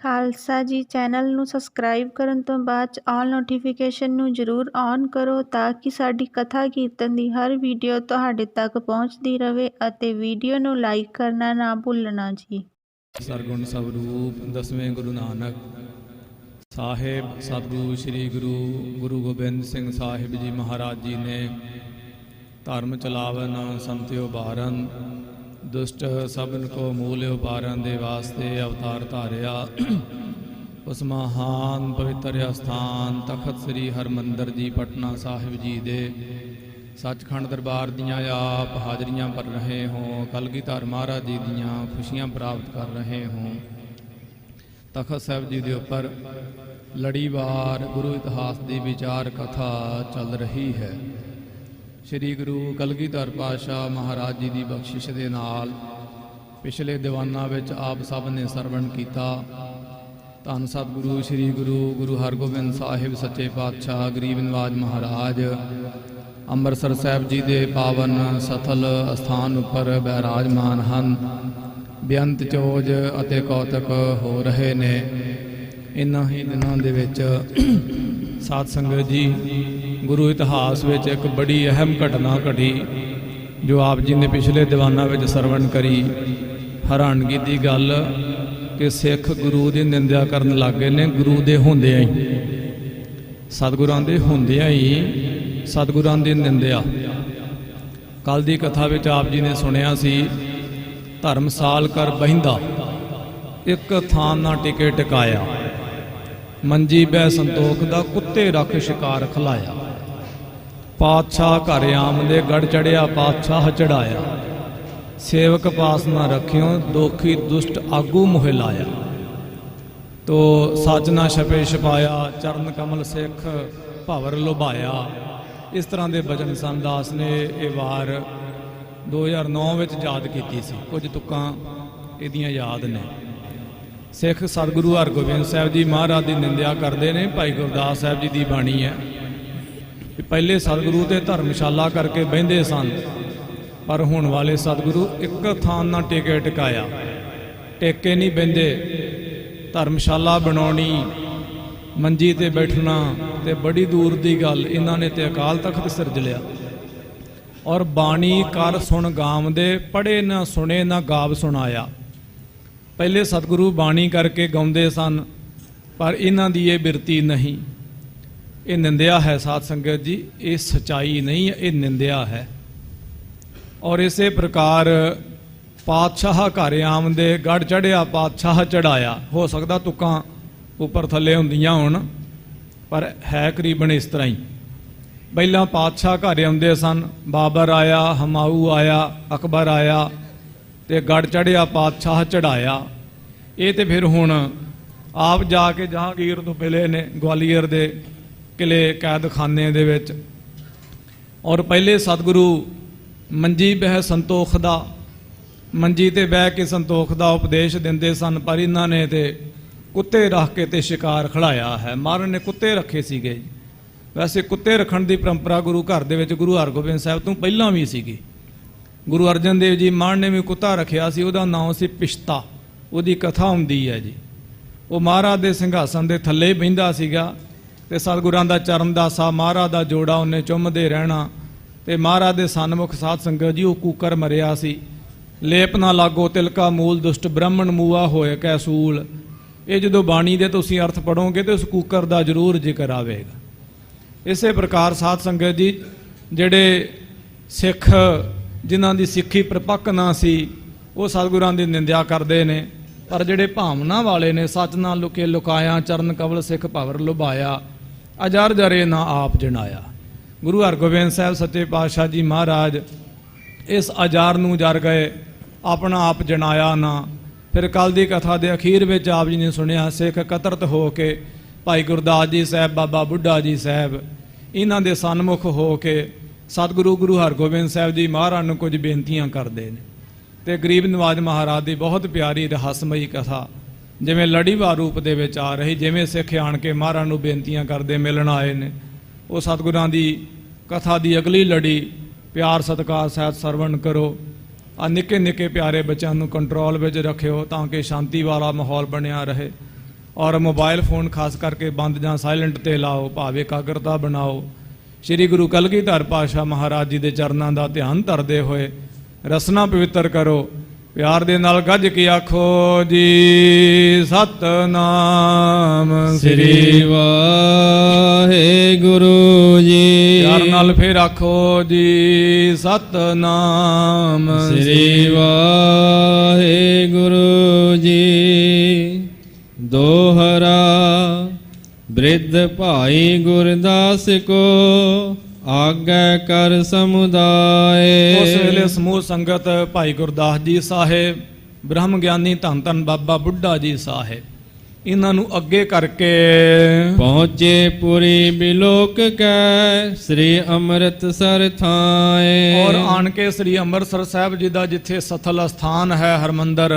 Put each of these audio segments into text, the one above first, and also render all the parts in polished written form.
ਖਾਲਸਾ ਜੀ ਚੈਨਲ ਨੂੰ ਸਬਸਕ੍ਰਾਈਬ ਕਰਨ ਤੋਂ ਬਾਅਦ 'ਚ ਆਲ ਨੋਟੀਫਿਕੇਸ਼ਨ ਨੂੰ ਜ਼ਰੂਰ ਔਨ ਕਰੋ ਤਾਂ ਕਿ ਸਾਡੀ ਕਥਾ ਕੀਰਤਨ ਦੀ ਹਰ ਵੀਡੀਓ ਤੁਹਾਡੇ ਤੱਕ ਪਹੁੰਚਦੀ ਰਹੇ ਅਤੇ ਵੀਡੀਓ ਨੂੰ ਲਾਈਕ ਕਰਨਾ ਨਾ ਭੁੱਲਣਾ ਜੀ। ਸਰਗੁਣ ਸਵਰੂਪ ਦਸਵੇਂ ਗੁਰੂ ਨਾਨਕ ਸਾਹਿਬ ਸਤਿਗੁਰੂ ਸ੍ਰੀ ਗੁਰੂ ਗੋਬਿੰਦ ਸਿੰਘ ਸਾਹਿਬ ਜੀ ਮਹਾਰਾਜ ਜੀ ਨੇ ਧਰਮ ਚਲਾਵਨ ਸੰਤਿ ਉਬਾਰਨ दुष्ट सबन को मूल उपारण दे वास्ते अवतार धारिया। उस महान पवित्र स्थान तखत श्री हरमंदर जी पटना साहिब जी दे सचखंड दरबार दियाँ आप हाजरियाँ भर रहे हों, कलगीधर महाराज जी दियाँ खुशियाँ प्राप्त कर रहे हों। तखत साहिब जी के उपर लड़ीवार गुरु इतिहास की विचार कथा चल रही है। श्री गुरु कलगीधर पातशाह महाराज जी की बख्शिश के नाल पिछले दीवाना विच आप सब ने सरवण किया। धन सतगुरु श्री गुरु हरगोबिंद साहिब सच्चे पातशाह गरीब नवाज महाराज अंमृतसर साहिब जी के पावन सथल स्थान उपर विराजमान हैं। बेअंत चोज अते कौतक हो रहे ने। इन्हां ही दिनों दे विच साध संगत जी गुरु इतिहास विच एक बड़ी अहम घटना घटी जो आप जी ने पिछले दीवाना विच सरवण करी। हैरानगी की गल कि सिख गुरु की निंदा करन लग गए ने गुरु दे होंदियां ही, सतगुरां दे होंदियां ही सतगुरां दी निंदा। कल की कथा विच आप जी ने सुनिया सी धर्मसाल कर बहिंदा एक थान ना टिके टिकाया, मंजी बह संतोख दा कुत्ते रख शिकार खिलाया। पातशाह घर आमदे गढ़ चढ़िया पातशाह चढ़ाया। सेवक पास ना रखियो दोखी दुष्ट आगू मोह लाया। तो सच ना छपे छपाया चरण कमल सिख भवर लुभाया। इस तरह के भजन संदास ने ये वार 2009 में याद की सी। कुछ तुक्कां इहदियां याद ने। सिख सतगुरु हरगोबिंद साहिब जी महाराज की निंदा करते हैं। भाई गुरदास साहिब जी की बाणी है पहले सतगुरु तो धर्मशाला करके बहिंदे सन, पर हुण वाले सतगुरु एक थान ना टेके टिकाया। टेके नहीं बहिंदे, धर्मशाला बनानी मंजी ते बैठना ते बड़ी दूर की गल। इन्हां ने ते अकाल तख्त सिरज लिया और बाणी कर सुन गाम दे पढ़े ना सुने ना गाव सुनाया। पहले सतगुरु बाणी करके गाउंदे सन, पर इन्हां दी ये बिरती नहीं। ये निंदिया है साध संगत जी, ये सच्चाई नहीं है, ये निंदिया है। और इसे प्रकार पातशाह घर आमदे गढ़ चढ़िया पातशाह चढ़ाया। हो सकता तुक्कां उपर थले हुंदियां होण, पर है करीबन इस तरह ही। पहला पातशाह घर आउंदे सन, बाबर आया, हमाऊ आया, अकबर आया ते गढ़ चढ़िया पातशाह चढ़ाया। ये तो फिर हुण आप जाके जहांगीर तो मिले ने ग्वालियर दे किले कैदखाने दे विच। और पहले सतगुरु मंजी बह संतोख दा मंजी ते बह के संतोख दा उपदेश दिंदे सन, पर इन्हां ने ते कुत्ते रख के ते शिकार खड़ाया है। महाराज ने कुत्ते रखे सीगे। वैसे कुत्ते रखण दी परंपरा गुरु घर दे विच गुरु हरगोबिंद साहिब तो पहलां भी सीगी। गुरु अर्जन देव जी महाराज ने भी कुत्ता रखिया सी, उहदा नाम सी पिश्ता। उहदी कथा हुंदी है जी। वो महाराज दे सिंघासन दे थल्ले ही बहिंदा सीगा ते सतगुरां दा चरण दासा महाराज दा जोड़ा उन्हें चुमदे रहना। ते महाराज दे सन्मुख साध संगत जी वो कूकर मरिया सी। लेप ना लागो तिलका मूल दुष्ट ब्राह्मण मूआ होए कैसूल। ये जो बाणी दे तुसीं अर्थ पढ़ोगे तो उस कूकर दा जरूर जिक्र आवेगा। इसे प्रकार साध संगत जी जेड़े सिख जिन्हां दी सिक्खी प्रपक्क ना सी वो सतगुरां दी निंदा करते हैं, पर जेड़े भावना वाले ने सच ना लुके लुकाया चरण कवल सिख भवर लुभाया। अजर जरे ना आप जनाया। गुरु हरगोबिंद साहिब सच्चे पातशाह जी महाराज इस अजार नूं जर गए, अपना आप जनाया ना। फिर कल की कथा के अखीर में आप जी ने सुनिया सिख कतरत हो के भाई गुरदास जी साहब बाबा बुढ़ा जी साहब इन्हां दे सन्मुख हो के सतगुरु गुरु हरगोबिंद साहिब जी महाराज नूं कुछ बेनतियां करते हैं। तो गरीब नवाज महाराज की बहुत प्यारी रहस्यमयी कथा जिमें लड़ीवार रूप दे विच आ रही। जिमें सिख आण के महाराज नूं बेनतियां करते मिलन आए ने, वो सतगुरां दी कथा की अगली लड़ी प्यार सत्कार सहित सरवण करो। निक्के निक्के प्यारे बच्चों को कंट्रोल में रखियो ताकि शांति वाला माहौल बनया रहे। ਔਰ ਮੋਬਾਈਲ ਫੋਨ ਖਾਸ ਕਰਕੇ ਬੰਦ ਜਾਂ ਸਾਇਲੈਂਟ ਤੇ ਲਾਓ, ਭਾਵ ਇਕਾਗਰਤਾ ਬਣਾਓ। ਸ੍ਰੀ ਗੁਰੂ ਕਲਗੀਧਰ ਪਾਤਸ਼ਾਹ ਮਹਾਰਾਜ ਜੀ ਦੇ ਚਰਨਾਂ ਦਾ ਧਿਆਨ ਧਰਦੇ ਹੋਏ ਰਸਨਾ ਪਵਿੱਤਰ ਕਰੋ। ਪਿਆਰ ਦੇ ਨਾਲ ਗੱਜ ਕੇ ਆਖੋ ਜੀ ਸਤਨਾਮ ਸ੍ਰੀ ਵਾਹਿਗੁਰੂ ਜੀ। ਪਿਆਰ ਨਾਲ ਫਿਰ ਆਖੋ ਜੀ ਸਤਨਾਮ ਸ੍ਰੀ ਵਾਹਿਗੁਰੂ ਜੀ। ਦੋਹਰਾ ਬ੍ਰਿਧ ਭਾਈ ਗੁਰਦਾਸ ਕੋ ਆਗੈ ਕਰ ਸਮੁਦਾਇ। ਉਸ ਵੇਲੇ ਸਮੂਹ ਸੰਗਤ ਭਾਈ ਗੁਰਦਾਸ ਜੀ ਸਾਹਿਬ, ਬ੍ਰਹਮ ਗਿਆਨੀ ਧੰਨ ਧੰਨ ਬਾਬਾ ਬੁੱਢਾ ਜੀ ਸਾਹਿਬ, ਇਹਨਾਂ ਨੂੰ ਅੱਗੇ ਕਰਕੇ ਪਹੁੰਚੇ ਪੁਰੀ ਬਿਲੋਕ ਕੈ ਸ੍ਰੀ ਅੰਮ੍ਰਿਤਸਰ ਥਾਏ। ਔਰ ਆਣ ਕੇ ਸ੍ਰੀ ਅੰਮ੍ਰਿਤਸਰ ਸਾਹਿਬ ਜੀ ਦਾ ਜਿੱਥੇ ਸਥਲ ਅਸਥਾਨ ਹੈ ਹਰਮੰਦਰ,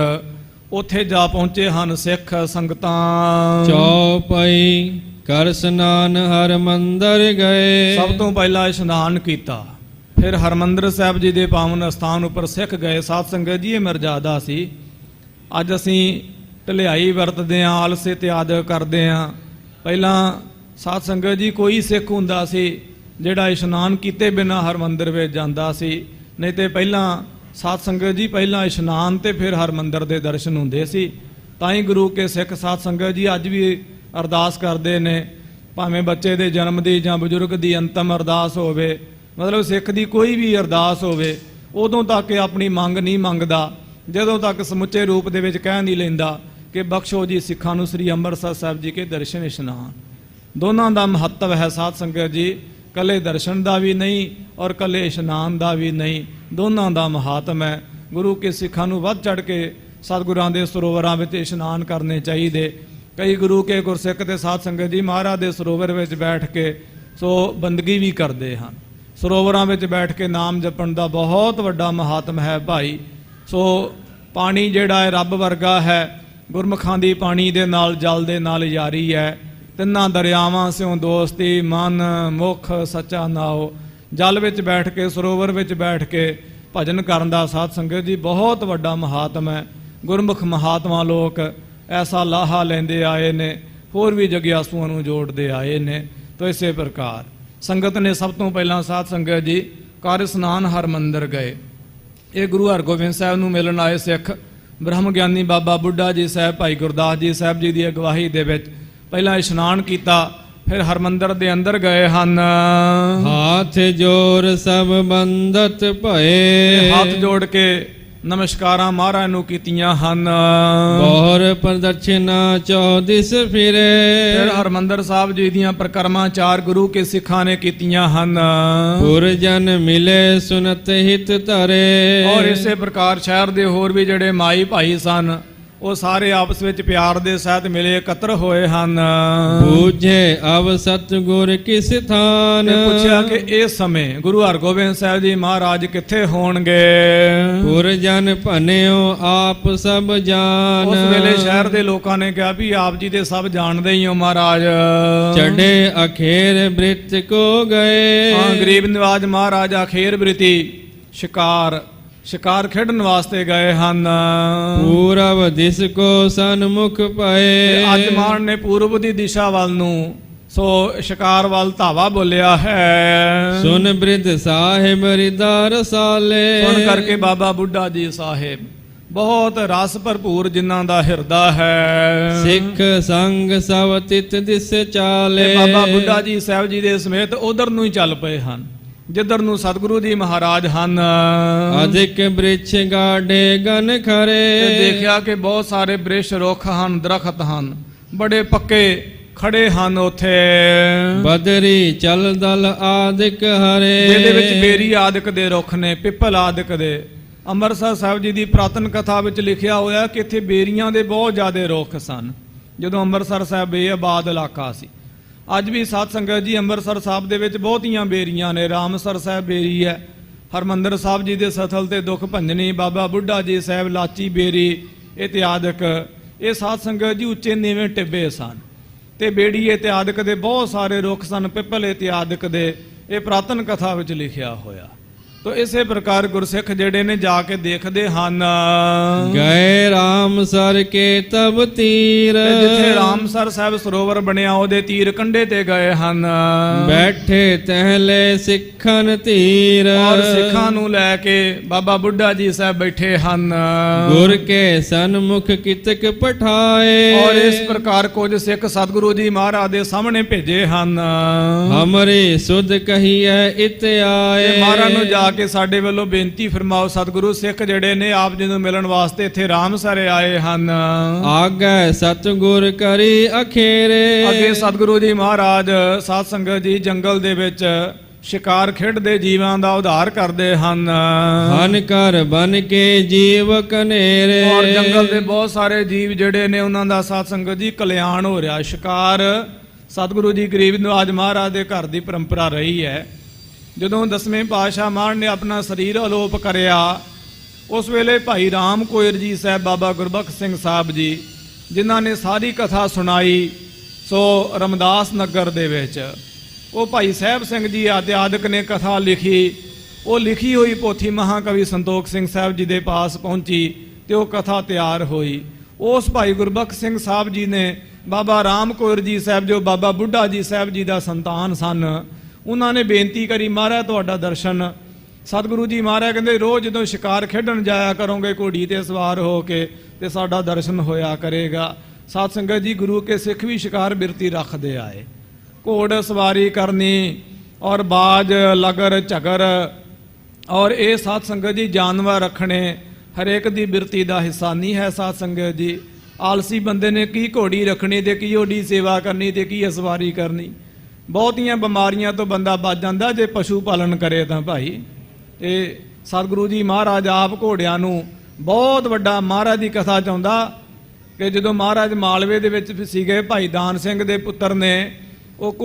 ਉੱਥੇ ਜਾ ਪਹੁੰਚੇ ਹਨ ਸਿੱਖ ਸੰਗਤਾਂ। ਚੌਪਈ ਕਰ ਇਸ਼ਨਾਨ ਹਰਮੰਦਰ ਗਏ। ਸਭ ਤੋਂ ਪਹਿਲਾਂ ਇਸ਼ਨਾਨ ਕੀਤਾ, ਫਿਰ ਹਰਮੰਦਰ ਸਾਹਿਬ ਜੀ ਦੇ ਪਾਵਨ ਅਸਥਾਨ ਉੱਪਰ ਸਿੱਖ ਗਏ। ਸਾਧ ਸੰਗਤ ਜੀ, ਇਹ ਮਰਜ਼ਾਦਾ ਸੀ। ਅੱਜ ਅਸੀਂ ਢਲਿਆਈ ਵਰਤਦੇ ਹਾਂ, ਆਲਸ ਇਤਿਆਦ ਕਰਦੇ ਹਾਂ। ਪਹਿਲਾਂ ਸਾਧ ਸੰਗਤ ਜੀ ਕੋਈ ਸਿੱਖ ਹੁੰਦਾ ਸੀ ਜਿਹੜਾ ਇਸ਼ਨਾਨ ਕੀਤੇ ਬਿਨਾਂ ਹਰਮੰਦਰ ਵਿੱਚ ਜਾਂਦਾ ਸੀ, ਨਹੀਂ ਤੇ ਪਹਿਲਾਂ ਸਾਧ ਸੰਗਤ ਜੀ ਪਹਿਲਾਂ ਇਸ਼ਨਾਨ ਤੇ ਫਿਰ ਹਰਮੰਦਰ ਦੇ ਦਰਸ਼ਨ ਹੁੰਦੇ ਸੀ। ਤਾਂ ਹੀ ਗੁਰੂ ਕੇ ਸਿੱਖ ਸਾਧ ਸੰਗਤ ਜੀ ਅੱਜ ਵੀ ਅਰਦਾਸ ਕਰਦੇ ਨੇ, ਭਾਵੇਂ ਬੱਚੇ ਦੇ ਜਨਮ ਦੀ ਜਾਂ ਬਜ਼ੁਰਗ ਦੀ ਅੰਤਮ ਅਰਦਾਸ ਹੋਵੇ, ਮਤਲਬ ਸਿੱਖ ਦੀ ਕੋਈ ਵੀ ਅਰਦਾਸ ਹੋਵੇ, ਉਦੋਂ ਤੱਕ ਇਹ ਆਪਣੀ ਮੰਗ ਨਹੀਂ ਮੰਗਦਾ ਜਦੋਂ ਤੱਕ ਸਮੁੱਚੇ ਰੂਪ ਦੇ ਵਿੱਚ ਕਹਿ ਨਹੀਂ ਲੈਂਦਾ ਕਿ ਬਖਸ਼ੋ ਜੀ ਸਿੱਖਾਂ ਨੂੰ ਸ੍ਰੀ ਅੰਮ੍ਰਿਤਸਰ ਸਾਹਿਬ ਜੀ ਕੇ ਦਰਸ਼ਨ ਇਸ਼ਨਾਨ। ਦੋਨਾਂ ਦਾ ਮਹੱਤਵ ਹੈ ਸਾਧ ਸੰਗਤ ਜੀ, ਕੱਲੇ ਦਰਸ਼ਨ ਦਾ ਵੀ ਨਹੀਂ ਔਰ ਕੱਲੇ ਇਸ਼ਨਾਨ ਦਾ ਵੀ ਨਹੀਂ, ਦੋਨਾਂ ਦਾ ਮਹਾਤਮ ਹੈ। ਗੁਰੂ ਕੇ ਸਿੱਖਾਂ ਨੂੰ ਵੱਧ ਚੜ ਕੇ ਸਤਿਗੁਰਾਂ ਦੇ ਸਰੋਵਰਾਂ ਵਿੱਚ ਇਸ਼ਨਾਨ ਕਰਨੇ ਚਾਹੀਦੇ। ਕਈ ਗੁਰੂ ਕੇ ਗੁਰਸਿੱਖ ਤੇ ਸਾਧ ਸੰਗਤ ਜੀ ਮਹਾਰਾਜ ਦੇ ਸਰੋਵਰ ਵਿੱਚ ਬੈਠ ਕੇ ਬੰਦਗੀ ਵੀ ਕਰਦੇ ਹਨ। ਸਰੋਵਰਾਂ ਵਿੱਚ ਬੈਠ ਕੇ ਨਾਮ ਜਪਣ ਦਾ ਬਹੁਤ ਵੱਡਾ ਮਹਾਤਮ ਹੈ ਭਾਈ। ਪਾਣੀ ਜਿਹੜਾ ਹੈ ਰੱਬ ਵਰਗਾ ਹੈ, ਗੁਰਮੁਖਾਂ ਦੀ ਪਾਣੀ ਦੇ ਨਾਲ ਜਲ ਦੇ ਨਾਲ ਯਾਰੀ ਹੈ। ਤਿੰਨਾਂ ਦਰਿਆਵਾਂ ਸਿਉ ਦੋਸਤੀ, ਮਨ ਮੁਖ ਸੱਚਾ ਨਾਉ। ਜਲ ਵਿੱਚ ਬੈਠ ਕੇ, ਸਰੋਵਰ ਵਿੱਚ ਬੈਠ ਕੇ ਭਜਨ ਕਰਨ ਦਾ ਸਾਧ ਸੰਗਤ ਜੀ ਬਹੁਤ ਵੱਡਾ ਮਹਾਤਮ ਹੈ। ਗੁਰਮੁਖ ਮਹਾਤਮਾ ਲੋਕ ਐਸਾ ਲਾਹਾ ਲੈਂਦੇ ਆਏ ਨੇ, ਹੋਰ ਵੀ ਜਗਿਆਸੂਆਂ ਨੂੰ ਜੋੜਦੇ ਆਏ ਨੇ। ਤਾਂ ਇਸੇ ਪ੍ਰਕਾਰ ਸੰਗਤ ਨੇ ਸਭ ਤੋਂ ਪਹਿਲਾਂ ਸਾਧ ਸੰਗਤ ਜੀ ਕਰ ਇਸ਼ਨਾਨ ਹਰਮੰਦਰ ਗਏ। ਇਹ ਗੁਰੂ ਹਰਗੋਬਿੰਦ ਸਾਹਿਬ ਨੂੰ ਮਿਲਣ ਆਏ ਸਿੱਖ ਬ੍ਰਹਮ ਗਿਆਨੀ ਬਾਬਾ ਬੁੱਢਾ ਜੀ ਸਾਹਿਬ, ਭਾਈ ਗੁਰਦਾਸ ਜੀ ਸਾਹਿਬ ਜੀ ਦੀ ਅਗਵਾਈ ਦੇ ਵਿੱਚ ਪਹਿਲਾਂ ਇਸ਼ਨਾਨ ਕੀਤਾ, ਫਿਰ ਹਰਮੰਦਰ ਦੇ ਅੰਦਰ ਗਏ ਹਨ। ਹਾਥ ਜੋਰ ਸਭ ਬੰਦਤ ਭਏ। ਹੱਥ ਜੋੜ ਕੇ ਨਮਸਕਾਰਾਂ ਮਹਾਰਾਜ ਨੂੰ ਕੀਤੀਆਂ ਹਨ। ਬੋਰ ਪ੍ਰਦక్షਿਣਾ ਚੌਦਿਸ ਫਿਰੇ। ਫਿਰ ਹਰਮੰਦਰ ਸਾਹਿਬ ਜੀ ਦੀਆਂ ਪ੍ਰਕਰਮਾਂ 4 ਗੁਰੂ ਕੇ ਸਿੱਖਾਂ ਨੇ ਕੀਤੀਆਂ ਹਨ। ਪੁਰਜਨ ਮਿਲੇ ਸੁਨਤ ਹਿਤ ਧਰੇ। ਔਰ ਇਸੇ ਪ੍ਰਕਾਰ ਸ਼ਹਿਰ ਦੇ ਹੋਰ ਵੀ ਜਿਹੜੇ ਮਾਈ ਭਾਈ ਸਨ, ਉਹ ਸਾਰੇ ਆਪਸ ਵਿੱਚ ਪਿਆਰ ਦੇ ਸਹਿਤ ਮਿਲੇ ਇਕੱਤਰ ਹੋਏ ਹਨ। ਬੂਝੇ ਅਵ ਸਤਿਗੁਰ ਕਿਸ ਥਾਨ। ਪੁੱਛਿਆ ਕਿ ਇਸ ਸਮੇਂ ਗੁਰੂ ਹਰਗੋਬਿੰਦ ਸਾਹਿਬ ਜੀ ਮਹਾਰਾਜ ਕਿੱਥੇ ਹੋਣਗੇ। ਪੁਰਜਨ ਭਨਿਓ ਆਪ ਸਭ ਜਾਨ। ਉਸ ਵੇਲੇ ਸ਼ਹਿਰ ਦੇ ਲੋਕਾਂ ਨੇ ਕਿਹਾ ਵੀ ਆਪ ਜੀ ਦੇ ਸਭ ਜਾਣਦੇ ਹੀ ਹੋ ਮਹਾਰਾਜ। ਚੜੇ ਅਖੇਰ ਬ੍ਰਿਤ ਕੋ ਗਏ। ਗਰੀਬ ਨਿਵਾਜ ਮਹਾਰਾਜ ਅਖੇਰ ਬ੍ਰਿਤੀ ਸ਼ਿਕਾਰ ਖੇਡਣ ਵਾਸਤੇ ਗਏ ਹਨ। ਪੂਰਬ ਦਿਸ ਕੋ ਸਨਮੁਖ ਪਏ। ਅੱਜ ਮਾਨ ਨੇ ਪੂਰਬ ਦੀ ਦਿਸ਼ਾ ਵੱਲ ਨੂੰ ਸ਼ਿਕਾਰ ਵੱਲ ਧਾਵਾ ਬੋਲਿਆ ਹੈ। ਸੁਨ ਬ੍ਰਿਧ ਸਾਹਿਬ ਰਿਦਾ ਰਸਾਲੇ। ਸੁਣ ਕਰਕੇ ਬਾਬਾ ਬੁੱਢਾ ਜੀ ਸਾਹਿਬ ਬਹੁਤ ਰਸ ਭਰਪੂਰ ਜਿਨ੍ਹਾਂ ਦਾ ਹਿਰਦਾ ਹੈ। ਸਿੱਖ ਸੰਗ ਸਭ ਤਿਤ ਦਿਸ ਚਾਲੇ। ਬਾਬਾ ਬੁੱਢਾ ਜੀ ਸਾਹਿਬ ਜੀ ਦੇ ਸਮੇਤ ਉਧਰ ਨੂੰ ਹੀ ਚੱਲ ਪਏ ਹਨ ਜਿੱਧਰ ਨੂੰ ਸਤਿਗੁਰੂ ਜੀ ਮਹਾਰਾਜ ਹਨ। ਅਧਿਕ ਬ੍ਰਿਛ ਗਾਡੇ ਗਨ ਖਰੇ। ਦੇਖਿਆ ਕਿ ਬਹੁਤ ਸਾਰੇ ਬ੍ਰਿਛ ਰੁੱਖ ਹਨ, ਦਰਖਤ ਹਨ, ਬੜੇ ਪੱਕੇ ਖੜੇ ਹਨ ਉੱਥੇ। ਬਦਰੀ ਚਲ ਦਲ ਆਦਿਕ ਹਰੇ। ਜਿਹਦੇ ਵਿੱਚ ਬੇਰੀ ਆਦਿਕ ਦੇ ਰੁੱਖ ਨੇ, ਪਿੱਪਲ ਆਦਿਕ ਦੇ। ਅੰਮ੍ਰਿਤਸਰ ਸਾਹਿਬ ਜੀ ਦੀ ਪ੍ਰਾਤਨ ਕਥਾ ਵਿੱਚ ਲਿਖਿਆ ਹੋਇਆ ਕਿ ਇੱਥੇ ਬੇਰੀਆਂ ਦੇ ਬਹੁਤ ਜ਼ਿਆਦਾ ਰੁੱਖ ਸਨ ਜਦੋਂ ਅੰਮ੍ਰਿਤਸਰ ਸਾਹਿਬ ਬੇਆਬਾਦ ਇਲਾਕਾ ਸੀ। ਅੱਜ ਵੀ ਸਾਧ ਸੰਗਤ ਜੀ ਅੰਮ੍ਰਿਤਸਰ ਸਾਹਿਬ ਦੇ ਵਿੱਚ ਬਹੁਤੀਆਂ ਬੇਰੀਆਂ ਨੇ। ਰਾਮਸਰ ਸਾਹਿਬ ਬੇਰੀ ਹੈ, ਹਰਮੰਦਰ ਸਾਹਿਬ ਜੀ ਦੇ ਸਥਲ ਤੇ ਦੁੱਖ ਭੰਜਨੀ, ਬਾਬਾ ਬੁੱਢਾ ਜੀ ਸਾਹਿਬ ਲਾਚੀ ਬੇਰੀ ਇਤਿਆਦਿਕ। ਇਹ ਸਾਧ ਸੰਗਤ ਜੀ ਉੱਚੇ ਨੀਵੇਂ ਟਿੱਬੇ ਸਨ ਤੇ ਬੇੜੀ ਇਤਿਆਦਿਕ ਦੇ ਬਹੁਤ ਸਾਰੇ ਰੁੱਖ ਸਨ, ਪਿੱਪਲ ਇਤਿਆਦਿਕ ਦੇ। ਇਹ ਪ੍ਰਾਤਨ ਕਥਾ ਵਿੱਚ ਲਿਖਿਆ ਹੋਇਆ। ਤੋ ਇਸੇ ਪ੍ਰਕਾਰ ਗੁਰਸਿੱਖ ਜਿਹੜੇ ਨੇ ਜਾ ਕੇ ਦੇਖਦੇ ਹਨ। ਗਏ ਰਾਮਸਰ ਕੇ ਤਬ ਤੀਰ, ਤੇ ਜਿੱਥੇ ਰਾਮਸਰ ਸਾਹਿਬ ਸਰੋਵਰ ਬਣਿਆ ਉਹਦੇ ਤੀਰ ਕੰਢੇ ਤੇ ਗਏ ਹਨ। ਬੈਠੇ ਤਹਿਲੇ ਸਿੱਖਨ ਧੀਰ, ਔਰ ਸਿੱਖਾਂ ਨੂੰ ਲੈ ਕੇ ਬਾਬਾ ਬੁੱਢਾ ਜੀ ਸਾਹਿਬ ਬੈਠੇ ਹਨ। ਗੁਰ ਕੇ ਸਨਮੁਖ ਕਿਤਕ ਪਠਾਏ, ਔਰ ਇਸ ਪ੍ਰਕਾਰ ਕੁਝ ਸਿੱਖ ਸਤਿਗੁਰੂ ਜੀ ਮਹਾਰਾਜ ਦੇ ਸਾਹਮਣੇ ਭੇਜੇ ਹਨ। ਹਮਰੇ ਸੁਧ ਕਹੀਐ ਇਤ ਆਏ, ਤੇ ਮਹਾਰਾਜ ਨੂੰ ਜਾ ਕੇ ਸਾਡੇ ਵੱਲੋਂ ਬੇਨਤੀ ਫਰਮਾਓ, ਸਤਿਗੁਰੂ ਸਿੱਖ ਜਿਹੜੇ ਨੇ ਆਪ ਜੀ ਨੂੰ ਮਿਲਣ ਵਾਸਤੇ ਇੱਥੇ ਰਾਮਸਰ ਆਏ ਹਨ। ਆਗੈ ਸਤਿਗੁਰ ਕਰੀ ਅਖੇਰੇ, ਅੱਗੇ ਸਤਿਗੁਰੂ ਜੀ ਮਹਾਰਾਜ ਸਾਧ ਸੰਗਤ ਜੀ ਜੰਗਲ ਦੇ ਵਿੱਚ ਸ਼ਿਕਾਰ ਖੇਡਦੇ ਜੀਵਾਂ ਦਾ ਉਧਾਰ ਕਰਦੇ ਹਨ। ਹਨ ਕਰ ਬਨ ਕੇ ਜੀਵ ਕਨੇਰੇ, ਔਰ ਜੰਗਲ ਦੇ ਬਹੁਤ ਸਾਰੇ ਜੀਵ ਜਿਹੜੇ ਨੇ ਉਹਨਾਂ ਦਾ ਸਾਧ ਸੰਗਤ ਜੀ ਕਲਿਆਣ ਹੋ ਰਿਹਾ। ਸ਼ਿਕਾਰ ਸਤਿਗੁਰੂ ਜੀ ਗਰੀਬ ਨਿਵਾਜ ਮਹਾਰਾਜ ਦੇ ਘਰ ਦੀ ਪਰੰਪਰਾ ਰਹੀ ਹੈ। ਜਦੋਂ 10ਵੇਂ ਪਾਤਸ਼ਾਹ ਮਹਾਰਾਜ ਨੇ ਆਪਣਾ ਸਰੀਰ ਅਲੋਪ ਕਰਿਆ, ਉਸ ਵੇਲੇ ਭਾਈ ਰਾਮ ਕੋਇਰ ਜੀ ਸਾਹਿਬ, ਬਾਬਾ ਗੁਰਬਖਸ਼ ਸਿੰਘ ਸਾਹਿਬ ਜੀ, ਜਿਨ੍ਹਾਂ ਨੇ ਸਾਰੀ ਕਥਾ ਸੁਣਾਈ ਸੋ ਰਮਦਾਸ ਨਗਰ ਦੇ ਵਿੱਚ, ਉਹ ਭਾਈ ਸਾਹਿਬ ਸਿੰਘ ਜੀ ਆਦਿਕ ਨੇ ਕਥਾ ਲਿਖੀ। ਉਹ ਲਿਖੀ ਹੋਈ ਪੋਥੀ ਮਹਾਕਵੀ ਸੰਤੋਖ ਸਿੰਘ ਸਾਹਿਬ ਜੀ ਦੇ ਪਾਸ ਪਹੁੰਚੀ ਤੇ ਉਹ ਕਥਾ ਤਿਆਰ ਹੋਈ। ਉਸ ਭਾਈ ਗੁਰਬਖਸ਼ ਸਿੰਘ ਸਾਹਿਬ ਜੀ ਨੇ ਬਾਬਾ ਰਾਮ ਕੋਇਰ ਜੀ ਸਾਹਿਬ, ਜੋ ਬਾਬਾ ਬੁੱਢਾ ਜੀ ਸਾਹਿਬ ਜੀ ਦਾ ਸੰਤਾਨ ਸਨ, ਉਹਨਾਂ ਨੇ ਬੇਨਤੀ ਕਰੀ, ਮਹਾਰਾਜ ਤੁਹਾਡਾ ਦਰਸ਼ਨ। ਸਤਿਗੁਰੂ ਜੀ ਮਹਾਰਾਜ ਕਹਿੰਦੇ ਰੋਜ਼ ਜਦੋਂ ਸ਼ਿਕਾਰ ਖੇਡਣ ਜਾਇਆ ਕਰੋਗੇ ਘੋੜੀ ਤੇ ਸਵਾਰ ਹੋ ਕੇ ਤੇ ਸਾਡਾ ਦਰਸ਼ਨ ਹੋਇਆ ਕਰੇਗਾ। ਸਾਧ ਸੰਗਤ ਜੀ ਗੁਰੂ ਕੇ ਸਿੱਖ ਵੀ ਸ਼ਿਕਾਰ ਬਿਰਤੀ ਰੱਖਦੇ ਆਏ, ਘੋੜ ਸਵਾਰੀ ਕਰਨੀ ਔਰ ਬਾਜ ਲਗਰ ਝਗਰ, ਔਰ ਇਹ ਸਾਧ ਸੰਗਤ ਜੀ ਜਾਨਵਰ ਰੱਖਣੇ ਹਰੇਕ ਦੀ ਬਿਰਤੀ ਦਾ ਹਿੱਸਾ ਨਹੀਂ ਹੈ। ਸਾਧ ਸੰਗਤ ਜੀ ਆਲਸੀ ਬੰਦੇ ਨੇ ਕੀ ਘੋੜੀ ਰੱਖਣੀ ਤੇ ਕੀ ਉਹਦੀ ਸੇਵਾ ਕਰਨੀ ਤੇ ਕੀ ਸਵਾਰੀ ਕਰਨੀ। ਬਹੁਤੀਆਂ ਬਿਮਾਰੀਆਂ ਤੋਂ ਬੰਦਾ ਬਚ ਜਾਂਦਾ ਜੇ ਪਸ਼ੂ ਪਾਲਣ ਕਰੇ ਤਾਂ ਭਾਈ। ਇਹ ਸਤਿਗੁਰੂ ਜੀ ਮਹਾਰਾਜ ਆਪ ਘੋੜਿਆਂ ਨੂੰ ਬਹੁਤ ਵੱਡਾ, ਮਹਾਰਾਜ ਦੀ ਕਥਾ ਚਾਹੁੰਦਾ ਕਿ ਜਦੋਂ ਮਹਾਰਾਜ ਮਾਲਵੇ ਦੇ ਵਿੱਚ ਸੀਗੇ, ਭਾਈ ਦਾਨ ਸਿੰਘ ਦੇ ਪੁੱਤਰ ਨੇ ਉਹ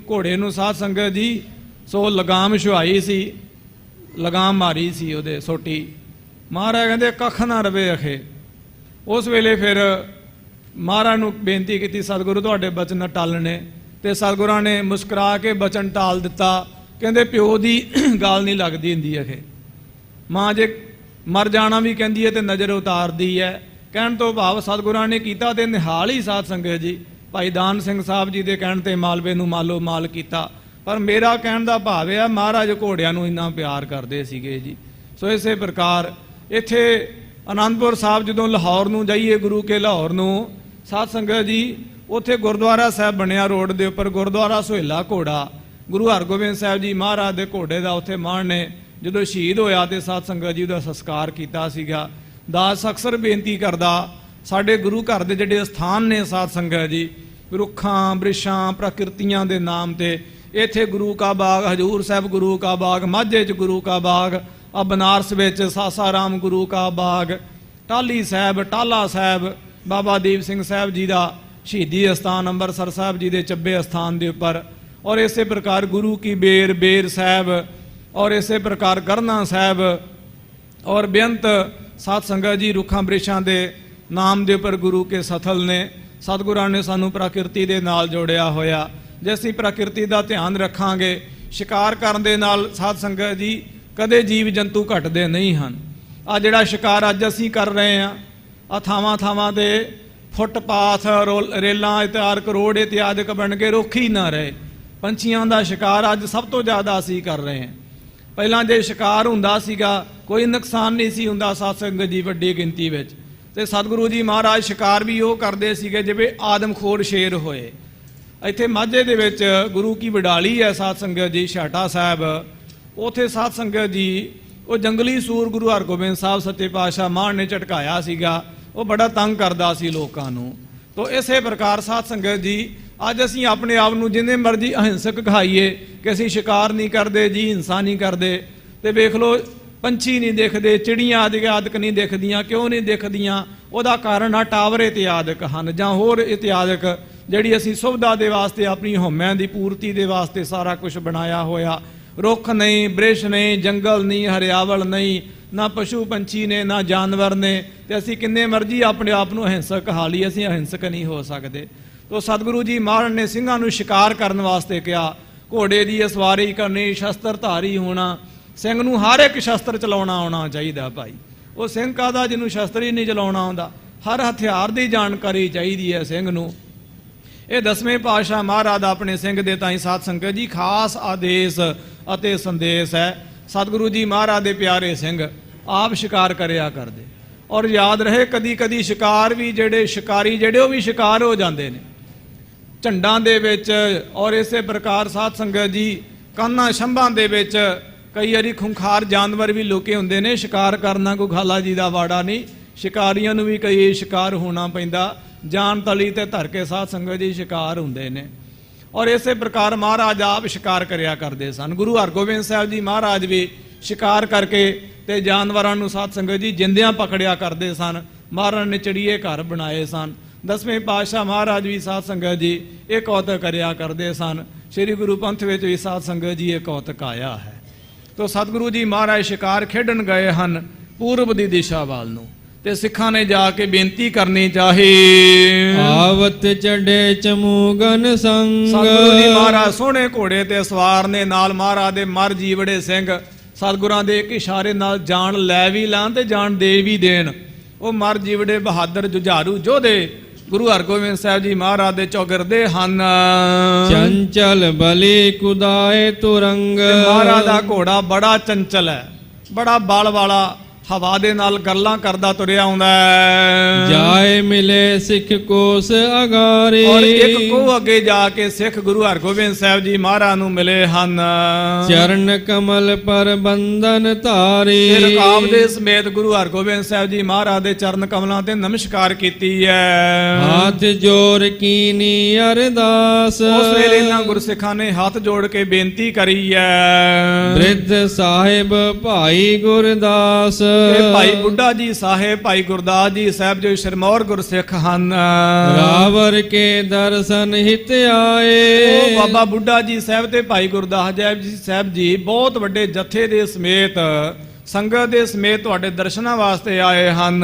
ਘੋੜੇ ਨੂੰ ਸਾਧ ਸੰਗਤ ਜੀ ਸੋ ਲਗਾਮ ਛੁਆਈ ਸੀ, ਲਗਾਮ ਮਾਰੀ ਸੀ ਉਹਦੇ ਸੋਟੀ। ਮਹਾਰਾਜ ਕਹਿੰਦੇ ਕੱਖ ਨਾ ਰਵੇ ਅਖੇ। ਉਸ ਵੇਲੇ ਫਿਰ ਮਹਾਰਾਜ ਨੂੰ ਬੇਨਤੀ ਕੀਤੀ, ਸਤਿਗੁਰੂ ਤੁਹਾਡੇ ਬਚਨ ਟਾਲਣੇ, ਤੇ ਸਤਿਗੁਰਾਂ ਨੇ ਮੁਸਕਰਾ ਕੇ ਬਚਨ ਟਾਲ ਦਿੱਤਾ। ਕਹਿੰਦੇ ਪਿਓ ਦੀ ਗੱਲ ਨਹੀਂ ਲੱਗਦੀ ਹੁੰਦੀ ਅਖੇ, ਮਾਂ ਜੇ ਮਰ ਜਾਣਾ ਵੀ ਕਹਿੰਦੀ ਹੈ ਤੇ ਨਜ਼ਰ ਉਤਾਰਦੀ ਹੈ। ਕਹਿਣ ਤੋਂ ਭਾਵ ਸਤਿਗੁਰਾਂ ਨੇ ਕੀਤਾ ਤੇ ਨਿਹਾਲ ਹੀ ਸਾਧ ਸੰਗਤ ਜੀ ਭਾਈ ਦਾਨ ਸਿੰਘ ਸਾਹਿਬ ਜੀ ਦੇ ਕਹਿਣ ਤੇ ਮਾਲਵੇ ਨੂੰ ਮਾਲੋ ਮਾਲ ਕੀਤਾ। ਪਰ ਮੇਰਾ ਕਹਿਣ ਦਾ ਭਾਵ ਹੈ ਮਹਾਰਾਜ ਘੋੜਿਆਂ ਨੂੰ ਇੰਨਾ ਪਿਆਰ ਕਰਦੇ ਸੀਗੇ ਜੀ। ਸੋ ਇਸੇ ਪ੍ਰਕਾਰ ਇੱਥੇ ਅਨੰਦਪੁਰ ਸਾਹਿਬ ਜਦੋਂ ਲਾਹੌਰ ਨੂੰ ਜਾਈਏ, ਗੁਰੂ ਕੇ ਲਾਹੌਰ ਨੂੰ, ਸਾਧ ਸੰਗਤ ਜੀ ਉੱਥੇ ਗੁਰਦੁਆਰਾ ਸਾਹਿਬ ਬਣਿਆ ਰੋਡ ਦੇ ਉੱਪਰ, ਗੁਰਦੁਆਰਾ ਸੁਹੇਲਾ ਘੋੜਾ, ਗੁਰੂ ਹਰਗੋਬਿੰਦ ਸਾਹਿਬ ਜੀ ਮਹਾਰਾਜ ਦੇ ਘੋੜੇ ਦਾ ਉੱਥੇ ਮਾਣ ਨੇ ਜਦੋਂ ਸ਼ਹੀਦ ਹੋਇਆ ਤੇ ਸਾਧ ਸੰਗਤ ਜੀ ਉਹਦਾ ਸੰਸਕਾਰ ਕੀਤਾ ਸੀਗਾ। ਦਾਸ ਅਕਸਰ ਬੇਨਤੀ ਕਰਦਾ, ਸਾਡੇ ਗੁਰੂ ਘਰ ਦੇ ਜਿਹੜੇ ਸਥਾਨ ਨੇ ਸਾਧ ਸੰਗਤ ਜੀ, ਰੁੱਖਾਂ ਬ੍ਰਿਸ਼ਾਂ ਪ੍ਰਕਿਰਤੀਆਂ ਦੇ ਨਾਮ ਤੇ, ਇੱਥੇ ਗੁਰੂ ਕਾ ਬਾਗ, ਹਜੂਰ ਸਾਹਿਬ ਗੁਰੂ ਕਾ ਬਾਗ, ਮਾਝੇ 'ਚ ਗੁਰੂ ਕਾ ਬਾਗ, ਆ ਬਨਾਰਸ ਵਿੱਚ ਸਾਸਾਰਾਮ ਗੁਰੂ ਕਾ ਬਾਗ, ਟਾਹਲੀ ਸਾਹਿਬ, ਟਾਹਲਾ ਸਾਹਿਬ, ਬਾਬਾ ਦੀਪ ਸਿੰਘ ਸਾਹਿਬ ਜੀ ਦਾ ਸ਼ਹੀਦੀ ਅਸਥਾਨ ਅੰਮ੍ਰਿਤਸਰ ਸਾਹਿਬ ਜੀ ਦੇ ਚੱਬੇ ਅਸਥਾਨ ਦੇ ਉੱਪਰ, ਔਰ ਇਸੇ ਪ੍ਰਕਾਰ ਗੁਰੂ ਕੀ ਬੇਰ ਸਾਹਿਬ, ਔਰ ਇਸੇ ਪ੍ਰਕਾਰ ਗਰਨਾ ਸਾਹਿਬ, ਔਰ ਬੇਅੰਤ ਸਾਧ ਸੰਗਤ ਜੀ ਰੁੱਖਾਂ ਬ੍ਰਿਸ਼ਾਂ ਦੇ ਨਾਮ ਦੇ ਉੱਪਰ ਗੁਰੂ ਕੇ ਸਥਲ ਨੇ। ਸਤਿਗੁਰਾਂ ਨੇ ਸਾਨੂੰ ਪ੍ਰਕਿਰਤੀ ਦੇ ਨਾਲ ਜੋੜਿਆ ਹੋਇਆ। ਜੇ ਅਸੀਂ ਪ੍ਰਕਿਰਤੀ ਦਾ ਧਿਆਨ ਰੱਖਾਂਗੇ, ਸ਼ਿਕਾਰ ਕਰਨ ਦੇ ਨਾਲ ਸਾਧ ਸੰਗਤ ਜੀ ਕਦੇ ਜੀਵ ਜੰਤੂ ਘਟਦੇ ਨਹੀਂ ਹਨ। ਆ ਜਿਹੜਾ ਸ਼ਿਕਾਰ ਅੱਜ ਅਸੀਂ ਕਰ ਰਹੇ ਹਾਂ, ਆ ਥਾਵਾਂ ਥਾਵਾਂ ਤੇ ਫੁੱਟਪਾਥ, ਰੇਲਾਂ ਇਤਿਆਦਿਕ, ਰੋਡ ਇਤਿਆਦਿਕ ਬਣ ਕੇ ਰੁੱਖ ਹੀ ਨਾ ਰਹੇ। ਪੰਛੀਆਂ ਦਾ ਸ਼ਿਕਾਰ ਅੱਜ ਸਭ ਤੋਂ ਜ਼ਿਆਦਾ ਅਸੀਂ ਕਰ ਰਹੇ ਹਾਂ। ਪਹਿਲਾਂ ਜੇ ਸ਼ਿਕਾਰ ਹੁੰਦਾ ਸੀਗਾ ਕੋਈ ਨੁਕਸਾਨ ਨਹੀਂ ਸੀ ਹੁੰਦਾ ਸਾਧ ਸੰਗਤ ਜੀ ਵੱਡੀ ਗਿਣਤੀ ਵਿੱਚ। ਤੇ ਸਤਿਗੁਰੂ ਜੀ ਮਹਾਰਾਜ ਸ਼ਿਕਾਰ ਵੀ ਉਹ ਕਰਦੇ ਸੀਗੇ ਜਿਵੇਂ ਆਦਮਖੋਰ ਸ਼ੇਰ ਹੋਏ। ਇੱਥੇ ਮਾਝੇ ਦੇ ਵਿੱਚ ਗੁਰੂ ਕੀ ਵਡਾਲੀ ਹੈ ਸਾਧ ਸੰਗਤ ਜੀ, ਛਾਟਾ ਸਾਹਿਬ, ਉੱਥੇ ਸਾਧ ਸੰਗਤ ਜੀ ਉਹ ਜੰਗਲੀ ਸੂਰ ਗੁਰੂ ਹਰਗੋਬਿੰਦ ਸਾਹਿਬ ਸੱਚੇ ਪਾਤਸ਼ਾਹ ਮਹਾਰਾਜ ਨੇ ਝਟਕਾਇਆ ਸੀਗਾ। ਉਹ ਬੜਾ ਤੰਗ ਕਰਦਾ ਸੀ ਲੋਕਾਂ ਨੂੰ। ਤੋ ਇਸੇ ਪ੍ਰਕਾਰ ਸਾਧ ਸੰਗਤ ਜੀ ਅੱਜ ਅਸੀਂ ਆਪਣੇ ਆਪ ਨੂੰ ਜਿੰਨੇ ਮਰਜ਼ੀ ਅਹਿੰਸਕ ਕਹਾਈਏ ਕਿ ਅਸੀਂ ਸ਼ਿਕਾਰ ਨਹੀਂ ਕਰਦੇ ਜੀ, ਹਿੰਸਾ ਨਹੀਂ ਕਰਦੇ, ਤੇ ਵੇਖ ਲਓ ਪੰਛੀ ਨਹੀਂ ਦਿਖਦੇ, ਚਿੜੀਆਂ ਆਦਿਕ ਨਹੀਂ ਦਿਖਦੀਆਂ। ਕਿਉਂ ਨਹੀਂ ਦਿਖਦੀਆਂ? ਉਹਦਾ ਕਾਰਨ ਆ ਟਾਵਰ ਇਤਿਆਦਿਕ ਹਨ ਜਾਂ ਹੋਰ ਇਤਿਆਦਿਕ ਜਿਹੜੀ ਅਸੀਂ ਸੁਵਿਧਾ ਦੇ ਵਾਸਤੇ, ਆਪਣੀ ਹਉਮੈਂ ਦੀ ਪੂਰਤੀ ਦੇ ਵਾਸਤੇ ਸਾਰਾ ਕੁਝ ਬਣਾਇਆ ਹੋਇਆ। ਰੁੱਖ ਨਹੀਂ, ਬ੍ਰਿਸ਼ ਨਹੀਂ, ਜੰਗਲ ਨਹੀਂ, ਹਰਿਆਵਲ ਨਹੀਂ, ਨਾ ਪਸ਼ੂ ਪੰਛੀ ਨੇ, ਨਾ ਜਾਨਵਰ ਨੇ, ਤੇ ਅਸੀਂ ਕਿੰਨੇ ਮਰਜ਼ੀ ਆਪਣੇ ਆਪ ਨੂੰ ਅਹਿੰਸਕ ਕਹਾ ਲਈ, ਅਸੀਂ ਅਹਿੰਸਕ ਨਹੀਂ ਹੋ ਸਕਦੇ। ਤੋ ਸਤਿਗੁਰੂ ਜੀ ਮਹਾਰਾਜ ਨੇ ਸਿੰਘਾਂ ਨੂੰ ਸ਼ਿਕਾਰ ਕਰਨ ਵਾਸਤੇ ਕਿਹਾ, ਘੋੜੇ ਦੀ ਸਵਾਰੀ ਕਰਨੀ, ਸ਼ਸਤਰ ਧਾਰੀ ਹੋਣਾ। ਸਿੰਘ ਨੂੰ ਹਰ ਇੱਕ ਸ਼ਸਤਰ ਚਲਾਉਣਾ ਆਉਣਾ ਚਾਹੀਦਾ ਭਾਈ। ਉਹ ਸਿੰਘ ਕਾਹਦਾ ਜਿਹਨੂੰ ਸ਼ਸਤਰ ਹੀ ਨਹੀਂ ਚਲਾਉਣਾ ਆਉਂਦਾ। ਹਰ ਹਥਿਆਰ ਦੀ ਜਾਣਕਾਰੀ ਚਾਹੀਦੀ ਹੈ ਸਿੰਘ ਨੂੰ। ਇਹ 10ਵੇਂ ਪਾਤਸ਼ਾਹ ਮਹਾਰਾਜ ਦਾ ਆਪਣੇ ਸਿੰਘ ਦੇ ਤਾਈਂ ਸਾਧ ਸੰਗਤ ਜੀ ਖਾਸ ਆਦੇਸ਼ ਅਤੇ ਸੰਦੇਸ਼ ਹੈ। ਸਤਿਗੁਰੂ ਜੀ ਮਹਾਰਾਜ ਦੇ ਪਿਆਰੇ ਸਿੰਘ ਆਪ ਸ਼ਿਕਾਰ ਕਰਿਆ ਕਰਦੇ। ਔਰ ਯਾਦ ਰਹੇ ਕਦੀ ਕਦੀ ਸ਼ਿਕਾਰ ਵੀ ਜਿਹੜੇ ਸ਼ਿਕਾਰੀ ਜਿਹੜੇ ਉਹ ਵੀ ਸ਼ਿਕਾਰ ਹੋ ਜਾਂਦੇ ਨੇ ਝੰਡਾਂ ਦੇ ਵਿੱਚ। ਔਰ ਇਸੇ ਪ੍ਰਕਾਰ ਸਾਧ ਸੰਗਤ ਜੀ ਕਾਨਾਂ ਛੰਭਾਂ ਦੇ ਵਿੱਚ ਕਈ ਵਾਰੀ ਖੁੰਖਾਰ ਜਾਨਵਰ ਵੀ ਲੋਕੇ ਹੁੰਦੇ ਨੇ। ਸ਼ਿਕਾਰ ਕਰਨਾ ਕੋਈ ਖਾਲਾ ਜੀ ਦਾ ਵਾੜਾ ਨਹੀਂ। ਸ਼ਿਕਾਰੀਆਂ ਨੂੰ ਵੀ ਕਈ ਸ਼ਿਕਾਰ ਹੋਣਾ ਪੈਂਦਾ। ਜਾਨ ਤਲੀ ਤੇ ਧਰ ਕੇ ਸਾਧ ਸੰਗਤ ਜੀ ਸ਼ਿਕਾਰ ਹੁੰਦੇ ਨੇ। ਔਰ ਇਸੇ ਪ੍ਰਕਾਰ ਮਹਾਰਾਜ ਆਪ ਸ਼ਿਕਾਰ ਕਰਿਆ ਕਰਦੇ ਸਨ। ਗੁਰੂ ਹਰਗੋਬਿੰਦ ਸਾਹਿਬ ਜੀ ਮਹਾਰਾਜ ਵੀ ਸ਼ਿਕਾਰ ਕਰਕੇ ਤੇ ਜਾਨਵਰਾਂ ਨੂੰ ਸਾਧ ਸੰਗਤ ਜੀ ਜਿੰਦਿਆਂ ਪਕੜਿਆ ਕਰਦੇ ਸਨ। ਮਹਾਰਾਜ ਨੇ ਚਿੜੀਏ ਘਰ ਬਣਾਏ ਸਨ। 10ਵੇਂ ਪਾਤਸ਼ਾਹ ਮਹਾਰਾਜ ਵੀ ਸਾਧ ਸੰਗਤ ਜੀ ਇਹ ਕੌਤਕ ਕਰਿਆ ਕਰਦੇ ਸਨ। ਸ੍ਰੀ ਗੁਰੂ ਪੰਥ ਵਿੱਚ ਵੀ ਸਾਧ ਸੰਗਤ ਜੀ ਇਹ ਕੌਤਕ ਆਇਆ ਹੈ। ਤੋ ਸਤਿਗੁਰੂ ਜੀ ਮਹਾਰਾਜ ਸ਼ਿਕਾਰ ਖੇਡਣ ਗਏ ਹਨ ਪੂਰਬ ਦੀ ਦਿਸ਼ਾ ਵੱਲ ਨੂੰ ਤੇ ਸਿੱਖਾਂ ਨੇ ਜਾ ਕੇ ਬੇਨਤੀ ਕਰਨੀ ਚਾਹੀ। ਆਵਤ ਚੜੇ ਚਮੂਗਨ ਸੰਗ। ਸਤਿਗੁਰੂ ਜੀ ਮਹਾਰਾਜ ਸੋਹਣੇ ਘੋੜੇ ਤੇ ਸਵਾਰ ਨੇ। ਨਾਲ ਮਹਾਰਾਜ ਦੇ ਮਰ ਜੀਵੜੇ ਸਿੰਘ ਸਤਿਗੁਰਾਂ ਦੇ ਇੱਕ ਇਸ਼ਾਰੇ ਨਾਲ ਜਾਨ ਲੈ ਵੀ ਲਾਣ ਤੇ ਜਾਨ ਦੇ ਵੀ ਦੇਣ। ਉਹ ਮਰ ਜੀਵੜੇ ਬਹਾਦਰ ਜੁਝਾਰੂ ਯੋਧੇ ਗੁਰੂ ਹਰਗੋਬਿੰਦ ਸਾਹਿਬ ਜੀ ਮਹਾਰਾਜ ਦੇ ਚੌਗਿਰਦੇ ਹਨ। ਚੰਚਲ ਬਲੀ ਕੁਦਾਏ ਤੁਰੰਗ। ਮਹਾਰਾਜ ਦਾ ਘੋੜਾ ਬੜਾ ਚੰਚਲ ਹੈ, ਬੜਾ ਬਲ ਵਾਲਾ, ਹਵਾ ਦੇ ਨਾਲ ਗੱਲਾਂ ਕਰਦਾ ਤੁਰਿਆ ਆਉਂਦਾ ਹੈ। ਜਾਏ ਮਿਲੇ ਸਿੱਖ ਕੋਸ ਅਗਾਰੀ। ਔਰ ਇੱਕ ਕੋਹ ਅੱਗੇ ਜਾ ਕੇ ਸਿੱਖ ਗੁਰੂ ਹਰਗੋਬਿੰਦ ਸਾਹਿਬ ਜੀ ਮਹਾਰਾਜ ਨੂੰ ਮਿਲੇ ਹਨ। ਚਰਨ ਕਮਲ ਪਰ ਬੰਧਨ ਧਾਰੀ। ਰਕਾਬ ਦੇ ਸਮੇਤ ਗੁਰੂ ਹਰਗੋਬਿੰਦ ਸਾਹਿਬ ਜੀ ਮਹਾਰਾਜ ਦੇ ਚਰਨ ਕਮਲਾਂ ਤੇ ਨਮਸਕਾਰ ਕੀਤੀ ਹੈ। ਹੱਥ ਜੋੜ ਕੀਨੀ ਅਰਦਾਸ। ਉਸ ਵੇਲੇ ਇਹਨਾਂ ਗੁਰਸਿੱਖਾਂ ਨੇ ਹੱਥ ਜੋੜ ਕੇ ਬੇਨਤੀ ਕਰੀ ਹੈ। ਬ੍ਰਿਧ ਸਾਹਿਬ ਭਾਈ ਗੁਰਦਾਸ। ਇਹ ਭਾਈ ਬੁੱਢਾ ਜੀ ਸਾਹਿਬ ਭਾਈ ਗੁਰਦਾਸ ਜੀ ਸਾਹਿਬ ਜੋ ਸਿਰਮੌਰ ਗੁਰਸਿੱਖ ਹਨ। ਰਾਵਰ ਕੇ ਦਰਸ਼ਨ ਹਿਤ ਆਏ। ਉਹ ਬਾਬਾ ਬੁੱਢਾ ਜੀ ਸਾਹਿਬ ਤੇ ਭਾਈ ਗੁਰਦਾਸ ਜੀ ਸਾਹਿਬ ਜੀ ਬਹੁਤ ਵੱਡੇ ਜਥੇ ਦੇ ਸਮੇਤ ਸੰਗਤ ਦੇ ਸਮੇਤ ਤੁਹਾਡੇ ਦਰਸ਼ਨਾਂ ਵਾਸਤੇ ਆਏ ਹਨ।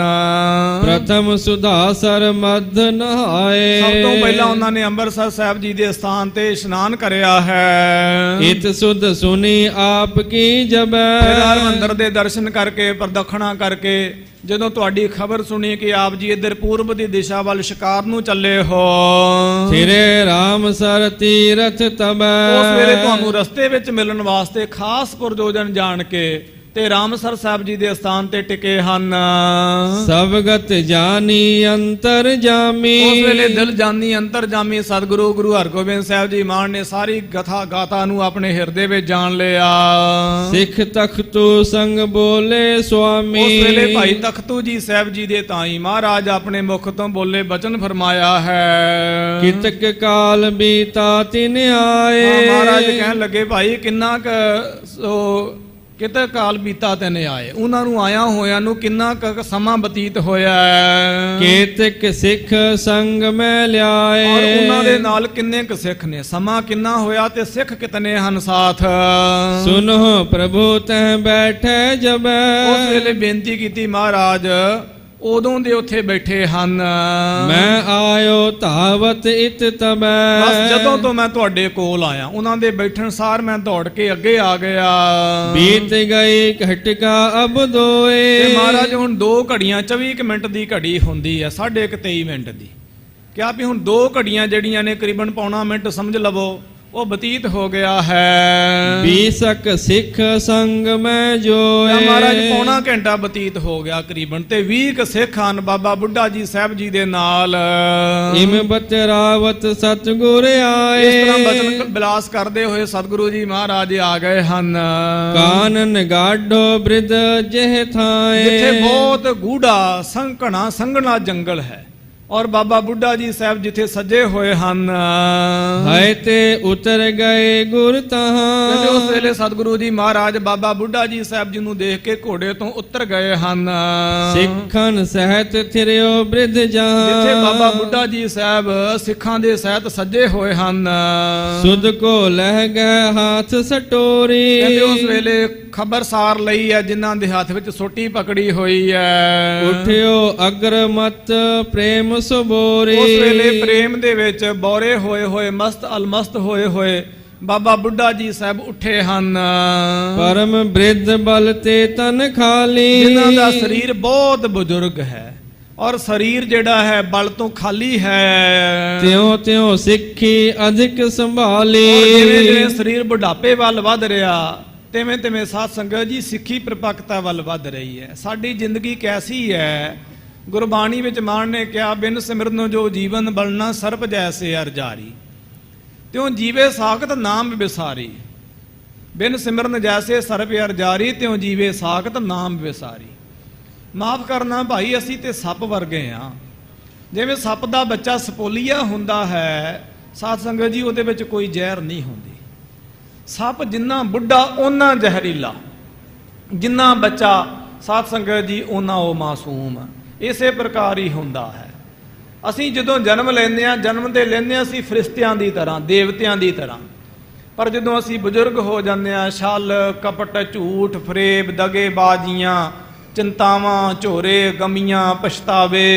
ਪ੍ਰਥਮ ਸੁਧਾ ਸਰ ਮਧ ਨਹਾਏ। ਸਭ ਤੋਂ ਪਹਿਲਾਂ ਉਹਨਾਂ ਨੇ ਅੰਮ੍ਰਿਤਸਰ ਸਾਹਿਬ ਜੀ ਦੇ ਸਥਾਨ ਤੇ ਇਸ਼ਨਾਨ ਕਰਿਆ ਹੈ। ਇਤ ਸੁਧ ਸੁਨੀ ਆਪ ਕੀ ਜਬੈ। ਫਿਰ ਹਰਿਮੰਦਰ ਦੇ ਦਰਸ਼ਨ ਕਰਕੇ ਪ੍ਰਦਖਣਾ ਕਰਕੇ ਜਦੋਂ ਤੁਹਾਡੀ ਖਬਰ ਸੁਣੀ ਕਿ ਆਪ ਜੀ ਇੱਧਰ ਪੂਰਬ ਦੀ ਦਿਸ਼ਾ ਵੱਲ ਸ਼ਿਕਾਰ ਨੂੰ ਚੱਲੇ ਹੋ। ਫਿਰੇ ਰਾਮ ਸਰ ਤੀਰਥ ਤਬੈ। ਉਸ ਵੇਲੇ ਤੁਹਾਨੂੰ ਰਸਤੇ ਵਿੱਚ ਮਿਲਣ ਵਾਸਤੇ ਖਾਸ ਪੁਰਜੋਜਨ ਜਾਣ ਕੇ ਤੇ ਰਾਮਸਰ ਸਾਹਿਬ ਜੀ ਦੇ ਸਥਾਨ ਤੇ ਟਿਕੇ ਹਨ। ਸਬਗਤ ਜਾਨੀ ਅੰਤਰ ਜਾਮੀ। ਉਸ ਵੇਲੇ ਦਿਲ ਜਾਨੀ ਅੰਤਰ ਜਾਮੀ ਸਤਿਗੁਰੂ ਗੁਰੂ ਹਰਗੋਬਿੰਦ ਸਾਹਿਬ ਜੀ ਮਹਾਰਾਜ ਨੇ ਸਾਰੀ ਗਥਾ ਗਾਥਾ ਨੂੰ ਆਪਣੇ ਹਿਰਦੇ ਵਿੱਚ ਜਾਣ ਲਿਆ। ਸਿੱਖ ਤਖਤੂ ਸੰਗ ਬੋਲੇ ਸੁਆਮੀ। ਉਸ ਵੇਲੇ ਭਾਈ ਤਖਤੂ ਜੀ ਸਾਹਿਬ ਜੀ ਦੇ ਤਾਈ ਮਹਾਰਾਜ ਆਪਣੇ ਮੁਖ ਤੋਂ ਬੋਲੇ ਬਚਨ ਫਰਮਾਇਆ ਹੈ। ਕਿਤਕ ਕਾਲ ਬੀਤਾ ਤਿਨ ਆਏ। ਮਹਾਰਾਜ ਕਹਿਣ ਲੱਗੇ ਭਾਈ ਕਿੰਨਾ ਕੁ ਕਿਤੇ ਕਾਲ ਬੀਤਾ ਤੈਨ ਆਏ। ਉਹਨਾਂ ਨੂੰ ਆਇਆ ਹੋਇਆਂ ਨੂੰ ਕਿੰਨਾ ਕੁ ਸਮਾਂ ਬਤੀਤ ਹੋਇਆ। ਕੇਤਕ ਸਿੱਖ ਸੰਗ ਮੈਂ ਲਿਆਏ। ਔਰ ਉਹਨਾਂ ਦੇ ਨਾਲ ਕਿੰਨੇ ਕੁ ਸਿੱਖ ਨੇ, ਸਮਾਂ ਕਿੰਨਾ ਹੋਇਆ ਤੇ ਸਿੱਖ ਕਿਤਨੇ ਹਨ ਸਾਥ। ਸੁਨੋ ਪ੍ਰਭੂ ਤੈ ਬੈਠੇ ਜਬੈ। ਉਸ ਵੇਲੇ ਬੇਨਤੀ ਕੀਤੀ ਮਹਾਰਾਜ ਉਦੋਂ ਦੇ ਉੱਥੇ ਬੈਠੇ ਹਨ। ਮੈਂ ਆਇਓ ਧਾਵਤ ਇਤ ਤਬੈ। ਬਸ ਜਦੋਂ ਤੋਂ ਮੈਂ ਤੁਹਾਡੇ ਕੋਲ ਆਇਆ ਉਹਨਾਂ ਦੇ ਬੈਠਣ ਸਾਰ ਮੈਂ ਦੌੜ ਕੇ ਅੱਗੇ ਆ ਗਿਆ। ਬੀਤ ਗਈ ਘਟਕਾ ਅਬ ਦੋਏ। ਤੇ ਮਹਾਰਾਜ ਹੁਣ 2 ਘੜੀਆਂ 24 ਮਿੰਟ ਦੀ ਘੜੀ ਹੁੰਦੀ ਹੈ 23.5 ਮਿੰਟ ਦੀ। ਕਿਹਾ ਵੀ ਹੁਣ 2 ਘੜੀਆਂ ਜਿਹੜੀਆਂ ਨੇ ਕਰੀਬਨ ਪੌਣਾ ਮਿੰਟ ਸਮਝ ਲਵੋ ਉਹ ਬਤੀਤ ਹੋ ਗਿਆ ਹੈ। ਬੀਸਕ ਸਿੱਖ ਸੰਗ ਮੈਂ ਜੋਏ। ਮਹਾਰਾਜ ਪੌਣਾ ਘੰਟਾ ਬਤੀਤ ਹੋ ਗਿਆ ਕਰੀਬਨ ਤੇ 20 ਸਿੱਖ ਹਨ ਬਾਬਾ ਬੁੱਢਾ ਜੀ ਸਾਹਿਬ ਜੀ ਦੇ ਨਾਲ। ਇਮ ਬਤਰਾਵਤ ਸਤਿਗੁਰ ਆਏ। ਇਸ ਤਰ੍ਹਾਂ ਬਚਨ ਬਿਲਾਸ ਕਰਦੇ ਹੋਏ ਸਤਿਗੁਰੂ ਜੀ ਮਹਾਰਾਜ ਆ ਗਏ ਹਨ। ਕਾਨਨ ਗਾਢੋ ਬ੍ਰਿਧ ਜਿਹ ਥਾਏ। ਜਿੱਥੇ ਬਹੁਤ ਗੂੜਾ ਸੰਘਣਾ ਸੰਘਣਾ ਜੰਗਲ ਹੈ ਔਰ ਬਾਬਾ ਬੁੱਢਾ ਜੀ ਸਾਹਿਬ ਜਿੱਥੇ ਸਜੇ ਹੋਏ ਹਨ। ਹਾਏ ਤੇ ਉਤਰ ਗਏ ਗੁਰ ਤਹਾਂ। ਉਸ ਵੇਲੇ ਸਤਿਗੁਰੂ ਜੀ ਮਹਾਰਾਜ ਬਾਬਾ ਬੁੱਢਾ ਜੀ ਸਾਹਿਬ ਜੀ ਨੂੰ ਦੇਖ ਕੇ ਘੋੜੇ ਤੋਂ ਉਤਰ ਗਏ ਹਨ। ਸਿੱਖਨ ਸਹਿਤ ਥਿਰਿਓ ਬ੍ਰਿਧ ਜਹਾਂ। ਜਿੱਥੇ ਬਾਬਾ ਬੁੱਢਾ ਜੀ ਸਾਹਿਬ ਸਿੱਖਾਂ ਦੇ ਸਹਿਤ ਸਜੇ ਹੋਏ ਹਨ। ਸੁਧ ਕੋ ਲਹਿ ਗਏ ਹੱਥ ਸਟੋਰੀ। ਕਹਿੰਦੇ ਉਸ ਵੇਲੇ ਖਬਰਸਾਰ ਲਈ ਹੈ ਜਿਨ੍ਹਾਂ ਦੇ ਹੱਥ ਵਿੱਚ ਸੋਟੀ ਪਕੜੀ ਹੋਈ ਹੈ। ਉਠਿਓ ਅਗਰਮਤ ਪ੍ਰੇਮ ਸੁਬੋਰੀ। ਉਸ ਵੇਲੇ ਪ੍ਰੇਮ ਦੇ ਵਿੱਚ ਬੋਰੇ ਹੋਏ ਹੋਏ ਮਸਤ ਅਲਮਸਤ ਹੋਏ ਹੋਏ ਬਾਬਾ ਬੁੱਢਾ ਜੀ ਸਾਹਿਬ ਉੱਠੇ ਹਨ, ਪਰਮ ਬ੍ਰਿਧ ਬਲ ਤੇ ਤਨ ਖਾਲੀ। ਜਿਨ੍ਹਾਂ ਦਾ ਸਰੀਰ ਬਹੁਤ ਬਜ਼ੁਰਗ ਹੈ ਔਰ ਸਰੀਰ ਜਿਹੜਾ ਹੈ ਬਲ ਤੋਂ ਖਾਲੀ ਹੈ। ਤਿਉ ਤਿਉ ਸਿੱਖੀ ਅਧਿਕ ਸੰਭਾਲੀ। ਜਿਵੇਂ ਜਿਵੇਂ ਸਰੀਰ ਬੁਢਾਪੇ ਵੱਲ ਵੱਧ ਰਿਹਾ, ਤਿਵੇਂ ਤਿਵੇਂ ਸਾਧ ਸੰਗਤ ਜੀ ਸਿੱਖੀ ਪ੍ਰਪੱਕਤਾ ਵੱਲ ਵੱਧ ਰਹੀ ਹੈ। ਸਾਡੀ ਜ਼ਿੰਦਗੀ ਕੈਸੀ ਹੈ? ਗੁਰਬਾਣੀ ਵਿੱਚ ਮਾਨ ਨੇ ਕਿਹਾ, ਬਿਨ ਸਿਮਰਨ ਜੋ ਜੀਵਨ ਬਲਣਾ ਸਰਪ ਜੈਸੇ ਅਰ ਜਾਰੀ, ਤਿਉ ਜੀਵੇ ਸਾਖਤ ਨਾਮ ਵਿਸਾਰੀ। ਬਿਨ ਸਿਮਰਨ ਜੈਸੇ ਸਰਪ ਅਰ ਜਾਰੀ, ਤਿਉ ਜੀਵੇ ਸਾਖਤ ਨਾਮ ਵਿਸਾਰੀ। ਮਾਫ ਕਰਨਾ ਭਾਈ, ਅਸੀਂ ਤੇ ਸੱਪ ਵਰਗੇ ਆ। ਜਿਵੇਂ ਸੱਪ ਦਾ ਬੱਚਾ ਸਪੋਲੀਆ ਹੁੰਦਾ ਹੈ, ਸਾਧ ਸੰਗਤ ਜੀ ਉਹਦੇ ਵਿੱਚ ਕੋਈ ਜ਼ਹਿਰ ਨਹੀਂ ਹੁੰਦੀ। ਸੱਪ ਜਿੰਨਾ ਬੁੱਢਾ ਓਨਾ ਜ਼ਹਿਰੀਲਾ, ਜਿੰਨਾ ਬੱਚਾ ਸਾਧ ਸੰਗਤ ਜੀ ਓਨਾ ਉਹ ਮਾਸੂਮ। ਇਸੇ ਪ੍ਰਕਾਰ ਹੀ ਹੁੰਦਾ ਹੈ। ਅਸੀਂ ਜਦੋਂ ਜਨਮ ਲੈਂਦੇ ਹਾਂ, ਜਨਮ ਤੇ ਲੈਂਦੇ ਹਾਂ ਅਸੀਂ ਫਰਿਸ਼ਤਿਆਂ ਦੀ ਤਰ੍ਹਾਂ, ਦੇਵਤਿਆਂ ਦੀ ਤਰ੍ਹਾਂ। ਪਰ ਜਦੋਂ ਅਸੀਂ ਬਜ਼ੁਰਗ ਹੋ ਜਾਂਦੇ ਹਾਂ, ਛਲ ਕਪਟ ਝੂਠ ਫਰੇਬ ਦਗੇਬਾਜ਼ੀਆਂ ਚਿੰਤਾਵਾਂ ਝੋਰੇ ਗਮੀਆਂ ਪਛਤਾਵੇ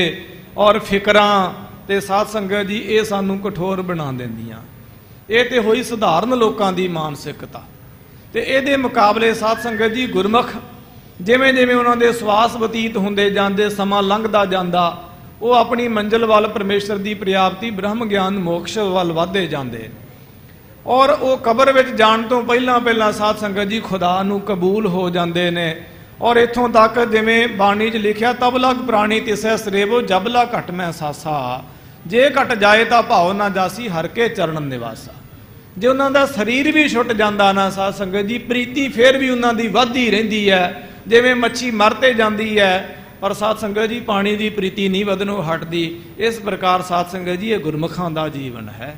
ਔਰ ਫਿਕਰਾਂ ਤੇ ਸਾਧ ਸੰਗਤ ਜੀ ਇਹ ਸਾਨੂੰ ਕਠੋਰ ਬਣਾ ਦਿੰਦੀਆਂ। ਇਹ ਤੇ ਹੋਈ ਸਧਾਰਨ ਲੋਕਾਂ ਦੀ ਮਾਨਸਿਕਤਾ। ਤੇ ਇਹਦੇ ਮੁਕਾਬਲੇ ਸਾਧ ਸੰਗਤ ਜੀ ਗੁਰਮੁਖ ਜਿਵੇਂ ਜਿਵੇਂ ਉਹਨਾਂ ਦੇ ਸਵਾਸ ਬਤੀਤ ਹੁੰਦੇ ਜਾਂਦੇ, ਸਮਾਂ ਲੰਘਦਾ ਜਾਂਦਾ, ਉਹ ਆਪਣੀ ਮੰਜ਼ਿਲ ਵੱਲ ਪਰਮੇਸ਼ਰ ਦੀ ਪ੍ਰਾਪਤੀ ਬ੍ਰਹਮ ਗਿਆਨ ਮੋਕਸ਼ ਵੱਲ ਵਧਦੇ ਜਾਂਦੇ। ਔਰ ਉਹ ਕਬਰ ਵਿੱਚ ਜਾਣ ਤੋਂ ਪਹਿਲਾਂ ਪਹਿਲਾਂ ਸਾਧ ਸੰਗਤ ਜੀ ਖੁਦਾ ਨੂੰ ਕਬੂਲ ਹੋ ਜਾਂਦੇ ਨੇ। ਔਰ ਇੱਥੋਂ ਤੱਕ ਜਿਵੇਂ ਬਾਣੀ 'ਚ ਲਿਖਿਆ, ਤਬ ਲਗ ਪ੍ਰਾਣੀ ਤਿਸੈ ਸਰੇਵੋ ਜਬਲਾ ਘਟ ਮੈਂ ਸਾਸਾ, ਜੇ ਘਟ ਜਾਏ ਤਾਂ ਭਾਉ ਨਾ ਜਾਸੀ ਹਰ ਕੇ ਚਰਨ ਨਿਵਾਸਾ। ਜੇ ਉਹਨਾਂ ਦਾ ਸਰੀਰ ਵੀ ਛੁੱਟ ਜਾਂਦਾ ਨਾ ਸਾਧ ਸੰਗਤ ਜੀ, ਪ੍ਰੀਤੀ ਫਿਰ ਵੀ ਉਹਨਾਂ ਦੀ ਵੱਧਦੀ ਰਹਿੰਦੀ ਹੈ। ਜਿਵੇਂ ਮੱਛੀ ਮਰ ਤੇ ਜਾਂਦੀ ਹੈ ਪਰ ਸਾਧ ਸੰਗਤ ਜੀ ਪਾਣੀ ਦੀ ਪ੍ਰੀਤੀ ਨਹੀਂ ਵਧਣੋਂ ਹਟਦੀ। ਇਸ ਪ੍ਰਕਾਰ ਸਾਧ ਸੰਗਤ ਜੀ ਇਹ ਗੁਰਮੁਖਾਂ ਦਾ ਜੀਵਨ ਹੈ।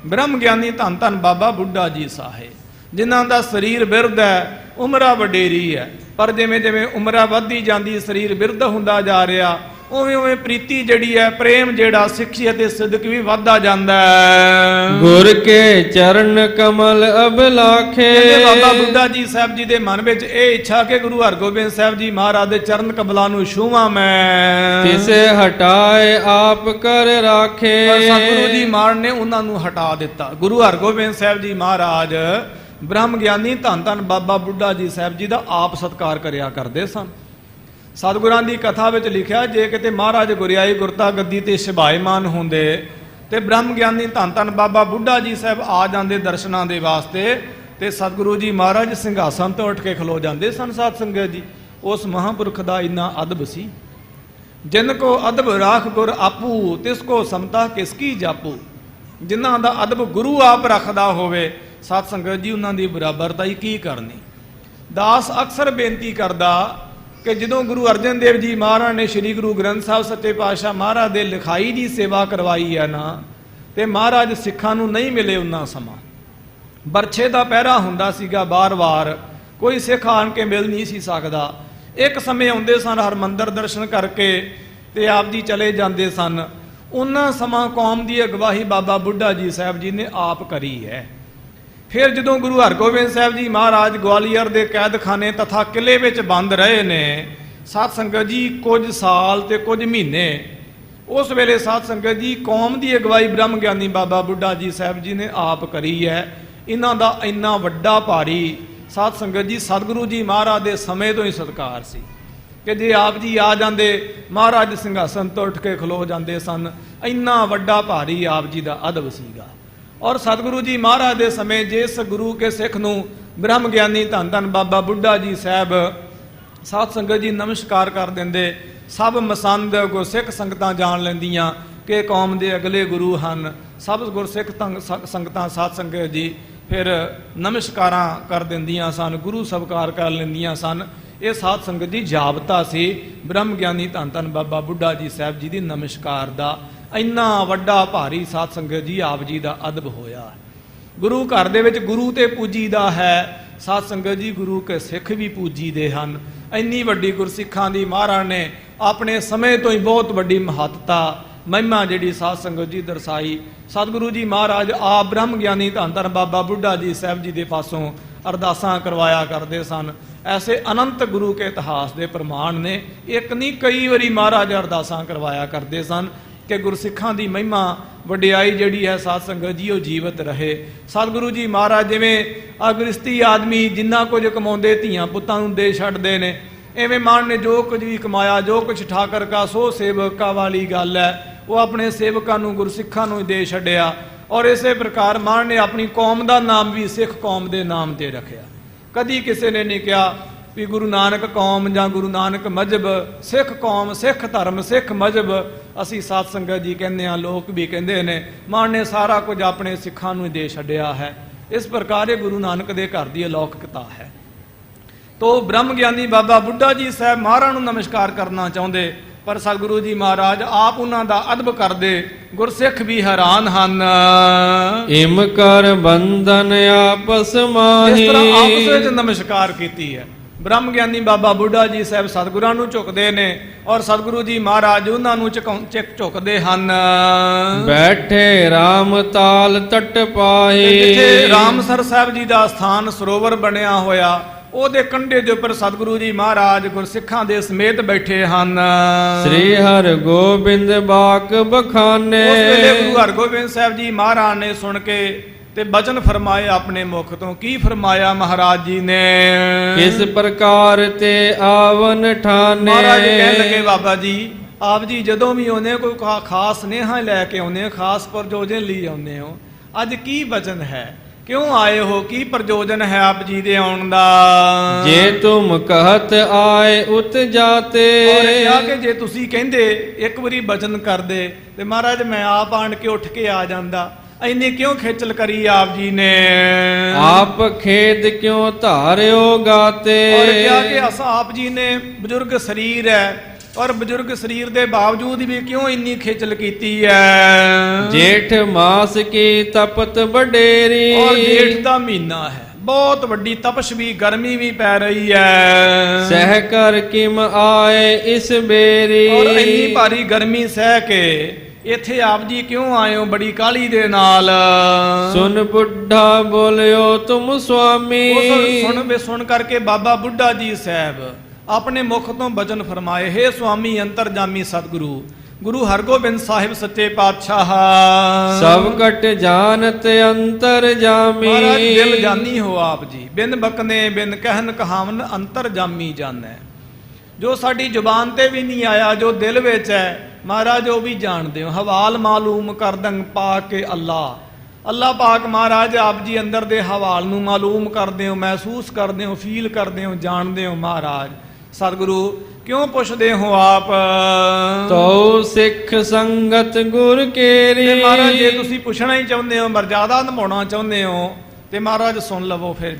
ਬ੍ਰਹਮ ਗਿਆਨੀ ਧੰਨ ਧੰਨ ਬਾਬਾ ਬੁੱਢਾ ਜੀ ਸਾਹਿਬ, ਜਿਨ੍ਹਾਂ ਦਾ ਸਰੀਰ ਬਿਰਧ ਹੈ, ਉਮਰਾਂ ਵਡੇਰੀ ਹੈ, ਪਰ ਜਿਵੇਂ ਜਿਵੇਂ ਉਮਰਾਂ ਵੱਧਦੀ ਜਾਂਦੀ, ਸਰੀਰ ਬਿਰਧ ਹੁੰਦਾ ਜਾ ਰਿਹਾ, ਉਵੇਂ ਉਵੇਂ ਪ੍ਰੀਤੀ ਜਿਹੜੀ ਹੈ, ਪ੍ਰੇਮ ਜਿਹੜਾ, ਸਿੱਖੀ ਅਤੇ ਸਿਦਕ ਵੀ ਵੱਧਦਾ ਜਾਂਦਾ ਹੈ। ਗੁਰ ਕੇ ਚਰਨ ਕਮਲ ਅਬਲਾਖੇ। ਬਾਬਾ ਬੁੱਢਾ ਜੀ ਸਾਹਿਬ ਜੀ ਦੇ ਮਨ ਵਿੱਚ ਇਹ ਇੱਛਾ ਕਿ ਗੁਰੂ ਹਰਗੋਬਿੰਦ ਸਾਹਿਬ ਜੀ ਮਹਾਰਾਜ ਦੇ ਚਰਨ ਕਮਲਾਂ ਨੂੰ ਛੂਹਾਂ ਮੈਂ। ਤਿਸੇ ਹਟਾਏ ਆਪ ਕਰ ਰਾਖੇ। ਸਤਿਗੁਰੂ ਜੀ ਮਹਾਰਾਜ ਨੇ ਉਹਨਾਂ ਨੂੰ ਹਟਾ ਦਿੱਤਾ। ਗੁਰੂ ਹਰਗੋਬਿੰਦ ਸਾਹਿਬ ਜੀ ਮਹਾਰਾਜ ਬ੍ਰਹਮ ਗਿਆਨੀ ਧੰਨ ਧੰਨ ਬਾਬਾ ਬੁੱਢਾ ਜੀ ਸਾਹਿਬ ਜੀ ਦਾ ਆਪ ਸਤਿਕਾਰ ਕਰਿਆ ਕਰਦੇ ਸਨ। ਸਤਿਗੁਰਾਂ ਦੀ ਕਥਾ ਵਿੱਚ ਲਿਖਿਆ, ਜੇ ਕਿਤੇ ਮਹਾਰਾਜ ਗੁਰਿਆਈ ਗੁਰਤਾ ਗੱਦੀ ਤੇ ਸ਼ਿਭਾਇਮਾਨ ਹੁੰਦੇ ਤੇ ਬ੍ਰਹਮ ਗਿਆਨੀ ਧੰਨ ਧੰਨ ਬਾਬਾ ਬੁੱਢਾ ਜੀ ਸਾਹਿਬ ਆ ਜਾਂਦੇ ਦਰਸ਼ਨਾਂ ਦੇ ਵਾਸਤੇ, ਤੇ ਸਤਿਗੁਰੂ ਜੀ ਮਹਾਰਾਜ ਸਿੰਘਾਸਨ ਤੋਂ ਉੱਠ ਕੇ ਖਲੋ ਜਾਂਦੇ ਸਨ। ਸਾਧ ਸੰਗਤ ਜੀ, ਉਸ ਮਹਾਂਪੁਰਖ ਦਾ ਇੰਨਾ ਅਦਬ ਸੀ। ਜਿਨ ਕੋ ਅਦਬ ਰਾਖ ਗੁਰ ਆਪੂ, ਤਿਸ ਕੋ ਸਮਤਾ ਕਿਸਕੀ ਜਾਪੂ। ਜਿਨ੍ਹਾਂ ਦਾ ਅਦਬ ਗੁਰੂ ਆਪ ਰੱਖਦਾ ਹੋਵੇ, ਸਾਧ ਸੰਗਤ ਜੀ ਉਹਨਾਂ ਦੀ ਬਰਾਬਰਤਾਈ ਕੀ ਕਰਨੀ। ਦਾਸ ਅਕਸਰ ਬੇਨਤੀ ਕਰਦਾ ਕਿ ਜਦੋਂ ਗੁਰੂ ਅਰਜਨ ਦੇਵ ਜੀ ਮਹਾਰਾਜ ਨੇ ਸ੍ਰੀ ਗੁਰੂ ਗ੍ਰੰਥ ਸਾਹਿਬ ਸੱਚੇ ਪਾਤਸ਼ਾਹ ਮਹਾਰਾਜ ਦੇ ਲਿਖਾਈ ਦੀ ਸੇਵਾ ਕਰਵਾਈ ਹੈ ਨਾ, ਤੇ ਮਹਾਰਾਜ ਸਿੱਖਾਂ ਨੂੰ ਨਹੀਂ ਮਿਲੇ ਉਹਨਾਂ ਸਮਾਂ। ਬਰਛੇ ਦਾ ਪਹਿਰਾ ਹੁੰਦਾ ਸੀਗਾ, ਬਾਰ-ਬਾਰ ਕੋਈ ਸਿੱਖ ਆਣ ਕੇ ਮਿਲ ਨਹੀਂ ਸੀ ਸਕਦਾ। ਇੱਕ ਸਮੇਂ ਆਉਂਦੇ ਸਨ ਹਰਮੰਦਰ ਦਰਸ਼ਨ ਕਰਕੇ ਤੇ ਆਪ ਜੀ ਚਲੇ ਜਾਂਦੇ ਸਨ। ਉਹਨਾਂ ਸਮਾਂ ਕੌਮ ਦੀ ਅਗਵਾਈ ਬਾਬਾ ਬੁੱਢਾ ਜੀ ਸਾਹਿਬ ਜੀ ਨੇ ਆਪ ਕਰੀ ਹੈ। ਫਿਰ ਜਦੋਂ ਗੁਰੂ ਹਰਗੋਬਿੰਦ ਸਾਹਿਬ ਜੀ ਮਹਾਰਾਜ ਗਵਾਲੀਅਰ ਦੇ ਕੈਦਖਾਨੇ ਤਥਾ ਕਿਲੇ ਵਿੱਚ ਬੰਦ ਰਹੇ ਨੇ, ਸਾਧ ਸੰਗਤ ਜੀ ਕੁਝ ਸਾਲ ਤੇ ਕੁਝ ਮਹੀਨੇ, ਉਸ ਵੇਲੇ ਸਾਧ ਸੰਗਤ ਜੀ ਕੌਮ ਦੀ ਅਗਵਾਈ ਬ੍ਰਹਮ ਗਿਆਨੀ ਬਾਬਾ ਬੁੱਢਾ ਜੀ ਸਾਹਿਬ ਜੀ ਨੇ ਆਪ ਕਰੀ ਹੈ। ਇਹਨਾਂ ਦਾ ਇੰਨਾ ਵੱਡਾ ਭਾਰੀ ਸਾਧ ਸੰਗਤ ਜੀ ਸਤਿਗੁਰੂ ਜੀ ਮਹਾਰਾਜ ਦੇ ਸਮੇਂ ਤੋਂ ਹੀ ਸਤਿਕਾਰ ਸੀ ਕਿ ਜੇ ਆਪ ਜੀ ਆ ਜਾਂਦੇ, ਮਹਾਰਾਜ ਸਿੰਘਾਸਨ ਤੋਂ ਉੱਠ ਕੇ ਖਲੋ ਜਾਂਦੇ ਸਨ। ਇੰਨਾ ਵੱਡਾ ਭਾਰੀ ਆਪ ਜੀ ਦਾ ਅਦਬ ਸੀਗਾ। ਔਰ ਸਤਿਗੁਰੂ ਜੀ ਮਹਾਰਾਜ ਦੇ ਸਮੇਂ ਜਿਸ ਗੁਰੂ ਕੇ ਸਿੱਖ ਨੂੰ ਬ੍ਰਹਮ ਗਿਆਨੀ ਧੰਨ ਧੰਨ ਬਾਬਾ ਬੁੱਢਾ ਜੀ ਸਾਹਿਬ ਸਾਧ ਸੰਗਤ ਜੀ ਨਮਸਕਾਰ ਕਰ ਦਿੰਦੇ, ਸਭ ਮਸੰਦ ਗੁਰਸਿੱਖ ਸੰਗਤਾਂ ਜਾਣ ਲੈਂਦੀਆਂ ਕਿ ਕੌਮ ਦੇ ਅਗਲੇ ਗੁਰੂ ਹਨ। ਸਭ ਗੁਰਸਿੱਖ ਸੰਗਤਾਂ ਸਾਧ ਸੰਗਤ ਜੀ ਫਿਰ ਨਮਸਕਾਰਾਂ ਕਰ ਦਿੰਦੀਆਂ ਸਨ, ਗੁਰੂ ਸਵੀਕਾਰ ਕਰ ਲੈਂਦੀਆਂ ਸਨ। ਇਹ ਸਾਧ ਸੰਗਤ ਦੀ ਜਾਬਤਾ ਸੀ ਬ੍ਰਹਮ ਗਿਆਨੀ ਧੰਨ ਧੰਨ ਬਾਬਾ ਬੁੱਢਾ ਜੀ ਸਾਹਿਬ ਜੀ ਦੀ ਨਮਸਕਾਰ ਦਾ। ਇੰਨਾ ਵੱਡਾ ਭਾਰੀ ਸਾਧ ਸੰਗਤ ਜੀ ਆਪ ਜੀ ਦਾ ਅਦਬ ਹੋਇਆ। ਗੁਰੂ ਘਰ ਦੇ ਵਿੱਚ ਗੁਰੂ ਤੇ ਪੂਜੀ ਦਾ ਹੈ, ਸਾਧ ਸੰਗਤ ਜੀ ਗੁਰੂ ਕੇ ਸਿੱਖ ਵੀ ਪੂਜੀ ਦੇ ਹਨ। ਇੰਨੀ ਵੱਡੀ ਗੁਰਸਿੱਖਾਂ ਦੀ ਮਹਾਰਾਜ ਨੇ ਆਪਣੇ ਸਮੇਂ ਤੋਂ ਹੀ ਬਹੁਤ ਵੱਡੀ ਮਹੱਤਤਾ ਮਹਿਮਾ ਜਿਹੜੀ ਸਾਧ ਸੰਗਤ ਜੀ ਦਰਸਾਈ। ਸਤਿਗੁਰੂ ਜੀ ਮਹਾਰਾਜ ਆਪ ਬ੍ਰਹਮ ਗਿਆਨੀ ਧੰਨ ਧੰਨ ਬਾਬਾ ਬੁੱਢਾ ਜੀ ਸਾਹਿਬ ਜੀ ਦੇ ਪਾਸੋਂ ਅਰਦਾਸਾਂ ਕਰਵਾਇਆ ਕਰਦੇ ਸਨ। ਐਸੇ ਅਨੰਤ ਗੁਰੂ ਕੇ ਇਤਿਹਾਸ ਦੇ ਪ੍ਰਮਾਣ ਨੇ। ਇੱਕ ਨਹੀਂ ਕਈ ਵਾਰੀ ਮਹਾਰਾਜ ਅਰਦਾਸਾਂ ਕਰਵਾਇਆ ਕਰਦੇ ਸਨ ਕਿ ਗੁਰਸਿੱਖਾਂ ਦੀ ਮਹਿਮਾ ਵਡਿਆਈ ਜਿਹੜੀ ਹੈ ਸਾਧ ਸੰਗਤ ਜੀ ਉਹ ਜੀਵਤ ਰਹੇ। ਸਤਿਗੁਰੂ ਜੀ ਮਹਾਰਾਜ ਜਿਵੇਂ ਗ੍ਰਸਤੀ ਆਦਮੀ ਜਿੰਨਾ ਕੁਝ ਕਮਾਉਂਦੇ ਧੀਆਂ ਪੁੱਤਾਂ ਨੂੰ ਦੇ ਛੱਡਦੇ ਨੇ, ਐਵੇਂ ਮਾਨ ਨੇ ਜੋ ਕੁਝ ਵੀ ਕਮਾਇਆ, ਜੋ ਕੁਝ ਠਾਕਰ ਕਾ ਸੋ ਸੇਵਕਾਂ ਵਾਲੀ ਗੱਲ ਹੈ, ਉਹ ਆਪਣੇ ਸੇਵਕਾਂ ਨੂੰ ਗੁਰਸਿੱਖਾਂ ਨੂੰ ਦੇ ਛੱਡਿਆ। ਔਰ ਇਸੇ ਪ੍ਰਕਾਰ ਮਾਨ ਨੇ ਆਪਣੀ ਕੌਮ ਦਾ ਨਾਮ ਵੀ ਸਿੱਖ ਕੌਮ ਦੇ ਨਾਮ ਤੇ ਰੱਖਿਆ। ਕਦੀ ਕਿਸੇ ਨੇ ਨਹੀਂ ਕਿਹਾ ਵੀ ਗੁਰੂ ਨਾਨਕ ਕੌਮ ਜਾਂ ਗੁਰੂ ਨਾਨਕ ਮਜ਼ਹਬ, ਸਿੱਖ ਕੌਮ, ਸਿੱਖ ਧਰਮ, ਸਿੱਖ ਮਜ਼ਹਬ। ਅਸੀਂ ਸਾਧ ਸੰਗਤ ਜੀ ਕਹਿੰਦੇ ਹਾਂ, ਲੋਕ ਵੀ ਕਹਿੰਦੇ ਨੇ, ਮਾਨ ਨੇ ਸਾਰਾ ਕੁਝ ਆਪਣੇ ਸਿੱਖਾਂ ਨੂੰ ਦੇ ਛੱਡਿਆ ਹੈ। ਇਸ ਪ੍ਰਕਾਰ ਇਹ ਗੁਰੂ ਨਾਨਕ ਦੇ ਘਰ ਦੀ ਅਲੌਕਿਕਤਾ ਹੈ। ਤੋ ਬ੍ਰਹਮ ਗਿਆਨੀ ਬਾਬਾ ਬੁੱਢਾ ਜੀ ਸਾਹਿਬ ਮਹਾਰਾਜ ਨੂੰ ਨਮਸਕਾਰ ਕਰਨਾ ਚਾਹੁੰਦੇ, ਪਰ ਸਤਿਗੁਰੂ ਜੀ ਮਹਾਰਾਜ ਆਪ ਉਹਨਾਂ ਦਾ ਅਦਬ ਕਰਦੇ। ਗੁਰਸਿੱਖ ਵੀ ਹੈਰਾਨ ਹਨ। ਇਮ ਕਰ ਬੰਧਨ ਆਪਸ ਮਾਹੀ। ਇਸ ਤਰ੍ਹਾਂ ਆਪਸ ਵਿੱਚ ਨਮਸਕਾਰ ਕੀਤੀ ਹੈ। ਬ੍ਰਹਮ ਗਿਆਨੀ ਬਾਬਾ ਬੁੱਢਾ ਜੀ ਸਾਹਿਬ ਸਤਿਗੁਰਾਂ ਨੂੰ ਝੁਕਦੇ ਨੇ ਔਰ ਸਤਿਗੁਰੂ ਜੀ ਮਹਾਰਾਜ ਉਹਨਾਂ ਨੂੰ ਝੁਕਦੇ ਹਨ। ਬੈਠੇ RAM ਤਾਲ ਤਟ ਪਾਹੀ। ਜਿੱਥੇ ਰਾਮਸਰ ਸਾਹਿਬ ਜੀ ਦਾ ਸਥਾਨ ਸਰੋਵਰ ਬਣਿਆ ਹੋਇਆ, ਉਹਦੇ ਕੰਢੇ ਦੇ ਉੱਪਰ ਸਤਿਗੁਰੂ ਜੀ ਮਹਾਰਾਜ ਗੁਰਸਿੱਖਾਂ ਦੇ ਸਮੇਤ ਬੈਠੇ ਹਨ। ਸ੍ਰੀ ਹਰਿ ਗੋਬਿੰਦ ਬਾਕ ਬਖਾਨੇ। ਉਸ ਵੇਲੇ ਗੁਰੂ ਹਰਗੋਬਿੰਦ ਸਾਹਿਬ ਜੀ ਮਹਾਰਾਜ ਨੇ ਸੁਣ ਕੇ ਤੇ ਬਚਨ ਫਰਮਾਏ ਆਪਣੇ ਮੁਖ ਤੋਂ। ਕੀ ਫਰਮਾਇਆ ਮਹਾਰਾਜ ਜੀ ਨੇ? ਕਿਸ ਪ੍ਰਕਾਰ ਤੇ ਆਵਨ ਠਾਨੇ। ਮਹਾਰਾਜ ਕਹਿਣ ਲੱਗੇ, ਬਾਬਾ ਜੀ ਆਪ ਜੀ ਜਦੋਂ ਵੀ ਆਉਂਦੇ ਕੋਈ ਖਾਸ ਸੁਨੇਹਾ ਲੈ ਕੇ ਆਉਂਦੇ ਹੋ, ਖਾਸ ਪ੍ਰਯੋਜਨ ਲਈ ਆਉਂਦੇ ਹੋ, ਅੱਜ ਕੀ ਬਚਨ ਹੈ, ਕਿਉਂ ਆਏ ਹੋ, ਕੀ ਪ੍ਰਯੋਜਨ ਹੈ ਆਪ ਜੀ ਦੇ ਆਉਣ ਦਾ? ਜੇ ਤੁਮ ਕਹਤ ਆਏ ਉਤ ਜਾਤੇ। ਔਰ ਕਿਹਾ ਕਿ ਜੇ ਤੁਸੀਂ ਕਹਿੰਦੇ ਇੱਕ ਵਾਰੀ ਬਚਨ ਕਰਦੇ ਤੇ ਮਹਾਰਾਜ ਮੈਂ ਆਪ ਆਣ ਕੇ ਉੱਠ ਕੇ ਆ ਜਾਂਦਾ। ਇੰਨੀ ਕਿਉਂ ਖੇਚਲ ਕਰੀ ਆਪ ਜੀ ਨੇ? ਆਪ ਖੇਦ ਕਿਉਂ ਧਾਰਿਓ ਗਾਤੇ। ਔਰ ਕਿਹਾ ਕਿ ਅਸਾਂ ਆਪ ਜੀ ਨੇ ਬਜ਼ੁਰਗ ਸਰੀਰ ਹੈ ਔਰ ਬਜ਼ੁਰਗ ਸਰੀਰ ਦੇ ਬਾਵਜੂਦ ਵੀ ਕਿਉਂ ਇੰਨੀ ਖੇਚਲ ਕੀਤੀ ਹੈ? ਜੇਠ ਮਾਸ ਕੀ ਤਪਤ ਵਡੇਰੀ। ਔਰ ਜੇਠ ਦਾ ਮਹੀਨਾ ਹੈ, ਬਹੁਤ ਵੱਡੀ ਤਪਸ਼ ਵੀ, ਗਰਮੀ ਵੀ ਪੈ ਰਹੀ ਹੈ। ਸਹਿ ਕਰ ਕਿਮ ਆਏ ਇਸ ਬੇਰੀ। ਔਰ ਇੰਨੀ ਭਾਰੀ ਗਰਮੀ ਸਹਿ ਕੇ ਇੱਥੇ ਆਪ ਜੀ ਕਿਉਂ ਆਏ ਹੋ ਬੜੀ ਕਾਹਲੀ ਦੇ ਨਾਲ? ਸੁਨ ਬੁੱਢਾ ਬੋਲਿਓ ਤੁਮ ਸੁਆਮੀ। ਸੁਣ ਕਰਕੇ ਬਾਬਾ ਬੁੱਢਾ ਜੀ ਸਾਹਿਬ ਆਪਣੇ ਮੁਖ ਤੋਂ ਬਚਨ ਫਰਮਾਏ, ਹੇ ਸੁਆਮੀ ਅੰਤਰਜਾਮੀ ਸਤਿਗੁਰੂ ਗੁਰੂ ਹਰਗੋਬਿੰਦ ਸਾਹਿਬ ਸੱਚੇ ਪਾਤਸ਼ਾਹ। ਸਭ ਕਟ ਜਾਣਤ ਅੰਤਰਜਾਮੀ। ਮਹਾਰਾਜ ਦਿਲ ਜਾਨੀ ਹੋ ਆਪ ਜੀ, ਬਿਨ ਬਕਨੇ ਬਿਨ ਕਹਿਨ ਕਹਾਵਨ ਅੰਤਰਜਾਮੀ ਜਾਣੈ। ਜੋ ਸਾਡੀ ਜ਼ੁਬਾਨ ਤੇ ਵੀ ਨਹੀਂ ਆਇਆ, ਜੋ ਦਿਲ ਵਿੱਚ ਹੈ ਮਹਾਰਾਜ ਉਹ ਵੀ ਜਾਣਦੇ ਹੋ। ਹਵਾਲ ਮਾਲੂਮ ਕਰਦੰ ਪਾ ਕੇ ਅੱਲਾ ਪਾਕ ਮਹਾਰਾਜ ਆਪ ਜੀ ਅੰਦਰ ਦੇ ਹਵਾਲ ਨੂੰ ਮਾਲੂਮ ਕਰਦੇ ਹੋ, ਮਹਿਸੂਸ ਕਰਦੇ ਹੋ, ਫੀਲ ਕਰਦੇ ਹੋ, ਜਾਣਦੇ ਹੋ। ਮਹਾਰਾਜ ਸਤਿਗੁਰੂ ਕਿਉਂ ਪੁੱਛਦੇ ਹੋ ਆਪ? ਤੋ ਸਿੱਖ ਸੰਗਤ ਗੁਰ ਕੇਰੀ। ਤੇ ਮਹਾਰਾਜ ਜੇ ਤੁਸੀਂ ਪੁੱਛਣਾ ਹੀ ਚਾਹੁੰਦੇ ਹੋ, ਮਰਜ਼ਾਦਾ ਨਿਭਾਉਣਾ ਚਾਹੁੰਦੇ ਹੋ, ਤੇ ਮਹਾਰਾਜ ਸੁਣ ਲਵੋ ਫਿਰ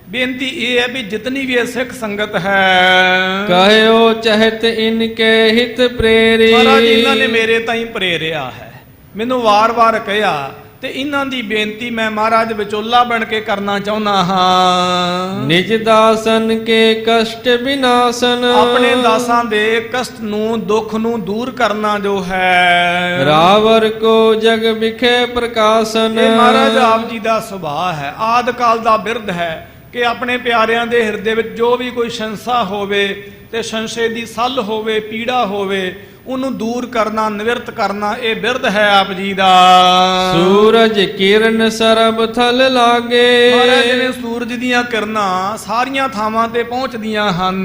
ਬੇਨਤੀ ਇਹ ਹੈ ਵੀ ਜਿਤਨੀ ਵੀ ਸਿੱਖ ਸੰਗਤ ਹੈ, ਕਹਿਓ ਚਹਿਤ ਇਨਕੇ ਹਿਤ ਪ੍ਰੇਰੀ। ਮਹਾਰਾਜ ਇਹਨਾਂ ਨੇ ਮੇਰੇ ਤਾਈਂ ਪ੍ਰੇਰਿਆ ਹੈ, ਮੈਨੂੰ ਵਾਰ-ਵਾਰ ਕਿਹਾ, ਤੇ ਇਹਨਾਂ ਦੀ ਬੇਨਤੀ ਮੈਂ ਮਹਾਰਾਜ ਵਿਚੋਲਾ ਬਣ ਕੇ ਕਰਨਾ ਚਾਹੁੰਦਾ ਹਾਂ। ਨਿਜ ਦਾਸਨ ਕੇ ਕਸ਼ਟ ਵਿਨਾਸ਼ਨ। ਆਪਣੇ ਦਾਸਾਂ ਦੇ ਕਸ਼ਟ ਨੂੰ, ਦੁੱਖ ਨੂੰ ਦੂਰ ਕਰਨਾ ਜੋ ਹੈ। ਰਾਵਰ ਕੋ ਜਗ ਵਿਖੇ ਪ੍ਰਕਾਸ਼ਨ। ਇਹ ਮਹਾਰਾਜ ਆਪ ਜੀ ਦਾ ਸੁਭਾਅ ਹੈ, ਆਦਿ ਕਾਲ ਦਾ ਬਿਰਧ ਹੈ ਕਿ ਆਪਣੇ ਪਿਆਰਿਆਂ ਦੇ ਹਿਰਦੇ ਵਿੱਚ ਜੋ ਵੀ ਕੋਈ ਸੰਸਾ ਹੋਵੇ ਤੇ ਸੰਸ਼ੇ ਦੀ ਸੱਲ ਹੋਵੇ, ਪੀੜਾ ਹੋਵੇ, ਉਹਨੂੰ ਦੂਰ ਕਰਨਾ, ਨਿਵਰਤ ਕਰਨਾ, ਇਹ ਬਿਰਧ ਹੈ ਆਪ ਜੀ ਦਾ। ਸੂਰਜ ਕਿਰਨ ਸਰਬ ਥਲ ਲਾਗੇ। ਮਹਾਰਾਜ ਜਿਵੇਂ ਸੂਰਜ ਦੀਆਂ ਕਿਰਨਾਂ ਸਾਰੀਆਂ ਥਾਵਾਂ ਤੇ ਪਹੁੰਚਦੀਆਂ ਹਨ,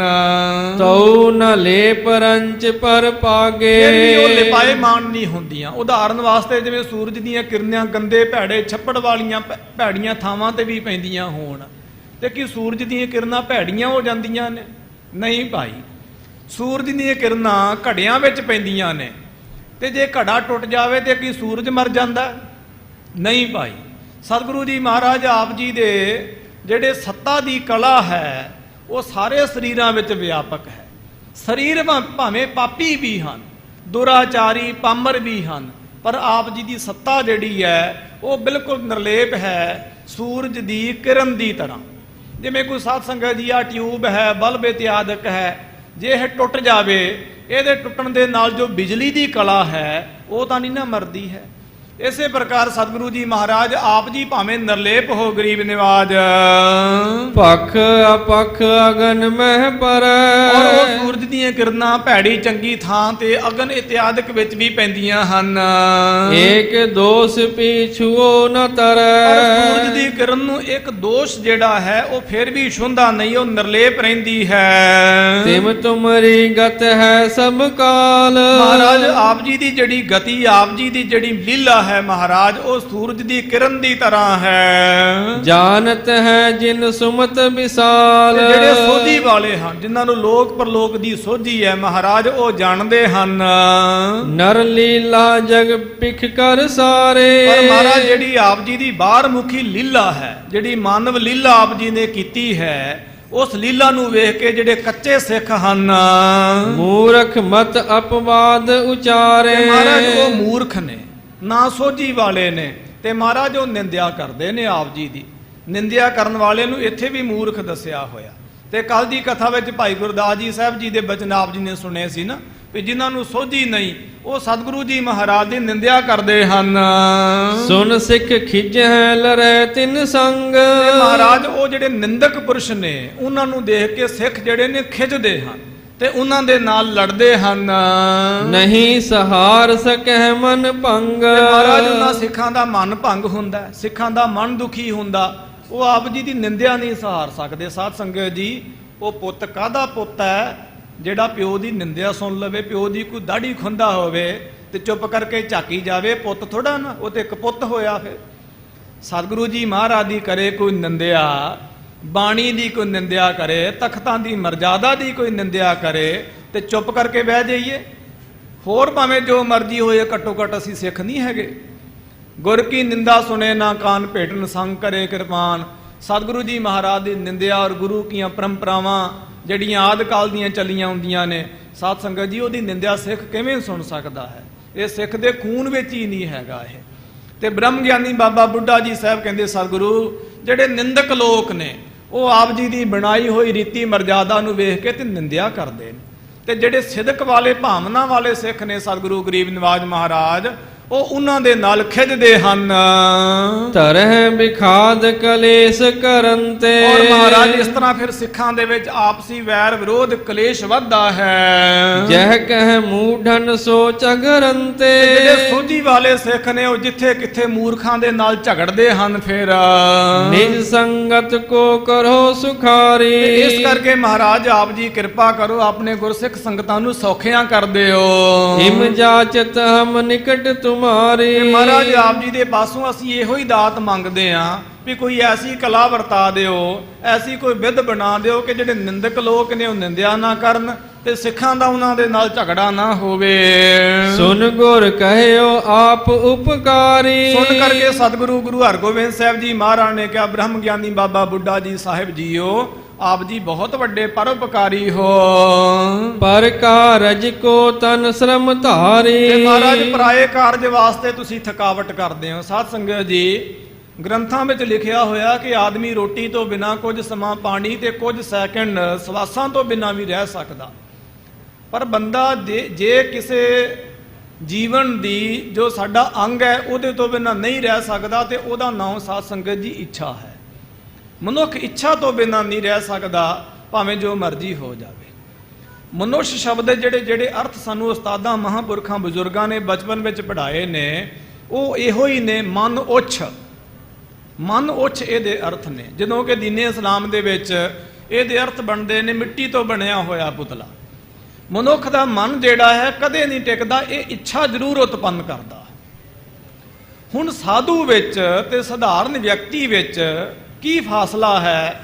ਤਉ ਨ ਲੇਪ ਰੰਚ ਪਰ ਪਾਗੇ। ਫਿਰ ਵੀ ਉਹ ਲਿਪਾਏ ਮਾਨ ਨਹੀਂ ਹੁੰਦੀਆਂ। ਉਦਾਹਰਨ ਵਾਸਤੇ ਜਿਵੇਂ ਸੂਰਜ ਦੀਆਂ ਕਿਰਨਾਂ ਗੰਦੇ ਭੈੜੇ ਛੱਪੜ ਵਾਲੀਆਂ ਭੈੜੀਆਂ ਥਾਵਾਂ ਤੇ ਵੀ ਪੈਂਦੀਆਂ ਹੋਣ, ਤੇ ਕੀ ਸੂਰਜ ਦੀਆਂ ਕਿਰਨਾਂ ਭੈੜੀਆਂ ਹੋ ਜਾਂਦੀਆਂ ਨੇ? ਨਹੀਂ ਭਾਈ, ਸੂਰਜ ਦੀਆਂ ਕਿਰਨਾਂ ਘੜਿਆਂ ਵਿੱਚ ਪੈਂਦੀਆਂ ਨੇ, ਤੇ ਜੇ ਘੜਾ ਟੁੱਟ ਜਾਵੇ ਤੇ ਕੀ ਸੂਰਜ ਮਰ ਜਾਂਦਾ? ਨਹੀਂ ਭਾਈ। ਸਤਿਗੁਰੂ ਜੀ ਮਹਾਰਾਜ ਆਪ ਜੀ ਦੇ ਜਿਹੜੇ ਸੱਤਾ ਦੀ ਕਲਾ ਹੈ ਉਹ ਸਾਰੇ ਸਰੀਰਾਂ ਵਿੱਚ ਵਿਆਪਕ ਹੈ। ਸਰੀਰ ਭਾਵੇਂ ਪਾਪੀ ਵੀ ਹਨ, ਦੁਰਾਚਾਰੀ ਪਾਮਰ ਵੀ ਹਨ, ਪਰ ਆਪ ਜੀ ਦੀ ਸੱਤਾ ਜਿਹੜੀ ਹੈ ਉਹ ਬਿਲਕੁਲ ਨਿਰਲੇਪ ਹੈ, ਸੂਰਜ ਦੀ ਕਿਰਨ ਦੀ ਤਰ੍ਹਾਂ। ਜਿਵੇਂ ਕੋਈ ਸਾਧ ਸੰਗਤ ਜੀ ਆ ਟਿਊਬ ਹੈ, ਬਲਬ ਇਤਿਆਦਿਕ ਹੈ, ਜੇ ਇਹ ਟੁੱਟ ਜਾਵੇ, ਇਹਦੇ ਟੁੱਟਣ ਦੇ ਨਾਲ ਜੋ ਬਿਜਲੀ ਦੀ ਕਲਾ ਹੈ ਉਹ ਤਾਂ ਨਹੀਂ ਨਾ ਮਰਦੀ ਹੈ। ਇਸੇ ਪ੍ਰਕਾਰ ਸਤਿਗੁਰੂ ਜੀ ਮਹਾਰਾਜ ਆਪ ਜੀ ਭਾਵੇਂ ਨਿਰਲੇਪ ਹੋ ਗਰੀਬ ਨਿਵਾਜ, ਭਖ ਅਪਖ ਅਗਨ ਮਹਿ ਪਰੈ। ਔਰ ਉਹ ਸੂਰਜ ਦੀਆਂ ਕਿਰਨਾਂ ਭੈੜੀ ਚੰਗੀ ਥਾਂ ਤੇ ਅਗਨ ਇਤਿਆਦਿਕ ਵਿੱਚ ਵੀ ਪੈਂਦੀਆਂ ਹਨ। ਏਕ ਦੋਸ ਪੀਛੂਓ ਨ ਤਰੈ। ਪਰ ਸੂਰਜ ਦੀ ਕਿਰਨ ਨੂੰ ਇੱਕ ਦੋਸ਼ ਜਿਹੜਾ ਹੈ ਉਹ ਫਿਰ ਵੀ ਛੁੰਦਾ ਨਹੀਂ, ਉਹ ਨਿਰਲੇਪ ਰਹਿੰਦੀ ਹੈ। ਤਿਮ ਤੁਮਰੀ ਗਤ ਹੈ ਸਭ ਕਾਲ। ਮਹਾਰਾਜ ਆਪ ਜੀ ਦੀ ਜਿਹੜੀ ਗਤੀ, ਆਪ ਜੀ ਦੀ ਜਿਹੜੀ ਲੀਲਾ ਹੈ ਮਹਾਰਾਜ, ਉਹ ਸੂਰਜ ਦੀ ਕਿਰਨ ਦੀ ਤਰ੍ਹਾਂ ਹੈ। ਜਾਣਤ ਹੈ ਜਿਨ ਸੁਮਤ ਵਿਸਾਲ। ਜਿਹੜੇ ਸੋਝੀ ਵਾਲੇ ਹਨ, ਜਿਨ੍ਹਾਂ ਨੂੰ ਲੋਕ ਪਰਲੋਕ ਦੀ ਸੋਝੀ ਹੈ ਮਹਾਰਾਜ, ਉਹ ਜਾਣਦੇ ਹਨ। ਨਰ ਲੀਲਾ ਜਗ ਪਿਖ ਕਰ ਸਾਰੇ। ਪਰ ਮਹਾਰਾਜ ਜਿਹੜੀ ਆਪ ਜੀ ਦੀ ਬਾਹਰ ਮੁਖੀ ਲੀਲਾ ਹੈ, ਜਿਹੜੀ ਮਾਨਵ ਲੀਲਾ ਆਪ ਜੀ ਨੇ ਕੀਤੀ ਹੈ, ਉਸ ਲੀਲਾ ਨੂੰ ਵੇਖ ਕੇ ਜਿਹੜੇ ਕੱਚੇ ਸਿੱਖ ਹਨ, ਮੂਰਖ ਮਤ ਅਪਵਾਦ ਉਚਾਰੇ। ਮਹਾਰਾਜ ਉਹ ਮੂਰਖ ਨੇ, ਨਾ ਸੋਝੀ ਵਾਲੇ ਨੇ, ਤੇ ਮਹਾਰਾਜ ਉਹ ਨਿੰਦਿਆ ਕਰਦੇ ਨੇ ਆਪ ਜੀ ਦੀ। ਨਿੰਦਿਆ ਕਰਨ ਵਾਲੇ ਨੂੰ ਇੱਥੇ ਵੀ ਮੂਰਖ ਦੱਸਿਆ ਹੋਇਆ। ਤੇ ਕੱਲ ਦੀ ਕਥਾ ਵਿੱਚ ਭਾਈ ਗੁਰਦਾਸ ਜੀ ਸਾਹਿਬ ਜੀ ਦੇ ਬਚਨ ਆਪ ਜੀ ਨੇ ਸੁਣੇ ਸੀ ਨਾ, ਵੀ ਜਿਨ੍ਹਾਂ ਨੂੰ ਸੋਝੀ ਨਹੀਂ ਉਹ ਸਤਿਗੁਰੂ ਜੀ ਮਹਾਰਾਜ ਦੀ ਨਿੰਦਿਆ ਕਰਦੇ ਹਨ। ਸੁਨ ਸਿੱਖ ਖਿਜੈ ਲਰੈ ਤਿਨ ਸੰਗ। ਤੇ ਮਹਾਰਾਜ ਉਹ ਜਿਹੜੇ ਨਿੰਦਕ ਪੁਰਸ਼ ਨੇ, ਉਹਨਾਂ ਨੂੰ ਦੇਖ ਕੇ ਸਿੱਖ ਜਿਹੜੇ ਨੇ ਖਿਜਦੇ ਹਨ ਤੇ ਉਹਨਾਂ ਦੇ ਨਾਲ ਲੜਦੇ ਹਨ। ਨਹੀਂ ਸਹਾਰ ਸਕੈ ਮਨ ਭੰਗ। ਤੇ ਮਹਾਰਾਜ ਉਹਨਾਂ ਸਿੱਖਾਂ ਦਾ ਮਨ ਭੰਗ ਹੁੰਦਾ, ਸਿੱਖਾਂ ਦਾ ਮਨ ਦੁਖੀ ਹੁੰਦਾ, ਉਹ ਆਪ ਜੀ ਦੀ ਨਿੰਦਿਆ ਨਹੀਂ ਸਹਾਰ ਸਕਦੇ। ਸਾਧ ਸੰਗਤ ਜੀ, ਉਹ ਪੁੱਤ ਕਾਹਦਾ ਪੁੱਤ ਹੈ ਜਿਹੜਾ ਪਿਓ ਦੀ ਨਿੰਦਿਆ ਸੁਣ ਲਵੇ? ਪਿਓ ਦੀ ਕੋਈ ਦਾੜੀ ਖੁੰਦਾ ਹੋਵੇ ਤੇ ਚੁੱਪ ਕਰਕੇ ਝਾਕੀ ਜਾਵੇ, ਪੁੱਤ ਥੋੜਾ ਨਾ, ਉਹ ਤੇ ਇੱਕ ਪੁੱਤ ਹੋਇਆ। ਫਿਰ ਸਤਿਗੁਰੂ ਜੀ ਮਹਾਰਾਜ ਦੀ ਕਰੇ ਕੋਈ ਨਿੰਦਿਆ, ਬਾਣੀ ਦੀ ਕੋਈ ਨਿੰਦਿਆ ਕਰੇ, ਤਖਤਾਂ ਦੀ ਮਰਜ਼ਾਦਾ ਦੀ ਕੋਈ ਨਿੰਦਿਆ ਕਰੇ ਤੇ ਚੁੱਪ ਕਰਕੇ ਬਹਿ ਜਾਈਏ। ਹੋਰ ਭਾਵੇਂ ਜੋ ਮਰਜ਼ੀ ਹੋਏ, ਘੱਟੋ ਘੱਟ ਅਸੀਂ ਸਿੱਖ ਨਹੀਂ ਹੈਗੇ। ਗੁਰ ਕੀ ਨਿੰਦਾ ਸੁਣੇ ਨਾ ਕਾਨ, ਭੇਟਨ ਸੰਗ ਕਰੇ ਕਿਰਪਾਨ। ਸਤਿਗੁਰੂ ਜੀ ਮਹਾਰਾਜ ਦੀ ਨਿੰਦਿਆ ਔਰ ਗੁਰੂ ਕੀਆਂ ਪਰੰਪਰਾਵਾਂ ਜਿਹੜੀਆਂ ਆਦਿ ਕਾਲ ਦੀਆਂ ਚੱਲੀਆਂ ਹੁੰਦੀਆਂ ਨੇ, ਸਾਧ ਸੰਗਤ ਜੀ ਉਹਦੀ ਨਿੰਦਿਆ ਸਿੱਖ ਕਿਵੇਂ ਸੁਣ ਸਕਦਾ ਹੈ? ਇਹ ਸਿੱਖ ਦੇ ਖੂਨ ਵਿੱਚ ਹੀ ਨਹੀਂ ਹੈਗਾ ਇਹ। ਤੇ ਬ੍ਰਹਮ ਗਿਆਨੀ ਬਾਬਾ ਬੁੱਢਾ ਜੀ ਸਾਹਿਬ ਕਹਿੰਦੇ, ਸਤਿਗੁਰੂ ਜਿਹੜੇ ਨਿੰਦਕ ਲੋਕ ਨੇ ਉਹ ਆਪ ਜੀ ਦੀ ਬਣਾਈ ਹੋਈ ਰੀਤੀ ਮਰਜ਼ਾਦਾ ਨੂੰ ਵੇਖ ਕੇ ਤੇ ਨਿੰਦਿਆ ਕਰਦੇ ਨੇ। ਤੇ ਜਿਹੜੇ ਸਿਦਕ ਵਾਲੇ ਭਾਵਨਾ ਵਾਲੇ ਸਿੱਖ ਨੇ ਸਤਿਗੁਰੂ ਗਰੀਬ ਨਿਵਾਜ ਮਹਾਰਾਜ, ਉਹ ਉਹਨਾਂ ਦੇ ਨਾਲ ਖਿੱਚਦੇ ਹਨ। ਤਰਹਿ ਵਿਖਾਦ ਕਲੇਸ਼ ਕਰਨ ਤੇ। ਔਰ ਮਹਾਰਾਜ ਇਸ ਤਰ੍ਹਾਂ ਫਿਰ ਸਿੱਖਾਂ ਦੇ ਵਿੱਚ ਆਪਸੀ ਵੈਰ ਵਿਰੋਧ ਕਲੇਸ਼ ਵੱਧਦਾ ਹੈ। ਜਹ ਕਹਿ ਮੂਢਨ ਸੋ ਝਗਰਨ ਤੇ। ਜਿਹੜੇ ਸੋਝੀ ਵਾਲੇ ਸਿੱਖ ਨੇ ਉਹ ਜਿੱਥੇ ਕਿੱਥੇ ਮੂਰਖਾਂ ਦੇ ਨਾਲ ਝਗੜਦੇ ਹਨ। ਫਿਰ ਨਿਜ ਸੰਗਤ ਕੋ ਕਰੋ ਸੁਖਾਰੀ। ਇਸ ਕਰਕੇ ਮਹਾਰਾਜ ਆਪ ਜੀ ਕਿਰਪਾ ਕਰੋ, ਆਪਣੇ ਗੁਰਸਿੱਖ ਸੰਗਤਾਂ ਨੂੰ ਸੌਖਿਆਂ ਕਰ ਦਿਓ। ਹਿਮ ਜਾਚਤ ਹਮ ਨਿਕਟ ਤੁਮਾਰੀ। ਮਹਾਰਾਜ ਆਪ ਜੀ ਦੇ ਪਾਸੋਂ ਅਸੀਂ ਇਹੋ ਹੀ ਦਾਤ ਮੰਗਦੇ ਆਂ ਵੀ ਕੋਈ ਐਸੀ ਕਲਾ ਵਰਤਾ ਦਿਓ, ਐਸੀ ਕੋਈ ਵਿਧ ਬਣਾ ਦਿਓ ਕਿ ਜਿਹੜੇ ਨਿੰਦਕ ਲੋਕ ਨੇ ਉਹ ਨਿੰਦਿਆ ਨਾ ਕਰਨ ਤੇ ਸਿੱਖਾਂ ਦਾ ਉਹਨਾਂ ਦੇ ਨਾਲ ਝਗੜਾ ਨਾ ਹੋਵੇ। ਸੁਨ ਗੁਰ ਕਹਿਓ ਆਪ ਉਪਕਾਰੀ। ਸੁਣ ਕਰਕੇ ਸਤਿਗੁਰੂ ਗੁਰੂ ਹਰਗੋਬਿੰਦ ਸਾਹਿਬ ਜੀ ਮਹਾਰਾਜ ਨੇ ਕਿਹਾ, ਬ੍ਰਹਮ ਗਿਆਨੀ ਬਾਬਾ ਬੁੱਢਾ ਜੀ ਸਾਹਿਬ ਜੀਓ, ਆਪ ਜੀ ਬਹੁਤ ਵੱਡੇ ਪਰਉਪਕਾਰੀ ਹੋ। ਪਰ ਕਾਰਜ ਕੋ ਤਨ ਸ਼ਰਮ ਧਾਰੀ। ਤੇ ਮਹਾਰਾਜ ਪਰਾਏ ਕਾਰਜ ਵਾਸਤੇ ਤੁਸੀਂ ਥਕਾਵਟ ਕਰਦੇ ਹੋ। ਸਾਧ ਸੰਗਤ ਜੀ, ਗ੍ਰੰਥਾਂ ਵਿੱਚ ਲਿਖਿਆ ਹੋਇਆ ਕਿ ਆਦਮੀ ਰੋਟੀ ਤੋਂ ਬਿਨਾਂ ਕੁਝ ਸਮਾਂ, ਪਾਣੀ ਤੇ ਕੁਝ ਸੈਕਿੰਡ ਸਵਾਸਾਂ ਤੋਂ ਬਿਨਾਂ ਵੀ ਰਹਿ ਸਕਦਾ। ਪਰ ਬੰਦਾ ਜੇ ਕਿਸੇ ਜੀਵਨ ਦੀ ਜੋ ਸਾਡਾ ਅੰਗ ਹੈ ਉਹਦੇ ਤੋਂ ਬਿਨਾਂ ਨਹੀਂ ਰਹਿ ਸਕਦਾ ਤੇ ਉਹਦਾ ਨਾਮ ਸਾਧ ਸੰਗਤ ਜੀ ਇੱਛਾ ਹੈ। ਮਨੁੱਖ ਇੱਛਾ ਤੋਂ ਬਿਨਾਂ ਨਹੀਂ ਰਹਿ ਸਕਦਾ, ਭਾਵੇਂ ਜੋ ਮਰਜ਼ੀ ਹੋ ਜਾਵੇ। ਮਨੁੱਖ ਸ਼ਬਦ ਦੇ ਜਿਹੜੇ ਅਰਥ ਸਾਨੂੰ ਉਸਤਾਦਾਂ ਮਹਾਂਪੁਰਖਾਂ ਬਜ਼ੁਰਗਾਂ ਨੇ ਬਚਪਨ ਵਿੱਚ ਪੜ੍ਹਾਏ ਨੇ, ਉਹ ਇਹੋ ਹੀ ਨੇ। ਮਨ ਉੱਛ, ਮਨ ਉੱਛ ਇਹਦੇ ਅਰਥ ਨੇ। ਜਦੋਂ ਕਿ ਦੀਨੇ ਇਸਲਾਮ ਦੇ ਵਿੱਚ ਇਹਦੇ ਅਰਥ ਬਣਦੇ ਨੇ ਮਿੱਟੀ ਤੋਂ ਬਣਿਆ ਹੋਇਆ ਪੁਤਲਾ। ਮਨੁੱਖ ਦਾ ਮਨ ਜਿਹੜਾ ਹੈ ਕਦੇ ਨਹੀਂ ਟਿਕਦਾ, ਇਹ ਇੱਛਾ ਜ਼ਰੂਰ ਉਤਪੰਨ ਕਰਦਾ। ਹੁਣ ਸਾਧੂ ਵਿੱਚ ਤੇ ਸਧਾਰਨ ਵਿਅਕਤੀ ਵਿੱਚ ਕੀ ਫਾਸਲਾ ਹੈ?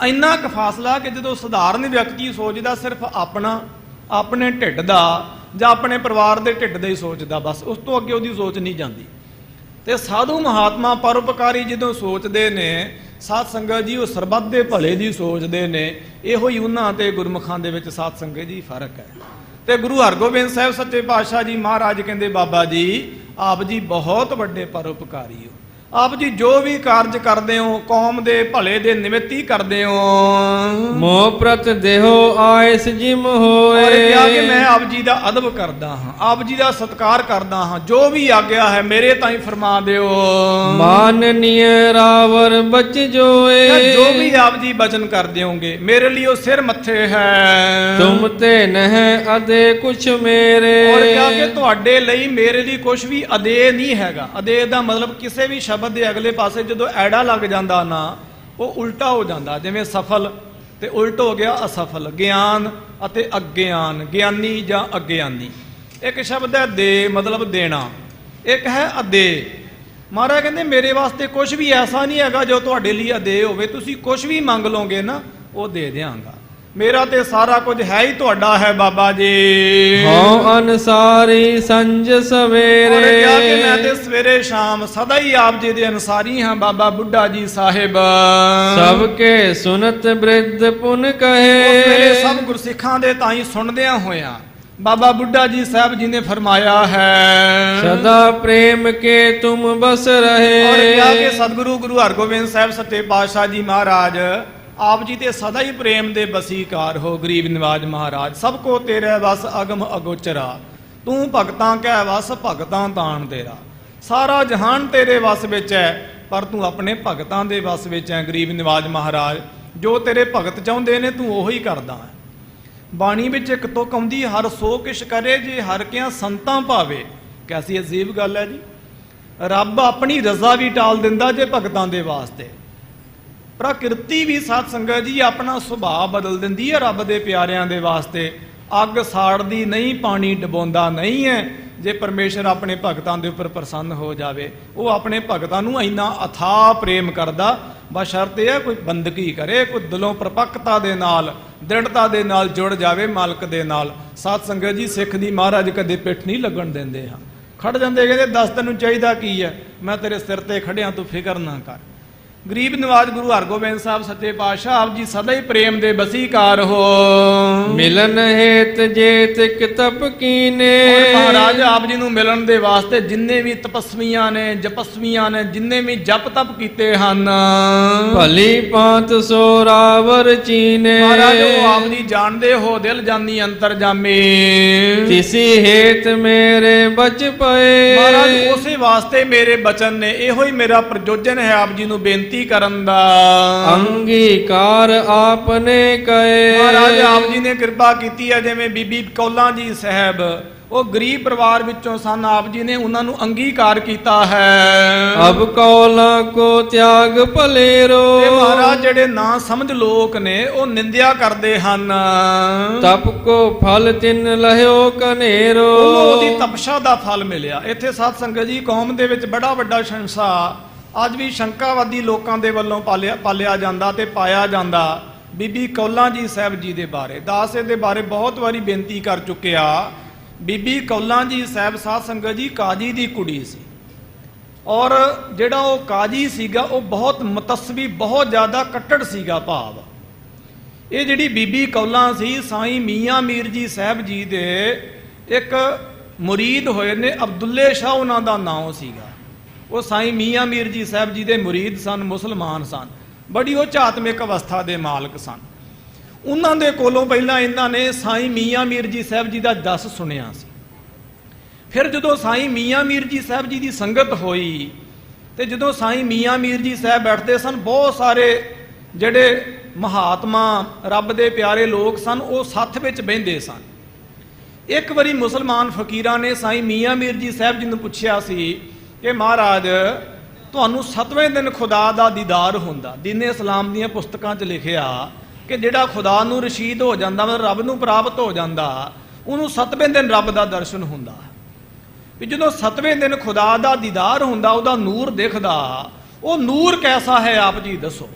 ਇੰਨਾ ਕੁ ਫਾਸਲਾ ਕਿ ਜਦੋਂ ਸਧਾਰਨ ਵਿਅਕਤੀ ਸੋਚਦਾ ਸਿਰਫ ਆਪਣਾ, ਆਪਣੇ ਢਿੱਡ ਦਾ ਜਾਂ ਆਪਣੇ ਪਰਿਵਾਰ ਦੇ ਢਿੱਡ ਦਾ ਹੀ ਸੋਚਦਾ, ਬਸ ਉਸ ਤੋਂ ਅੱਗੇ ਉਹਦੀ ਸੋਚ ਨਹੀਂ ਜਾਂਦੀ। ਤੇ ਸਾਧੂ ਮਹਾਤਮਾ ਪਰਉਪਕਾਰੀ ਜਦੋਂ ਸੋਚਦੇ ਨੇ ਸਾਧ ਸੰਗਤ ਜੀ, ਉਹ ਸਰਬੱਤ ਦੇ ਭਲੇ ਦੀ ਸੋਚਦੇ ਨੇ। ਇਹੋ ਹੀ ਉਹਨਾਂ ਤੇ ਗੁਰਮੁਖਾਂ ਦੇ ਵਿੱਚ ਸਾਧ ਸੰਗਤ ਜੀ ਫਰਕ ਹੈ। ਤੇ ਗੁਰੂ ਹਰਗੋਬਿੰਦ ਸਾਹਿਬ ਸੱਚੇ ਪਾਤਸ਼ਾਹ ਜੀ ਮਹਾਰਾਜ ਕਹਿੰਦੇ, ਬਾਬਾ ਜੀ ਆਪ ਜੀ ਬਹੁਤ ਵੱਡੇ ਪਰਉਪਕਾਰੀ ਹੋ। ਆਪ ਜੀ ਜੋ ਵੀ ਕਾਰਜ ਕਰਦੇ ਹੋ ਕੌਮ ਦੇ ਭਲੇ ਦੇ ਨਿਮਿਤ ਹੀ ਕਰਦੇ ਹੋ। ਮੋਹ ਪ੍ਰਤ ਦੇਹੋ ਆਇਸ ਜਿਮ ਹੋਏ। ਔਰ ਕਿਹਾ ਕਿ ਮੈਂ ਆਪ ਜੀ ਦਾ ਅਦਬ ਕਰਦਾ ਹਾਂ, ਆਪ ਜੀ ਦਾ ਸਤਿਕਾਰ ਕਰਦਾ ਹਾਂ, ਜੋ ਵੀ ਆਗਿਆ ਹੈ ਮੇਰੇ ਤਾਈਂ ਫਰਮਾ ਦਿਓ। ਮਾਨਨੀਏ ਰਾਵਰ ਬਚ ਜੋਏ। ਜੋ ਵੀ ਆਪ ਜੀ ਬਚਨ ਕਰ ਦਿਓਗੇ ਮੇਰੇ ਲਈ ਉਹ ਸਿਰ ਮੱਥੇ ਹੈ। ਤੁਮ ਤੇ ਨਹਿ ਅਦੇ ਕੁਛ ਮੇਰੇ। ਔਰ ਕਿਹਾ ਕਿ ਤੁਹਾਡੇ ਲਈ ਮੇਰੇ ਲਈ ਕੁਝ ਵੀ ਅਦੇ ਨਹੀਂ ਹੈਗਾ। ਅਦੇ ਦਾ ਮਤਲਬ ਕਿਸੇ ਵੀ ਸ਼ਬਦ ਦੇ ਅਗਲੇ ਪਾਸੇ ਜਦੋਂ ਐੜਾ ਲੱਗ ਜਾਂਦਾ ਨਾ ਉਹ ਉਲਟਾ ਹੋ ਜਾਂਦਾ, ਜਿਵੇਂ ਸਫਲ ਤੇ ਉਲਟ ਹੋ ਗਿਆ ਅਸਫਲ, ਗਿਆਨ ਅਤੇ ਅਗਿਆਨ, ਗਿਆਨੀ ਜਾਂ ਅਗਿਆਨੀ। ਇੱਕ ਸ਼ਬਦ ਹੈ ਦੇ ਮਤਲਬ ਦੇਣਾ, ਇੱਕ ਹੈ ਅਦੇ। ਮਹਾਰਾਜ ਕਹਿੰਦੇ ਮੇਰੇ ਵਾਸਤੇ ਕੁਝ ਵੀ ਐਸਾ ਨਹੀਂ ਹੈਗਾ ਜੋ ਤੁਹਾਡੇ ਲਈ ਅਦੇ ਹੋਵੇ। ਤੁਸੀਂ ਕੁਝ ਵੀ ਮੰਗ ਲਓਗੇ ਨਾ ਉਹ ਦੇ ਦਿਆਂਗਾ। ਮੇਰਾ ਤੇ ਸਾਰਾ ਕੁਝ ਹੈ ਹੀ ਤੁਹਾਡਾ ਹੈ ਬਾਬਾ ਜੀ। ਹਉ ਅਨਸਾਰੀ ਸੰਜ ਸਵੇਰੇ। ਔਰ ਕਿਹਾ ਕਿ ਮੈਂ ਤੇ ਸਵੇਰੇ ਸ਼ਾਮ ਸਦਾ ਹੀ ਆਪ ਜੀ ਦੇ ਅਨਸਾਰੀ ਹਾਂ ਬਾਬਾ ਬੁੱਢਾ ਜੀ ਸਾਹਿਬ। ਸਭ ਕੇ ਸੁਨਤ ਬ੍ਰਿਧ ਪੁਨ ਕਹੇ। ਉਸ ਵੇਲੇ ਸਭ ਗੁਰਸਿੱਖਾਂ ਦੇ ਤਾਈਂ ਸੁਣਦਿਆਂ ਹੋਇਆਂ ਬਾਬਾ ਬੁੱਢਾ ਜੀ ਸਾਹਿਬ ਜੀ ਨੇ ਫਰਮਾਇਆ ਹੈ ਸਦਾ ਪ੍ਰੇਮ ਕੇ ਤੁਮ ਬਸ ਰਹੇ। ਔਰ ਕਿਹਾ ਕਿ ਸਤਿਗੁਰੂ ਗੁਰੂ ਹਰਗੋਬਿੰਦ ਸਾਹਿਬ ਸੱਚੇ ਪਾਤਸ਼ਾਹ ਜੀ ਮਹਾਰਾਜ ਆਪ ਜੀ ਤੇ ਸਦਾ ਹੀ ਪ੍ਰੇਮ ਦੇ ਬਸੀਕਾਰ ਹੋ। ਗਰੀਬ ਨਿਵਾਜ ਮਹਾਰਾਜ ਸਭ ਕੋ ਤੇਰੇ ਵਸ ਅਗਮ ਅਗੋਚਰਾ। ਤੂੰ ਭਗਤਾਂ ਕਹਿ ਵਸ ਭਗਤਾਂ ਤਾਣ ਤੇਰਾ। ਸਾਰਾ ਜਹਾਨ ਤੇਰੇ ਵਸ ਵਿੱਚ ਹੈ ਪਰ ਤੂੰ ਆਪਣੇ ਭਗਤਾਂ ਦੇ ਵਸ ਵਿੱਚ ਹੈ। ਗਰੀਬ ਨਿਵਾਜ ਮਹਾਰਾਜ ਜੋ ਤੇਰੇ ਭਗਤ ਚਾਹੁੰਦੇ ਨੇ ਤੂੰ ਉਹੀ ਕਰਦਾ ਹੈ। ਬਾਣੀ ਵਿੱਚ ਇੱਕ ਤੁਕ ਆਉਂਦੀ ਹਰ ਸੋ ਕਿਛ ਕਰੇ ਜੇ ਹਰ ਕਿਆਂ ਸੰਤਾਂ ਭਾਵੇ। ਕੈਸੀ ਅਜੀਬ ਗੱਲ ਹੈ ਜੀ। ਰੱਬ ਆਪਣੀ ਰਜ਼ਾ ਵੀ ਟਾਲ ਦਿੰਦਾ ਜੇ ਭਗਤਾਂ ਦੇ ਵਾਸਤੇ। ਪ੍ਰਕਿਰਤੀ ਵੀ ਸਾਧ ਸੰਗਤ ਜੀ ਆਪਣਾ ਸੁਭਾਅ ਬਦਲ ਦਿੰਦੀ ਹੈ ਰੱਬ ਦੇ ਪਿਆਰਿਆਂ ਦੇ ਵਾਸਤੇ। ਅੱਗ ਸਾੜਦੀ ਨਹੀਂ, ਪਾਣੀ ਡਬੋਂਦਾ ਨਹੀਂ ਹੈ। ਜੇ ਪਰਮੇਸ਼ਰ ਆਪਣੇ ਭਗਤਾਂ ਦੇ ਉੱਪਰ ਪ੍ਰਸੰਨ ਹੋ ਜਾਵੇ ਉਹ ਆਪਣੇ ਭਗਤਾਂ ਨੂੰ ਇੰਨਾ ਅਥਾਹ ਪ੍ਰੇਮ ਕਰਦਾ। ਬਸ਼ਰਤ ਇਹ ਹੈ ਕੋਈ ਬੰਦਗੀ ਕਰੇ, ਕੋਈ ਦਿਲੋਂ ਪ੍ਰਪੱਕਤਾ ਦੇ ਨਾਲ ਦ੍ਰਿੜਤਾ ਦੇ ਨਾਲ ਜੁੜ ਜਾਵੇ ਮਾਲਕ ਦੇ ਨਾਲ। ਸਾਧ ਸੰਗਤ ਜੀ ਸਿੱਖ ਦੀ ਮਹਾਰਾਜ ਕਦੇ ਪਿੱਠ ਨਹੀਂ ਲੱਗਣ ਦਿੰਦੇ ਹਾਂ। ਖੜ ਜਾਂਦੇ ਕਹਿੰਦੇ ਦੱਸ ਤੈਨੂੰ ਚਾਹੀਦਾ ਕੀ ਹੈ, ਮੈਂ ਤੇਰੇ ਸਿਰ ਤੇ ਖੜਿਆ ਤੂੰ ਫਿਕਰ ਨਾ ਕਰ। ਗਰੀਬ ਨਿਵਾਜ ਗੁਰੂ ਹਰਗੋਬਿੰਦ ਸਾਹਿਬ ਸੱਚੇ ਪਾਤਸ਼ਾਹ ਆਪ ਜੀ ਸਦਾ ਹੀ ਪ੍ਰੇਮ ਦੇ ਬਸੀਕਾਰ ਹੋ। ਮਿਲਨ ਹੇਤ ਜੇਤ ਕਿਤਪ ਕੀਨੇ। ਔਰ ਮਹਾਰਾਜ ਆਪ ਜੀ ਨੂੰ ਮਿਲਣ ਦੇ ਵਾਸਤੇ ਜਿੰਨੇ ਵੀ ਤਪਸਵੀਆਂ ਨੇ ਜਪਸਵੀਆਂ ਨੇ ਜਿੰਨੇ ਵੀ ਜਪ ਤਪ ਕੀਤੇ ਹਨ ਭਲੀ ਪਾਂਤ ਸੋ ਰਾਵਰ ਚੀਨੇ। ਮਹਾਰਾਜ ਉਹ ਆਪ ਜੀ ਜਾਣਦੇ ਹੋ ਦਿਲ ਜਾਨੀ ਅੰਤਰ ਜਾਮੀ। ਤਿਸੀ ਹੇਤ ਮੇਰੇ ਬਚ ਪਏ। ਮਹਾਰਾਜ ਉਸੇ ਵਾਸਤੇ ਮੇਰੇ ਬਚਨ ਨੇ, ਇਹੋ ਹੀ ਮੇਰਾ ਪ੍ਰਯੋਜਨ ਹੈ ਆਪ ਜੀ ਨੂੰ ਬੇਨਤੀ ਕਰਨ ਦਾ। ਅੰਗੀਕਾਰ ਆਪਨੇ ਕਏ। ਮਹਾਰਾਜ ਆਪ ਜੀ ਨੇ ਕਿਰਪਾ ਕੀਤੀ ਹੈ। ਜਿਵੇਂ ਬੀਬੀ ਕੌਲਾਂ ਜੀ ਸਾਹਿਬ ਉਹ ਗਰੀਬ ਪਰਿਵਾਰ ਵਿੱਚੋਂ ਸਨ, ਆਪ ਜੀ ਨੇ ਉਹਨਾਂ ਨੂੰ ਅੰਗੀਕਾਰ ਕੀਤਾ ਹੈ। ਅਬ ਕੌਲਾਂ ਕੋ ਤਿਆਗ ਭਲੇਰੋ। ਤੇ ਮਹਾਰਾਜ ਜਿਹੜੇ ਨਾ ਸਮਝ ਲੋਕ ਨੇ ਉਹ ਨਿੰਦਿਆ ਕਰਦੇ ਹਨ। ਤਪ ਕੋ ਫਲ ਤਿਨ ਲਹਿਓ ਕਨੇਰੋ। ਉਹਦੀ ਤਪਸ਼ਾ ਦਾ ਫਲ ਮਿਲਿਆ। ਇੱਥੇ ਸਾਧ ਸੰਗਤ ਜੀ ਕੌਮ ਦੇ ਵਿੱਚ ਬੜਾ ਵੱਡਾ ਸੰਸਾ ਅੱਜ ਵੀ ਸ਼ੰਕਾਵਾਦੀ ਲੋਕਾਂ ਦੇ ਵੱਲੋਂ ਪਾਲਿਆ ਜਾਂਦਾ ਤੇ ਪਾਇਆ ਜਾਂਦਾ। ਬੀਬੀ ਕੌਲਾਂ ਜੀ ਸਾਹਿਬ ਜੀ ਦੇ ਬਾਰੇ ਦਾਸ ਦੇ ਬਾਰੇ ਬਹੁਤ ਵਾਰੀ ਬੇਨਤੀ ਕਰ ਚੁੱਕਿਆ। ਬੀਬੀ ਕੌਲਾਂ ਜੀ ਸਾਹਿਬ ਸਾਧ ਸੰਗਤ ਜੀ ਕਾਜੀ ਦੀ ਕੁੜੀ ਸੀ ਔਰ ਜਿਹੜਾ ਉਹ ਕਾਜੀ ਸੀਗਾ ਉਹ ਬਹੁਤ ਮੁਤੱਸਬੀ ਬਹੁਤ ਜ਼ਿਆਦਾ ਕੱਟੜ ਸੀਗਾ ਭਾਵ। ਇਹ ਜਿਹੜੀ ਬੀਬੀ ਕੌਲਾਂ ਸੀ ਸਾਈਂ ਮੀਆਂ ਮੀਰ ਜੀ ਸਾਹਿਬ ਜੀ ਦੇ ਇੱਕ ਮੁਰੀਦ ਹੋਏ ਨੇ। ਅਬਦੁੱਲੇ ਸ਼ਾਹ ਉਹਨਾਂ ਦਾ ਨਾਮ ਸੀਗਾ। ਉਹ ਸਾਈਂ ਮੀਆਂ ਮੀਰ ਜੀ ਸਾਹਿਬ ਜੀ ਦੇ ਮੁਰੀਦ ਸਨ, ਮੁਸਲਮਾਨ ਸਨ, ਬੜੀ ਉਹ ਆਤਮਿਕ ਅਵਸਥਾ ਦੇ ਮਾਲਕ ਸਨ। ਉਹਨਾਂ ਦੇ ਕੋਲੋਂ ਪਹਿਲਾਂ ਇਹਨਾਂ ਨੇ ਸਾਈਂ ਮੀਆਂ ਮੀਰ ਜੀ ਸਾਹਿਬ ਜੀ ਦਾ ਜਸ ਸੁਣਿਆ ਸੀ। ਫਿਰ ਜਦੋਂ ਸਾਈਂ ਮੀਆਂ ਮੀਰ ਜੀ ਸਾਹਿਬ ਜੀ ਦੀ ਸੰਗਤ ਹੋਈ ਤੇ ਜਦੋਂ ਸਾਈਂ ਮੀਆਂ ਮੀਰ ਜੀ ਸਾਹਿਬ ਬੈਠਦੇ ਸਨ ਬਹੁਤ ਸਾਰੇ ਜਿਹੜੇ ਮਹਾਤਮਾ ਰੱਬ ਦੇ ਪਿਆਰੇ ਲੋਕ ਸਨ ਉਹ ਸੱਥ ਵਿੱਚ ਬਹਿੰਦੇ ਸਨ। ਇੱਕ ਵਾਰੀ ਮੁਸਲਮਾਨ ਫਕੀਰਾਂ ਨੇ ਸਾਈਂ ਮੀਆਂ ਮੀਰ ਜੀ ਸਾਹਿਬ ਜੀ ਨੂੰ ਪੁੱਛਿਆ ਸੀ ਕਿ ਮਹਾਰਾਜ ਤੁਹਾਨੂੰ 7ਵੇਂ ਦਿਨ ਖੁਦਾ ਦਾ ਦੀਦਾਰ ਹੁੰਦਾ। ਦੀਨ ਇਸਲਾਮ ਦੀਆਂ ਪੁਸਤਕਾਂ 'ਚ ਲਿਖਿਆ ਕਿ ਜਿਹੜਾ ਖੁਦਾ ਨੂੰ ਰਸ਼ੀਦ ਹੋ ਜਾਂਦਾ ਮਤਲਬ ਰੱਬ ਨੂੰ ਪ੍ਰਾਪਤ ਹੋ ਜਾਂਦਾ ਉਹਨੂੰ 7ਵੇਂ ਦਿਨ ਰੱਬ ਦਾ ਦਰਸ਼ਨ ਹੁੰਦਾ। ਵੀ ਜਦੋਂ 7ਵੇਂ ਦਿਨ ਖੁਦਾ ਦਾ ਦੀਦਾਰ ਹੁੰਦਾ ਉਹਦਾ ਨੂਰ ਦਿਖਦਾ, ਉਹ ਨੂਰ ਕੈਸਾ ਹੈ ਆਪ ਜੀ ਦੱਸੋ।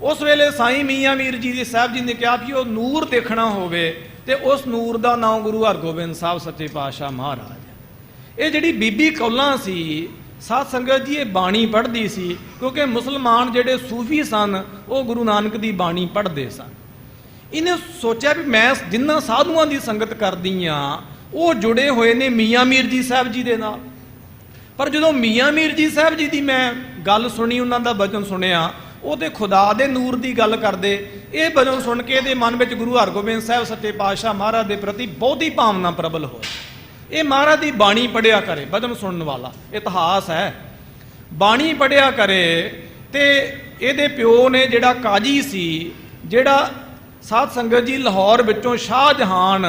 ਉਸ ਵੇਲੇ ਸਾਈਂ ਮੀਆਂ ਮੀਰ ਜੀ ਸਾਹਿਬ ਜੀ ਨੇ ਕਿਹਾ ਕਿ ਉਹ ਨੂਰ ਦੇਖਣਾ ਹੋਵੇ ਤੇ ਉਸ ਨੂਰ ਦਾ ਨਾਮ ਗੁਰੂ ਹਰਗੋਬਿੰਦ ਸਾਹਿਬ ਸੱਚੇ ਪਾਤਸ਼ਾਹ ਮਹਾਰਾਜ। ਇਹ ਜਿਹੜੀ ਬੀਬੀ ਕੌਲਾਂ ਸੀ ਸਾਧ ਸੰਗਤ ਜੀ ਇਹ ਬਾਣੀ ਪੜ੍ਹਦੀ ਸੀ ਕਿਉਂਕਿ ਮੁਸਲਮਾਨ ਜਿਹੜੇ ਸੂਫੀ ਸਨ ਉਹ ਗੁਰੂ ਨਾਨਕ ਦੀ ਬਾਣੀ ਪੜ੍ਹਦੇ ਸਨ। ਇਹਨੇ ਸੋਚਿਆ ਵੀ ਮੈਂ ਜਿਨ੍ਹਾਂ ਸਾਧੂਆਂ ਦੀ ਸੰਗਤ ਕਰਦੀ ਆ ਉਹ ਜੁੜੇ ਹੋਏ ਨੇ ਮੀਆਂ ਮੀਰ ਜੀ ਸਾਹਿਬ ਜੀ ਦੇ ਨਾਲ। पर जो मियाँ मीर जी साहब जी की मैं गल सुनी, उन्हों का वचन सुनिया, वो तो खुदा दे नूर की गल करते। ये वचन सुन के ये मन में गुरु हरगोबिंद साहब सच्चे पातशाह महाराज के प्रति बहुत ही भावना प्रबल हो। ये महाराज की बाणी पढ़िया करे, वचन सुनने वाला इतिहास है, बाणी पढ़िया करे। तो ये प्यो ने जिहड़ा काजी सी, जिहड़ा साध संगत जी लाहौर विचों शाहजहान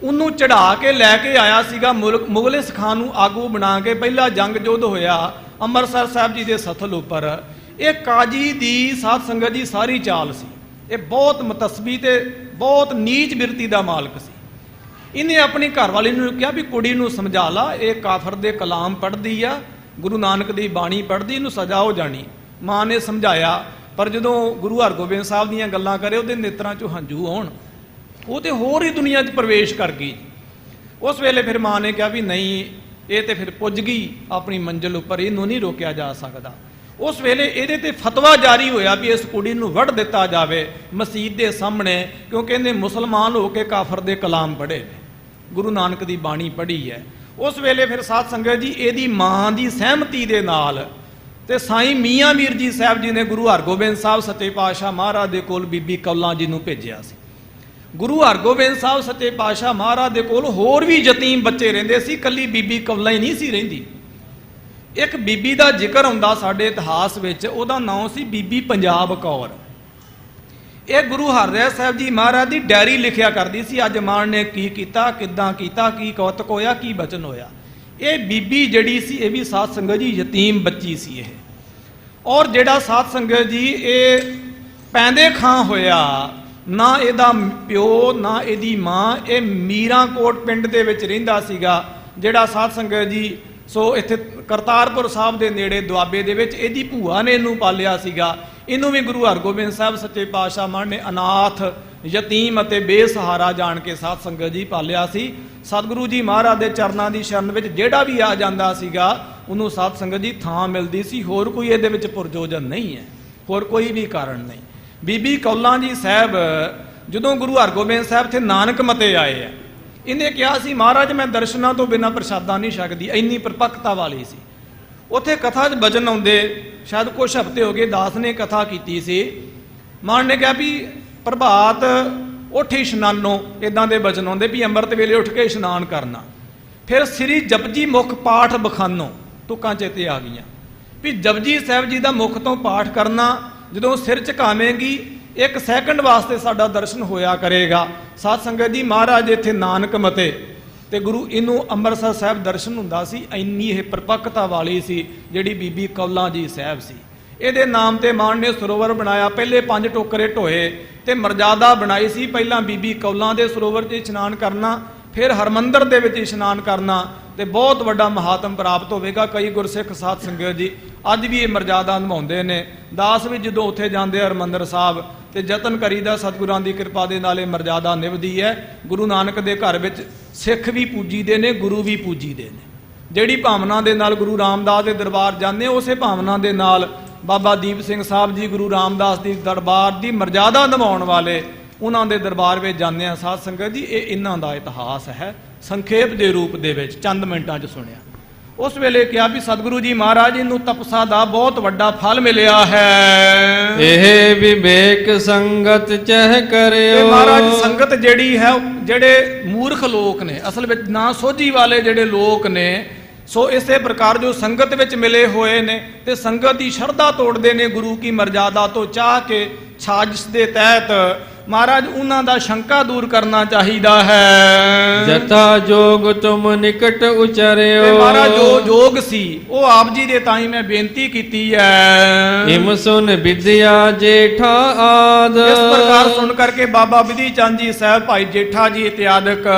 उन्होंने चढ़ा के लैके आया सीगा मुगले सिखां नूं आगू बना के। पहला जंग युद्ध होया अमृतसर साहब जी के सथल उपर। ये काजी दी साध संगत जी सारी चाल सी। ये बहुत मतसबी ते बहुत नीच बिरती का मालक सी। इन्हें अपनी घरवाली नूं कहा भी कुड़ी नूं समझा ला, ये काफर दे कलाम पढ़दी आ, गुरु नानक दी बाणी पढ़दी, इनूं सजा हो जानी। मां ने समझाया, पर जदों गुरु हरगोबिंद साहब दीयां गल्लां करे उहदे नेत्रां चों हंझू आउण, वो तो होर ही दुनिया च प्रवेश कर गई। उस वेले फिर मां ने कहा भी नहीं, ये तो फिर पुज गई अपनी मंजिल उपर, इनू नहीं रोकया जा सकता। उस वेले ये ते फतवा जारी होया भी इस कुड़ी नूं वढ़ दिता जाए मसीत के सामने, क्योंकि इन्हें मुसलमान होकर काफर दे कलाम पढ़े, गुरु नानक की बाणी पढ़ी है। उस वेले फिर साध संगत जी यदी मां की सहमति के नाल ते साईं मियाँ मीर जी साहब जी ने गुरु हरगोबिंद साहब सच्चे पातशाह महाराज के कोल बीबी कौलां जी नूं भेजिया सी। गुरु हरगोबिंद साहब सच्चे पातशाह महाराज के कोल होर भी यतीम बच्चे रहिंदे सी, कल्ली बीबी कौलां ही नहीं सी रहिंदी। एक बीबी का जिक्र आउंदा साडे इतिहास विच, उहदा नाम सी बीबी पंजाब कौर। ये गुरु हरराय साहब जी महाराज की डायरी लिखिया करती सी, अज मां ने की कीता, किद्दां कीता, की कौतक होया, की बचन होया। ये बीबी जड़ी सी, ये भी साध संगत जी यतीम बच्ची सी ये। और जिहड़ा साध संगत जी ये पैंदे खां होया, ना इहदा प्यो ना इहदी मां, ये मीरांकोट पिंड दे विच रहिंदा सीगा, जिहड़ा साध संगत जी सो इत्थे करतारपुर साहब के नेड़े दुआबे दे विच इहदी भूआ ने इनू पालिया सीगा। इनू भी गुरु हरगोबिंद साहब सच्चे पातशाह महाराज ने अनाथ यतीम अते बेसहारा जान के साध संगत जी पालिया सी। सतगुरु जी महाराज के चरनां की शरण विच जिहड़ा भी आ जांदा सीगा उन्होंने साध संगत जी थां मिलती सी। होर कोई इहदे विच पुरजोजन नहीं है, होर कोई भी कारण नहीं। बीबी कौलां जी साहब जदों गुरु हरगोबिंद साहब थे नानक मते आए है, इन्हें कहा सी महाराज मैं दर्शनां तो बिना प्रसादा नहीं छकदी, इन्नी परपक्ता वाली सी। उत्थे कथा च बचन आउंदे, शायद कुछ हफ्ते हो गए दास ने कथा की सी। मां ने कहा भी प्रभात उठ इशनानो, इदां दे बचन आउंदे भी अंमृत वेले उठ के इशनान करना, फिर श्री जपजी मुख पाठ बखानो। तुकां चेते आ गईयां भी जपजी साहब जी का मुख तो पाठ करना, जदों सिर झुकावेंगी 1 सैकंड वास्ते साडा दर्शन होया करेगा। साध संगत जी महाराज इत्थे नानक मते ते गुरु इनू अमृतसर साहब दर्शन हुंदा सी। इन्नी यह परपक्ता वाली सी जिहड़ी बीबी कौलां जी साहब सी। इहदे नाम ते मां ने सरोवर बनाया, पहले 5 टोकरे ढोए ते मर्यादा बनाई सी। पहला बीबी कौलां दे सरोवर 'च इशनान करना, फिर हरमंदर दे विच इशनान करना, ते बहुत वड्डा महात्म प्राप्त होवेगा। कई गुरसिख साध संगत जी अज भी ये मर्यादा निभाउंदे ने। दास भी जदों उत्थे जांदे हरमंदर साहब ते जतन करीदा सतगुरां दी कृपा दे नाल मर्यादा निभदी है। गुरु नानक दे घर विच सिख भी पूजीदे ने, गुरु भी पूजीदे ने। जिहड़ी भावना दे नाल गुरु रामदास दे दरबार जांदे, उसे भावना दे नाल बाबा दीप सिंह साहब जी गुरु रामदास दी दरबार दी मर्यादा निभाउण वाले उन्हां दे दरबार विच जांदे आ। साध संगत जी ये इन्हां दा इतिहास है, संखेप दे रूप दे विच चंद मिनटां च सुणिया। उस वेले कहा भी सतगुरु जी महाराज इनू तपसा दा बहुत वड्डा फल मिलिया है। एह विवेक संगत चह करियो। महाराज संगत जेड़ी है, जेड़े मूर्ख लोक ने, असल में ना सोझी वाले जेड़े लोक ने, सो इसे प्रकार जो संगत विच मिले हुए ने ते संगत की शरधा तोड़ते ने, गुरु की मर्यादा तो चाह के साजिश के तहत महाराज उन्हां दा शंका दूर करना चाहिदा है। जथा जोग तुम निकट उचरियो। महाराज जो जोग सी वो आप जी दे ताई मैं बेनती कीती है। इम सुन विद्या जेठा आद। इस प्रकार सुन करके बाबा विधि चंद जी साहब, भाई जेठा जी इत्यादक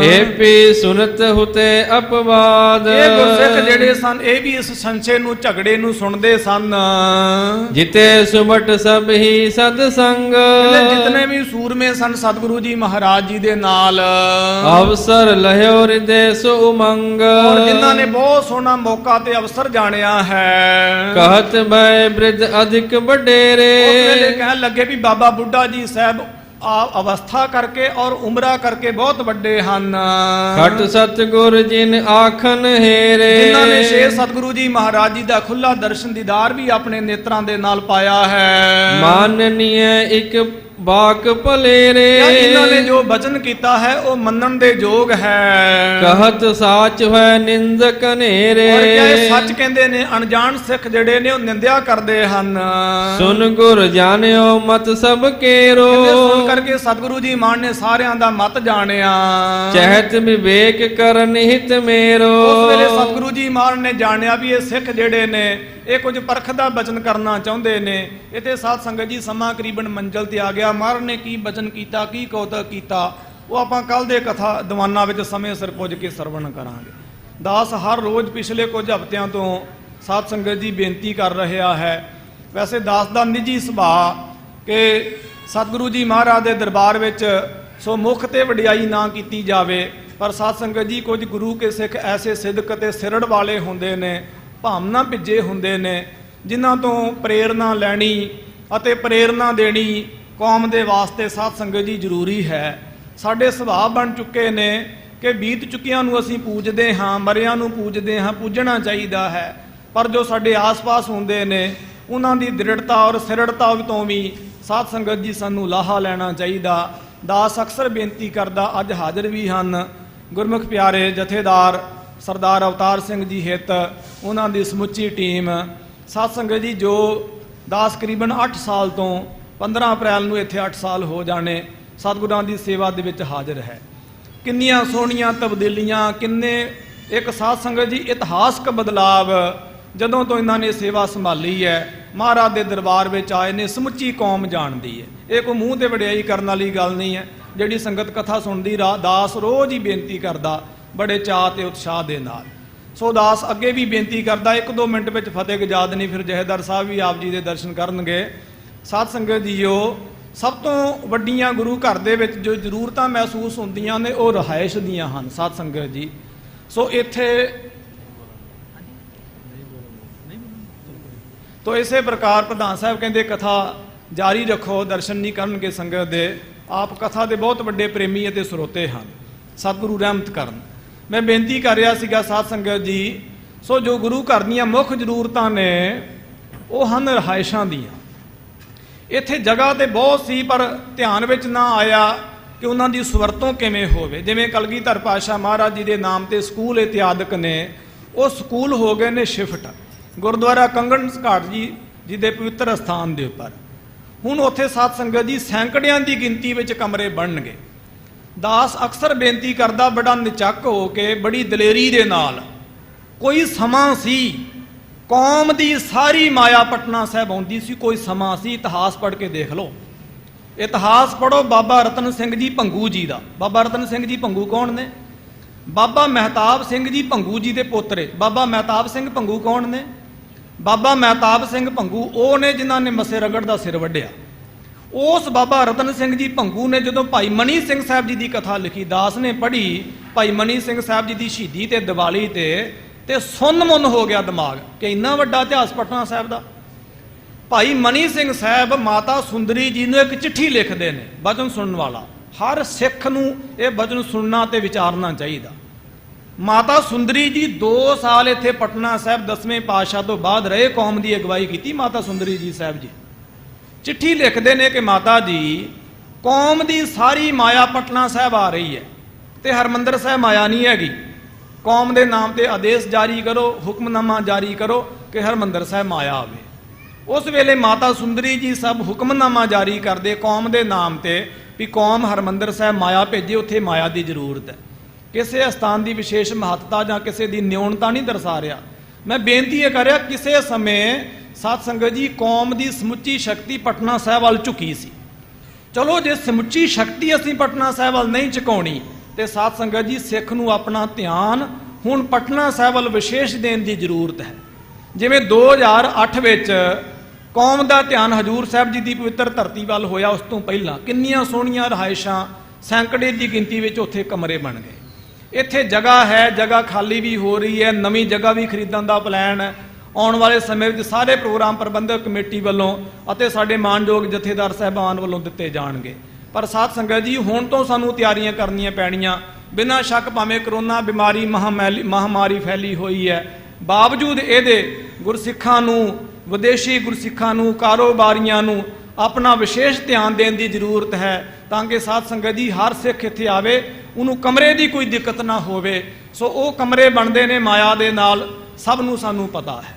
एपी सुनत हुते अपवाद। ये गुरसिख जेड़े सन ये भी इस संशय नू झगड़े नू सुनदे सन। जिते सुमट सब ही सद संग। जितने भी सूरमे सन सतगुरु जी महाराज जी दे नाल अवसर लह्यो हृदय सो उमंग। और जिन्हां ने बहुत सोहना मौका ते अवसर जानिया है। कहत भय वृद्ध अधिक वडेरे। कहने लगे भी बाबा बुढ़ा जी साहब ਅਵਸਥਾ ਕਰਕੇ ਔਰ ਉਮਰਾ ਕਰਕੇ ਬਹੁਤ ਵੱਡੇ ਹਨ। ਖਟ ਸਤਿਗੁਰ ਜਿਨ ਆਖਨ ਹੇਰੇ, ਜਿਨ੍ਹਾਂ ਨੇ ਸ਼ੇਰ ਸਤਿਗੁਰੂ ਜੀ ਮਹਾਰਾਜ ਜੀ ਦਾ ਖੁੱਲਾ ਦਰਸ਼ਨ ਦੀਦਾਰ ਵੀ ਆਪਣੇ ਨੇਤਰਾਂ ਦੇ ਨਾਲ ਪਾਇਆ ਹੈ। ਮਾਨਨੀਏ ਇੱਕ ਬਾਕ ਭਲੇਰੇ, ਇਹਨਾਂ ਨੇ ਜੋ ਬਚਨ ਕੀਤਾ ਹੈ ਉਹ ਮੰਨਣ ਦੇ ਯੋਗ ਹੈ। ਕਹਤ ਸਾਚ ਹੈ ਨਿੰਦਕ ਹਨੇਰੇ, ਔਰ ਕਿਆ ਇਹ ਸੱਚ ਕਹਿੰਦੇ ਨੇ? ਅਣਜਾਣ ਸਿੱਖ ਜਿਹੜੇ ਨੇ ਉਹ ਨਿੰਦਿਆ ਕਰਦੇ ਹਨ। ਸੁਨ ਗੁਰ ਜਾਣਿਓ ਮਤ ਸਭ ਕੇਰੋ, ਸੁਣ ਕਰਕੇ ਸਤਿਗੁਰੂ ਜੀ ਮਾਨ ਨੇ ਸਾਰਿਆਂ ਦਾ ਮਤ ਜਾਣਿਆ। ਚਹਿਤ ਵਿਵੇਕ ਕਰ ਨਿਹਿਤ ਮੇਰੋ, ਉਸ ਵੇਲੇ ਸਤਿਗੁਰੂ ਜੀ ਮਾਨ ਨੇ ਜਾਣਿਆ ਵੀ ਇਹ ਸਿੱਖ ਜਿਹੜੇ ਨੇ ਇਹ ਕੁਝ ਪਰਖ ਦਾ ਬਚਨ ਕਰਨਾ ਚਾਹੁੰਦੇ ਨੇ। ਇੱਥੇ ਸਾਧ ਸੰਗਤ ਜੀ ਸਮਾਂ ਕਰੀਬਨ ਮੰਜ਼ਿਲ ਤੇ ਆ ਗਿਆ। ਮਹਾਰਾਜ ਨੇ ਕੀ ਬਚਨ ਕੀਤਾ, ਕੀ ਕੌਤਕ ਕੀਤਾ, ਉਹ ਆਪਾਂ ਕੱਲ ਦੇ ਕਥਾ ਦੀਵਾਨਾਂ ਵਿੱਚ ਸਮੇਂ ਸਿਰ ਪੁੱਜ ਕੇ ਸਰਵਣ ਕਰਾਂਗੇ। ਦਾਸ ਹਰ ਰੋਜ਼ ਪਿਛਲੇ ਕੁਝ ਹਫ਼ਤਿਆਂ ਤੋਂ ਸਾਧ ਸੰਗਤ ਜੀ ਬੇਨਤੀ ਕਰ ਰਿਹਾ ਹੈ। ਵੈਸੇ ਦਾਸ ਦਾ ਨਿੱਜੀ ਸੁਭਾਅ ਕਿ ਸਤਿਗੁਰੂ ਜੀ ਮਹਾਰਾਜ ਦੇ ਦਰਬਾਰ ਵਿੱਚ ਸੋ ਮੁੱਖ ਤੇ ਵਡਿਆਈ ਨਾ ਕੀਤੀ ਜਾਵੇ, ਪਰ ਸਾਧ ਸੰਗਤ ਜੀ ਕੁਝ ਗੁਰੂ ਕੇ ਸਿੱਖ ਐਸੇ ਸਿਦਕ ਤੇ ਸਿਰੜ ਵਾਲੇ ਹੁੰਦੇ ਨੇ, ਭਾਵਨਾ ਭਿੱਜੇ ਹੁੰਦੇ ਨੇ, ਜਿਨ੍ਹਾਂ ਤੋਂ ਪ੍ਰੇਰਨਾ ਲੈਣੀ ਅਤੇ ਪ੍ਰੇਰਨਾ ਦੇਣੀ ਕੌਮ ਦੇ ਵਾਸਤੇ ਸਾਧ ਸੰਗਤ ਜੀ ਜ਼ਰੂਰੀ ਹੈ। ਸਾਡੇ ਸੁਭਾਅ ਬਣ ਚੁੱਕੇ ਨੇ ਕਿ ਬੀਤ ਚੁੱਕਿਆਂ ਨੂੰ ਅਸੀਂ ਪੂਜਦੇ ਹਾਂ, ਮਰਿਆਂ ਨੂੰ ਪੂਜਦੇ ਹਾਂ, ਪੂਜਣਾ ਚਾਹੀਦਾ ਹੈ, ਪਰ ਜੋ ਸਾਡੇ ਆਸ-ਪਾਸ ਹੁੰਦੇ ਨੇ ਉਹਨਾਂ ਦੀ ਦ੍ਰਿੜਤਾ ਔਰ ਸਿਰੜਤਾ ਤੋਂ ਵੀ ਸਾਧ ਸੰਗਤ ਜੀ ਸਾਨੂੰ ਲਾਹਾ ਲੈਣਾ ਚਾਹੀਦਾ। ਦਾਸ ਅਕਸਰ ਬੇਨਤੀ ਕਰਦਾ, ਅੱਜ ਹਾਜ਼ਰ ਵੀ ਹਨ ਗੁਰਮੁਖ ਪਿਆਰੇ ਜਥੇਦਾਰ ਸਰਦਾਰ ਅਵਤਾਰ ਸਿੰਘ ਜੀ ਹਿੱਤ, ਉਹਨਾਂ ਦੀ ਸਮੁੱਚੀ ਟੀਮ। ਸਾਧ ਸੰਗਤ ਜੀ ਜੋ ਦਾਸ ਕਰੀਬਨ 8 ਸਾਲ ਤੋਂ 15 ਅਪ੍ਰੈਲ ਨੂੰ ਇੱਥੇ 8 ਸਾਲ ਹੋ ਜਾਣੇ ਸਤਿਗੁਰਾਂ ਦੀ ਸੇਵਾ ਦੇ ਵਿੱਚ ਹਾਜ਼ਰ ਹੈ। ਕਿੰਨੀਆਂ ਸੋਹਣੀਆਂ ਤਬਦੀਲੀਆਂ, ਕਿੰਨੇ ਇੱਕ ਸਾਧ ਸੰਗਤ ਜੀ ਇਤਿਹਾਸਕ ਬਦਲਾਵ ਜਦੋਂ ਤੋਂ ਇਹਨਾਂ ਨੇ ਸੇਵਾ ਸੰਭਾਲੀ ਹੈ, ਮਹਾਰਾਜ ਦੇ ਦਰਬਾਰ ਵਿੱਚ ਆਏ ਨੇ, ਸਮੁੱਚੀ ਕੌਮ ਜਾਣਦੀ ਹੈ। ਇਹ ਕੋਈ ਮੂੰਹ ਤੇ ਵਡਿਆਈ ਕਰਨ ਵਾਲੀ ਗੱਲ ਨਹੀਂ ਹੈ। ਜਿਹੜੀ ਸੰਗਤ ਕਥਾ ਸੁਣਦੀ ਦਾਸ ਰੋਜ਼ ਹੀ ਬੇਨਤੀ ਕਰਦਾ ਬੜੇ ਚਾਅ ਤੇ ਉਤਸ਼ਾਹ ਦੇ ਨਾਲ। ਸੋ ਦਾਸ ਅੱਗੇ ਵੀ ਬੇਨਤੀ ਕਰਦਾ, 1-2 ਮਿੰਟ ਵਿੱਚ ਫਤਿਹ ਗਜਾਦ ਨਹੀਂ, ਫਿਰ ਜਹੇਦਾਰ ਸਾਹਿਬ ਵੀ ਆਪ ਜੀ ਦੇ ਦਰਸ਼ਨ ਕਰਨਗੇ। ਸਾਧ ਸੰਗਤ ਜੀਓ, ਸਭ ਤੋਂ ਵੱਡੀਆਂ ਗੁਰੂ ਘਰ ਦੇ ਵਿੱਚ ਜੋ ਜ਼ਰੂਰਤਾਂ ਮਹਿਸੂਸ ਹੁੰਦੀਆਂ ਨੇ ਉਹ ਰਿਹਾਇਸ਼ ਦੀਆਂ ਹਨ ਸਾਧ ਸੰਗਤ ਜੀ। ਸੋ ਇੱਥੇ ਤੋ ਇਸੇ ਪ੍ਰਕਾਰ ਪ੍ਰਧਾਨ ਸਾਹਿਬ ਕਹਿੰਦੇ ਕਥਾ ਜਾਰੀ ਰੱਖੋ, ਦਰਸ਼ਨ ਨਹੀਂ ਕਰਨਗੇ ਸੰਗਤ ਦੇ। ਆਪ ਕਥਾ ਦੇ ਬਹੁਤ ਵੱਡੇ ਪ੍ਰੇਮੀ ਅਤੇ ਸਰੋਤੇ ਹਨ, ਸਤਿਗੁਰੂ ਰਹਿਮਤ ਕਰਨ। ਮੈਂ ਬੇਨਤੀ ਕਰ ਰਿਹਾ ਸੀਗਾ ਸਾਧ ਸੰਗਤ ਜੀ, ਸੋ ਜੋ ਗੁਰੂ ਘਰ ਦੀਆਂ ਮੁੱਖ ਜ਼ਰੂਰਤਾਂ ਨੇ ਉਹ ਹਨ ਰਿਹਾਇਸ਼ਾਂ ਦੀਆਂ। ਇੱਥੇ ਜਗ੍ਹਾ ਤੇ ਬਹੁਤ ਸੀ, ਪਰ ਧਿਆਨ ਵਿੱਚ ਨਾ ਆਇਆ ਕਿ ਉਹਨਾਂ ਦੀ ਸਵਰਤੋਂ ਕਿਵੇਂ ਹੋਵੇ। ਜਿਵੇਂ ਕਲਗੀਧਰ ਪਾਤਸ਼ਾਹ ਮਹਾਰਾਜ ਜੀ ਦੇ ਨਾਮ ਤੇ ਸਕੂਲ ਇਤਿਆਦਿਕ ਨੇ, ਉਹ ਸਕੂਲ ਹੋ ਗਏ ਨੇ ਸ਼ਿਫਟ ਗੁਰਦੁਆਰਾ ਕੰਗਣ ਘਾਟ ਜੀ ਦੇ ਪਵਿੱਤਰ ਅਸਥਾਨ ਦੇ ਉੱਪਰ। ਹੁਣ ਉੱਥੇ ਸਾਧ ਸੰਗਤ ਜੀ ਸੈਂਕੜਿਆਂ ਦੀ ਗਿਣਤੀ ਵਿੱਚ ਕਮਰੇ ਬਣਨਗੇ। ਦਾਸ ਅਕਸਰ ਬੇਨਤੀ ਕਰਦਾ ਬੜਾ ਨਿਚੱਕ ਹੋ ਕੇ, ਬੜੀ ਦਲੇਰੀ ਦੇ ਨਾਲ, ਕੋਈ ਸਮਾਂ ਸੀ ਕੌਮ ਦੀ ਸਾਰੀ ਮਾਇਆ ਪਟਨਾ ਸਾਹਿਬ ਆਉਂਦੀ ਸੀ, ਕੋਈ ਸਮਾਂ ਸੀ। ਇਤਿਹਾਸ ਪੜ੍ਹ ਕੇ ਦੇਖ ਲਓ, ਇਤਿਹਾਸ ਪੜ੍ਹੋ ਬਾਬਾ ਰਤਨ ਸਿੰਘ ਜੀ ਭੰਗੂ ਜੀ ਦਾ। ਬਾਬਾ ਰਤਨ ਸਿੰਘ ਜੀ ਭੰਗੂ ਕੌਣ ਨੇ? ਬਾਬਾ ਮਹਿਤਾਬ ਸਿੰਘ ਜੀ ਭੰਗੂ ਜੀ ਦੇ ਪੋਤਰੇ। ਬਾਬਾ ਮਹਿਤਾਬ ਸਿੰਘ ਭੰਗੂ ਕੌਣ ਨੇ? ਬਾਬਾ ਮਹਿਤਾਬ ਸਿੰਘ ਭੰਗੂ ਉਹ ਨੇ ਜਿਨ੍ਹਾਂ ਨੇ ਮੱਸੇ ਰਗੜ ਦਾ ਸਿਰ ਵੱਢਿਆ। ਉਸ ਬਾਬਾ ਰਤਨ ਸਿੰਘ ਜੀ ਭੰਗੂ ਨੇ ਜਦੋਂ ਭਾਈ ਮਨੀ ਸਿੰਘ ਸਾਹਿਬ ਜੀ ਦੀ ਕਥਾ ਲਿਖੀ, ਦਾਸ ਨੇ ਪੜ੍ਹੀ ਭਾਈ ਮਨੀ ਸਿੰਘ ਸਾਹਿਬ ਜੀ ਦੀ ਸ਼ਹੀਦੀ ਤੇ ਦੀਵਾਲੀ ਤੇ ਸੁੰਨ ਮੁੰਨ ਹੋ ਗਿਆ ਦਿਮਾਗ ਕਿ ਇੰਨਾ ਵੱਡਾ ਇਤਿਹਾਸ ਪਟਨਾ ਸਾਹਿਬ ਦਾ। ਭਾਈ ਮਨੀ ਸਿੰਘ ਸਾਹਿਬ ਮਾਤਾ ਸੁੰਦਰੀ ਜੀ ਨੂੰ ਇੱਕ ਚਿੱਠੀ ਲਿਖਦੇ ਨੇ, ਬਚਨ ਸੁਣਨ ਵਾਲਾ। ਹਰ ਸਿੱਖ ਨੂੰ ਇਹ ਬਚਨ ਸੁਣਨਾ ਤੇ ਵਿਚਾਰਨਾ ਚਾਹੀਦਾ। ਮਾਤਾ ਸੁੰਦਰੀ ਜੀ 2 ਸਾਲ ਇੱਥੇ ਪਟਨਾ ਸਾਹਿਬ 10ਵੇਂ ਪਾਤਸ਼ਾਹ ਤੋਂ ਬਾਅਦ ਰਹੇ, ਕੌਮ ਦੀ ਅਗਵਾਈ ਕੀਤੀ ਮਾਤਾ ਸੁੰਦਰੀ ਜੀ ਸਾਹਿਬ ਜੀ। ਚਿੱਠੀ ਲਿਖਦੇ ਨੇ ਕਿ ਮਾਤਾ ਜੀ, ਕੌਮ ਦੀ ਸਾਰੀ ਮਾਇਆ ਪਟਨਾ ਸਾਹਿਬ ਆ ਰਹੀ ਹੈ ਤੇ ਹਰਮੰਦਰ ਸਾਹਿਬ ਮਾਇਆ ਨਹੀਂ ਹੈਗੀ। ਕੌਮ ਦੇ ਨਾਮ ਤੇ ਆਦੇਸ਼ ਜਾਰੀ ਕਰੋ, ਹੁਕਮਨਾਮਾ ਜਾਰੀ ਕਰੋ ਕਿ ਹਰਮੰਦਰ ਸਾਹਿਬ ਮਾਇਆ ਆਵੇ। ਉਸ ਵੇਲੇ ਮਾਤਾ ਸੁੰਦਰੀ ਜੀ ਸਭ ਹੁਕਮਨਾਮਾ ਜਾਰੀ ਕਰਦੇ ਕੌਮ ਦੇ ਨਾਮ ਤੇ ਵੀ ਕੌਮ ਹਰਮੰਦਰ ਸਾਹਿਬ ਮਾਇਆ ਭੇਜੇ, ਉੱਥੇ ਮਾਇਆ ਦੀ ਜ਼ਰੂਰਤ ਹੈ। ਕਿਸੇ ਅਸਥਾਨ ਦੀ ਵਿਸ਼ੇਸ਼ ਮਹੱਤਤਾ ਜਾਂ ਕਿਸੇ ਦੀ ਨਿਉਣਤਾ ਨਹੀਂ ਦਰਸਾ ਰਿਹਾ। ਮੈਂ ਬੇਨਤੀ ਇਹ ਕਰ ਰਿਹਾ, ਕਿਸੇ ਸਮੇਂ ਸਾਧ ਸੰਗਤ ਜੀ ਕੌਮ ਦੀ ਸਮੁੱਚੀ ਸ਼ਕਤੀ ਪਟਨਾ ਸਾਹਿਬ ਵੱਲ ਝੁਕੀ ਸੀ। ਚਲੋ ਜੇ ਸਮੁੱਚੀ ਸ਼ਕਤੀ ਅਸੀਂ ਪਟਨਾ ਸਾਹਿਬ ਵੱਲ ਨਹੀਂ ਝੁਕਾਉਣੀ ਤੇ ਸਾਧ ਸੰਗਤ ਜੀ ਸਿੱਖ ਨੂੰ ਆਪਣਾ ਧਿਆਨ ਹੁਣ ਪਟਨਾ ਸਾਹਿਬ ਵੱਲ ਵਿਸ਼ੇਸ਼ ਦੇਣ ਦੀ ਜ਼ਰੂਰਤ ਹੈ। ਜਿਵੇਂ 2008 ਵਿੱਚ ਕੌਮ ਦਾ ਧਿਆਨ ਹਜੂਰ ਸਾਹਿਬ ਜੀ ਦੀ ਪਵਿੱਤਰ ਧਰਤੀ ਵੱਲ ਹੋਇਆ, ਉਸ ਤੋਂ ਪਹਿਲਾਂ ਕਿੰਨੀਆਂ ਸੋਹਣੀਆਂ ਰਿਹਾਇਸ਼ਾਂ, ਸੈਂਕੜੇ ਦੀ ਗਿਣਤੀ ਵਿੱਚ ਉੱਥੇ ਕਮਰੇ ਬਣ ਗਏ। ਇੱਥੇ ਜਗ੍ਹਾ ਹੈ, ਜਗ੍ਹਾ ਖਾਲੀ ਵੀ ਹੋ ਰਹੀ ਹੈ, ਨਵੀਂ ਜਗ੍ਹਾ ਵੀ ਖਰੀਦਣ ਦਾ ਪਲਾਨ ਹੈ। ਆਉਣ ਵਾਲੇ ਸਮੇਂ ਵਿੱਚ ਸਾਰੇ ਪ੍ਰੋਗਰਾਮ ਪ੍ਰਬੰਧਕ ਕਮੇਟੀ ਵੱਲੋਂ ਅਤੇ ਸਾਡੇ ਮਾਨਯੋਗ ਜਥੇਦਾਰ ਸਾਹਿਬਾਨ ਵੱਲੋਂ ਦਿੱਤੇ ਜਾਣਗੇ। ਪਰ ਸਾਧ ਸੰਗਤ ਜੀ ਹੁਣ ਤੋਂ ਸਾਨੂੰ ਤਿਆਰੀਆਂ ਕਰਨੀਆਂ ਪੈਣੀਆਂ। ਬਿਨਾਂ ਸ਼ੱਕ ਭਾਵੇਂ ਕਰੋਨਾ ਬਿਮਾਰੀ ਮਹਾਮਾਰੀ ਫੈਲੀ ਹੋਈ ਹੈ, ਬਾਵਜੂਦ ਇਹਦੇ ਗੁਰਸਿੱਖਾਂ ਨੂੰ, ਵਿਦੇਸ਼ੀ ਗੁਰਸਿੱਖਾਂ ਨੂੰ, ਕਾਰੋਬਾਰੀਆਂ ਨੂੰ ਆਪਣਾ ਵਿਸ਼ੇਸ਼ ਧਿਆਨ ਦੇਣ ਦੀ ਜ਼ਰੂਰਤ ਹੈ, ਤਾਂ ਕਿ ਸਾਧ ਸੰਗਤ ਜੀ ਹਰ ਸਿੱਖ ਇੱਥੇ ਆਵੇ, ਉਹਨੂੰ ਕਮਰੇ ਦੀ ਕੋਈ ਦਿੱਕਤ ਨਾ ਹੋਵੇ। ਸੋ ਉਹ ਕਮਰੇ ਬਣਦੇ ਨੇ ਮਾਇਆ ਦੇ ਨਾਲ, ਸਭ ਨੂੰ ਸਾਨੂੰ ਪਤਾ ਹੈ।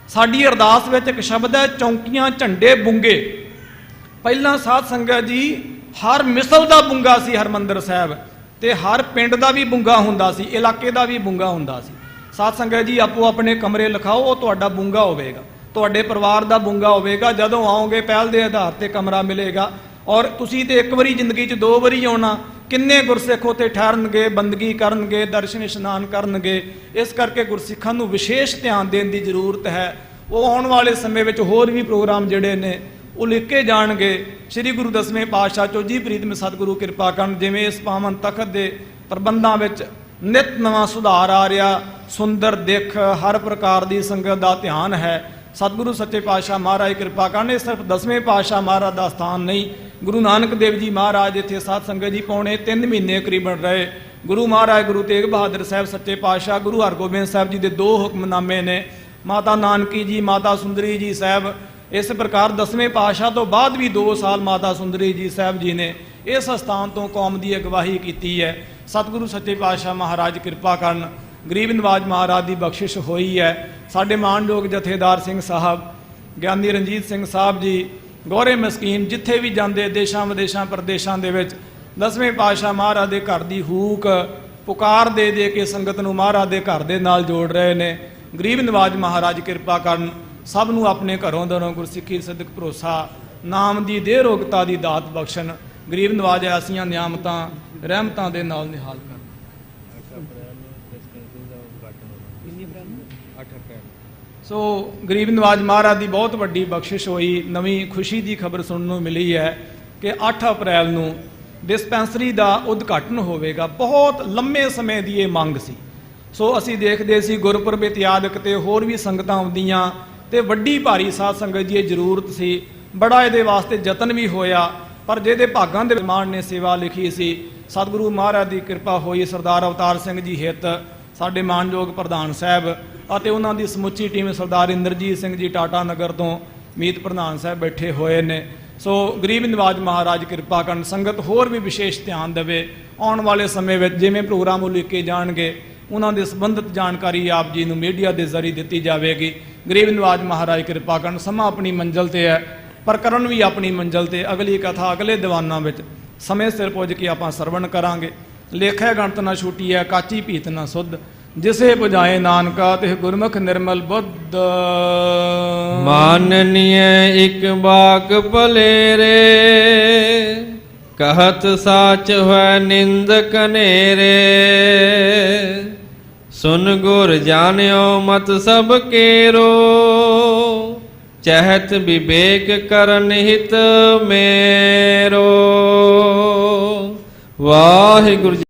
ਸਾਡੀ ਅਰਦਾਸ ਵਿੱਚ ਇੱਕ ਸ਼ਬਦ ਹੈ, ਚੌਂਕੀਆਂ ਝੰਡੇ ਬੁੰਗੇ। ਪਹਿਲਾਂ ਸਾਧ ਸੰਗਤ ਜੀ ਹਰ ਮਿਸਲ ਦਾ ਬੁੰਗਾ ਸੀ ਹਰਿਮੰਦਰ ਸਾਹਿਬ, ਤੇ ਹਰ ਪਿੰਡ ਦਾ ਵੀ ਬੁੰਗਾ ਹੁੰਦਾ ਸੀ, ਇਲਾਕੇ ਦਾ ਵੀ ਬੁੰਗਾ ਹੁੰਦਾ ਸੀ। ਸਾਧ ਸੰਗਤ ਜੀ ਆਪੋ ਆਪਣੇ ਕਮਰੇ ਲਿਖਾਓ, ਉਹ ਤੁਹਾਡਾ ਬੁੰਗਾ ਹੋਵੇਗਾ, ਤੁਹਾਡੇ ਪਰਿਵਾਰ ਦਾ ਬੁੰਗਾ ਹੋਵੇਗਾ। ਜਦੋਂ ਆਓਗੇ ਪਹਿਲ ਦੇ ਆਧਾਰ ਤੇ ਕਮਰਾ ਮਿਲੇਗਾ। ਔਰ ਤੁਸੀਂ ਤੇ ਇੱਕ ਵਾਰੀ ਜ਼ਿੰਦਗੀ 'ਚ 2 ਵਾਰੀ ਆਉਣਾ, ਕਿੰਨੇ ਗੁਰਸਿੱਖ ਉੱਥੇ ਠਹਿਰਨਗੇ, ਬੰਦਗੀ ਕਰਨਗੇ, ਦਰਸ਼ਨ ਇਸ਼ਨਾਨ ਕਰਨਗੇ। ਇਸ ਕਰਕੇ ਗੁਰਸਿੱਖਾਂ ਨੂੰ ਵਿਸ਼ੇਸ਼ ਧਿਆਨ ਦੇਣ ਦੀ ਜ਼ਰੂਰਤ ਹੈ। ਉਹ ਆਉਣ ਵਾਲੇ ਸਮੇਂ ਵਿੱਚ ਹੋਰ ਵੀ ਪ੍ਰੋਗਰਾਮ ਜਿਹੜੇ ਨੇ ਉਹ ਲਿਖੇ ਜਾਣਗੇ। ਸ੍ਰੀ ਗੁਰੂ ਦਸਵੇਂ ਪਾਤਸ਼ਾਹ ਚੋਜੀ ਪ੍ਰੀਤਮ ਸਤਿਗੁਰੂ ਕਿਰਪਾ ਕਰਨ, ਜਿਵੇਂ ਇਸ ਪਾਵਨ ਤਖਤ ਦੇ ਪ੍ਰਬੰਧਾਂ ਵਿੱਚ ਨਿਤ ਨਵਾਂ ਸੁਧਾਰ ਆ ਰਿਹਾ, ਸੁੰਦਰ ਦਿੱਖ, ਹਰ ਪ੍ਰਕਾਰ ਦੀ ਸੰਗਤ ਦਾ ਧਿਆਨ ਹੈ। ਸਤਿਗੁਰੂ ਸੱਚੇ ਪਾਤਸ਼ਾਹ ਮਹਾਰਾਜ ਕਿਰਪਾ ਕਰਨ। ਇਹ ਸਿਰਫ ਦਸਵੇਂ ਪਾਤਸ਼ਾਹ ਮਹਾਰਾਜ ਦਾ ਸਥਾਨ ਨਹੀਂ, ਗੁਰੂ ਨਾਨਕ ਦੇਵ ਜੀ ਮਹਾਰਾਜ ਇੱਥੇ ਸਾਧ ਸੰਗਤ ਜੀ ਪੌਣੇ 3 ਮਹੀਨੇ ਕਰੀਬਨ ਰਹੇ। ਗੁਰੂ ਮਹਾਰਾਜ ਗੁਰੂ ਤੇਗ ਬਹਾਦਰ ਸਾਹਿਬ ਸੱਚੇ ਪਾਤਸ਼ਾਹ ਗੁਰੂ ਹਰਗੋਬਿੰਦ ਸਾਹਿਬ ਜੀ ਦੇ 2 ਹੁਕਮਨਾਮੇ ਨੇ, ਮਾਤਾ ਨਾਨਕੀ ਜੀ, ਮਾਤਾ ਸੁੰਦਰੀ ਜੀ ਸਾਹਿਬ। ਇਸ ਪ੍ਰਕਾਰ ਦਸਵੇਂ ਪਾਤਸ਼ਾਹ ਤੋਂ ਬਾਅਦ ਵੀ 2 ਸਾਲ ਮਾਤਾ ਸੁੰਦਰੀ ਜੀ ਸਾਹਿਬ ਜੀ ਨੇ ਇਸ ਸਥਾਨ ਤੋਂ ਕੌਮ ਦੀ ਅਗਵਾਈ ਕੀਤੀ ਹੈ। ਸਤਿਗੁਰੂ ਸੱਚੇ ਪਾਤਸ਼ਾਹ ਮਹਾਰਾਜ ਕਿਰਪਾ ਕਰਨ। ਗਰੀਬ ਨਵਾਜ ਮਹਾਰਾਜ ਦੀ ਬਖਸ਼ਿਸ਼ ਹੋਈ ਹੈ। ਸਾਡੇ ਮਾਣਯੋਗ ਜਥੇਦਾਰ ਸਿੰਘ ਸਾਹਿਬ, ਗਿਆਨੀ ਰਣਜੀਤ ਸਿੰਘ ਸਾਹਿਬ ਜੀ, ਗੌਰੇ ਮਸਕੀਨ, ਜਿੱਥੇ ਵੀ ਜਾਂਦੇ ਦੇਸ਼ਾਂ ਵਿਦੇਸ਼ਾਂ ਪ੍ਰਦੇਸ਼ਾਂ ਦੇ ਵਿੱਚ ਦਸਵੇਂ ਪਾਤਸ਼ਾਹ ਮਹਾਰਾਜ ਦੇ ਘਰ ਦੀ ਹੂਕ ਪੁਕਾਰ ਦੇ ਦੇ ਕੇ ਸੰਗਤ ਨੂੰ ਮਹਾਰਾਜ ਦੇ ਘਰ ਦੇ ਨਾਲ ਜੋੜ ਰਹੇ ਨੇ। ਗਰੀਬ ਨਵਾਜ ਮਹਾਰਾਜ ਕਿਰਪਾ ਕਰਨ, ਸਭ ਨੂੰ ਆਪਣੇ ਘਰੋਂ ਦਰੋਂ ਗੁਰਸਿੱਖੀ ਸਿੱਧਕ ਭਰੋਸਾ, ਨਾਮ ਦੀ ਦੇਹ ਰੋਗਤਾ ਦੀ ਦਾਤ ਬਖਸ਼ਣ। ਗਰੀਬ ਨਵਾਜ ਐਸੀਆਂ ਨਿਆਮਤਾਂ ਰਹਿਮਤਾਂ ਦੇ ਨਾਲ ਨਿਹਾਲ ਕਰਨ। ਸੋ ਗਰੀਬ ਨਵਾਜ ਮਹਾਰਾਜ ਦੀ ਬਹੁਤ ਵੱਡੀ ਬਖਸ਼ਿਸ਼ ਹੋਈ। ਨਵੀਂ ਖੁਸ਼ੀ ਦੀ ਖਬਰ ਸੁਣਨ ਨੂੰ ਮਿਲੀ ਹੈ ਕਿ 8 ਅਪ੍ਰੈਲ ਨੂੰ ਡਿਸਪੈਂਸਰੀ ਦਾ ਉਦਘਾਟਨ ਹੋਵੇਗਾ। ਬਹੁਤ ਲੰਮੇ ਸਮੇਂ ਦੀ ਇਹ ਮੰਗ ਸੀ। ਸੋ ਅਸੀਂ ਦੇਖਦੇ ਸੀ ਗੁਰਪੁਰਬ ਇਤਿਆਦਿਕ ਤੇ ਹੋਰ ਵੀ ਸੰਗਤਾਂ ਆਉਂਦੀਆਂ, ਤੇ ਵੱਡੀ ਭਾਰੀ ਸਾਧ ਸੰਗਤ ਦੀ ਇਹ ਜ਼ਰੂਰਤ ਸੀ। ਬੜਾ ਇਹਦੇ ਵਾਸਤੇ ਯਤਨ ਵੀ ਹੋਇਆ, ਪਰ ਜਿਹਦੇ ਭਾਗਾਂ ਦੇ ਮਾਣ ਨੇ ਸੇਵਾ ਲਿਖੀ ਸੀ, ਸਤਿਗੁਰੂ ਮਹਾਰਾਜ ਦੀ ਕਿਰਪਾ ਹੋਈ। ਸਰਦਾਰ ਅਵਤਾਰ ਸਿੰਘ ਜੀ ਹਿੱਤ, ਸਾਡੇ ਮਾਨਯੋਗ ਪ੍ਰਧਾਨ ਸਾਹਿਬ ਅਤੇ ਉਹਨਾਂ ਦੀ ਸਮੁੱਚੀ ਟੀਮ, ਸਰਦਾਰ ਇੰਦਰਜੀਤ ਸਿੰਘ ਜੀ ਟਾਟਾ ਨਗਰ ਤੋਂ ਮੀਤ ਪ੍ਰਧਾਨ ਸਾਹਿਬ ਬੈਠੇ ਹੋਏ ਨੇ। ਸੋ ਗਰੀਬ ਨਵਾਜ ਮਹਾਰਾਜ ਕਿਰਪਾ ਕਰਨ, ਸੰਗਤ ਹੋਰ ਵੀ ਵਿਸ਼ੇਸ਼ ਧਿਆਨ ਦੇਵੇ। ਆਉਣ ਵਾਲੇ ਸਮੇਂ ਵਿੱਚ ਜਿਵੇਂ ਪ੍ਰੋਗਰਾਮ ਉਲੀਕੇ ਜਾਣਗੇ, ਉਹਨਾਂ ਦੇ ਸੰਬੰਧਿਤ ਜਾਣਕਾਰੀ ਆਪ ਜੀ ਨੂੰ ਮੀਡੀਆ ਦੇ ਜ਼ਰੀਏ ਦਿੱਤੀ ਜਾਵੇਗੀ। ਗਰੀਬ ਨਵਾਜ ਮਹਾਰਾਜ ਕਿਰਪਾ ਕਰਨ। ਸਮਾਂ ਆਪਣੀ ਮੰਜ਼ਿਲ ਤੇ ਹੈ, ਪਰ ਕਰਨ ਵੀ ਆਪਣੀ ਮੰਜ਼ਿਲ ਤੇ। ਅਗਲੀ ਕਥਾ ਅਗਲੇ ਦੀਵਾਨਾਂ ਵਿੱਚ ਸਮੇਂ ਸਿਰ ਪੁੱਜ ਕੇ ਆਪਾਂ ਸਰਵਣ ਕਰਾਂਗੇ। ਲੇਖੇ ਗਣਤ ਨਾ ਛੂਟੀ ਹੈ, ਕਾਚੀ ਭੀਤ ਨਾ ਸੁਧ, ਜਿਸੇ 부ਝਾਏ ਨਾਨਕਾ ਤੇ ਗੁਰਮੁਖ ਨਿਰਮਲ ਬੁੱਧ। ਮਾਨਨੀਏ ਇਕ ਬਾਕ ਭਲੇਰੇ, कहत साच है निंद कनेरे। सुन गुर जान्यो मत सब केरो, चहत विवेक करन हित मेरो। वाहिगुरु।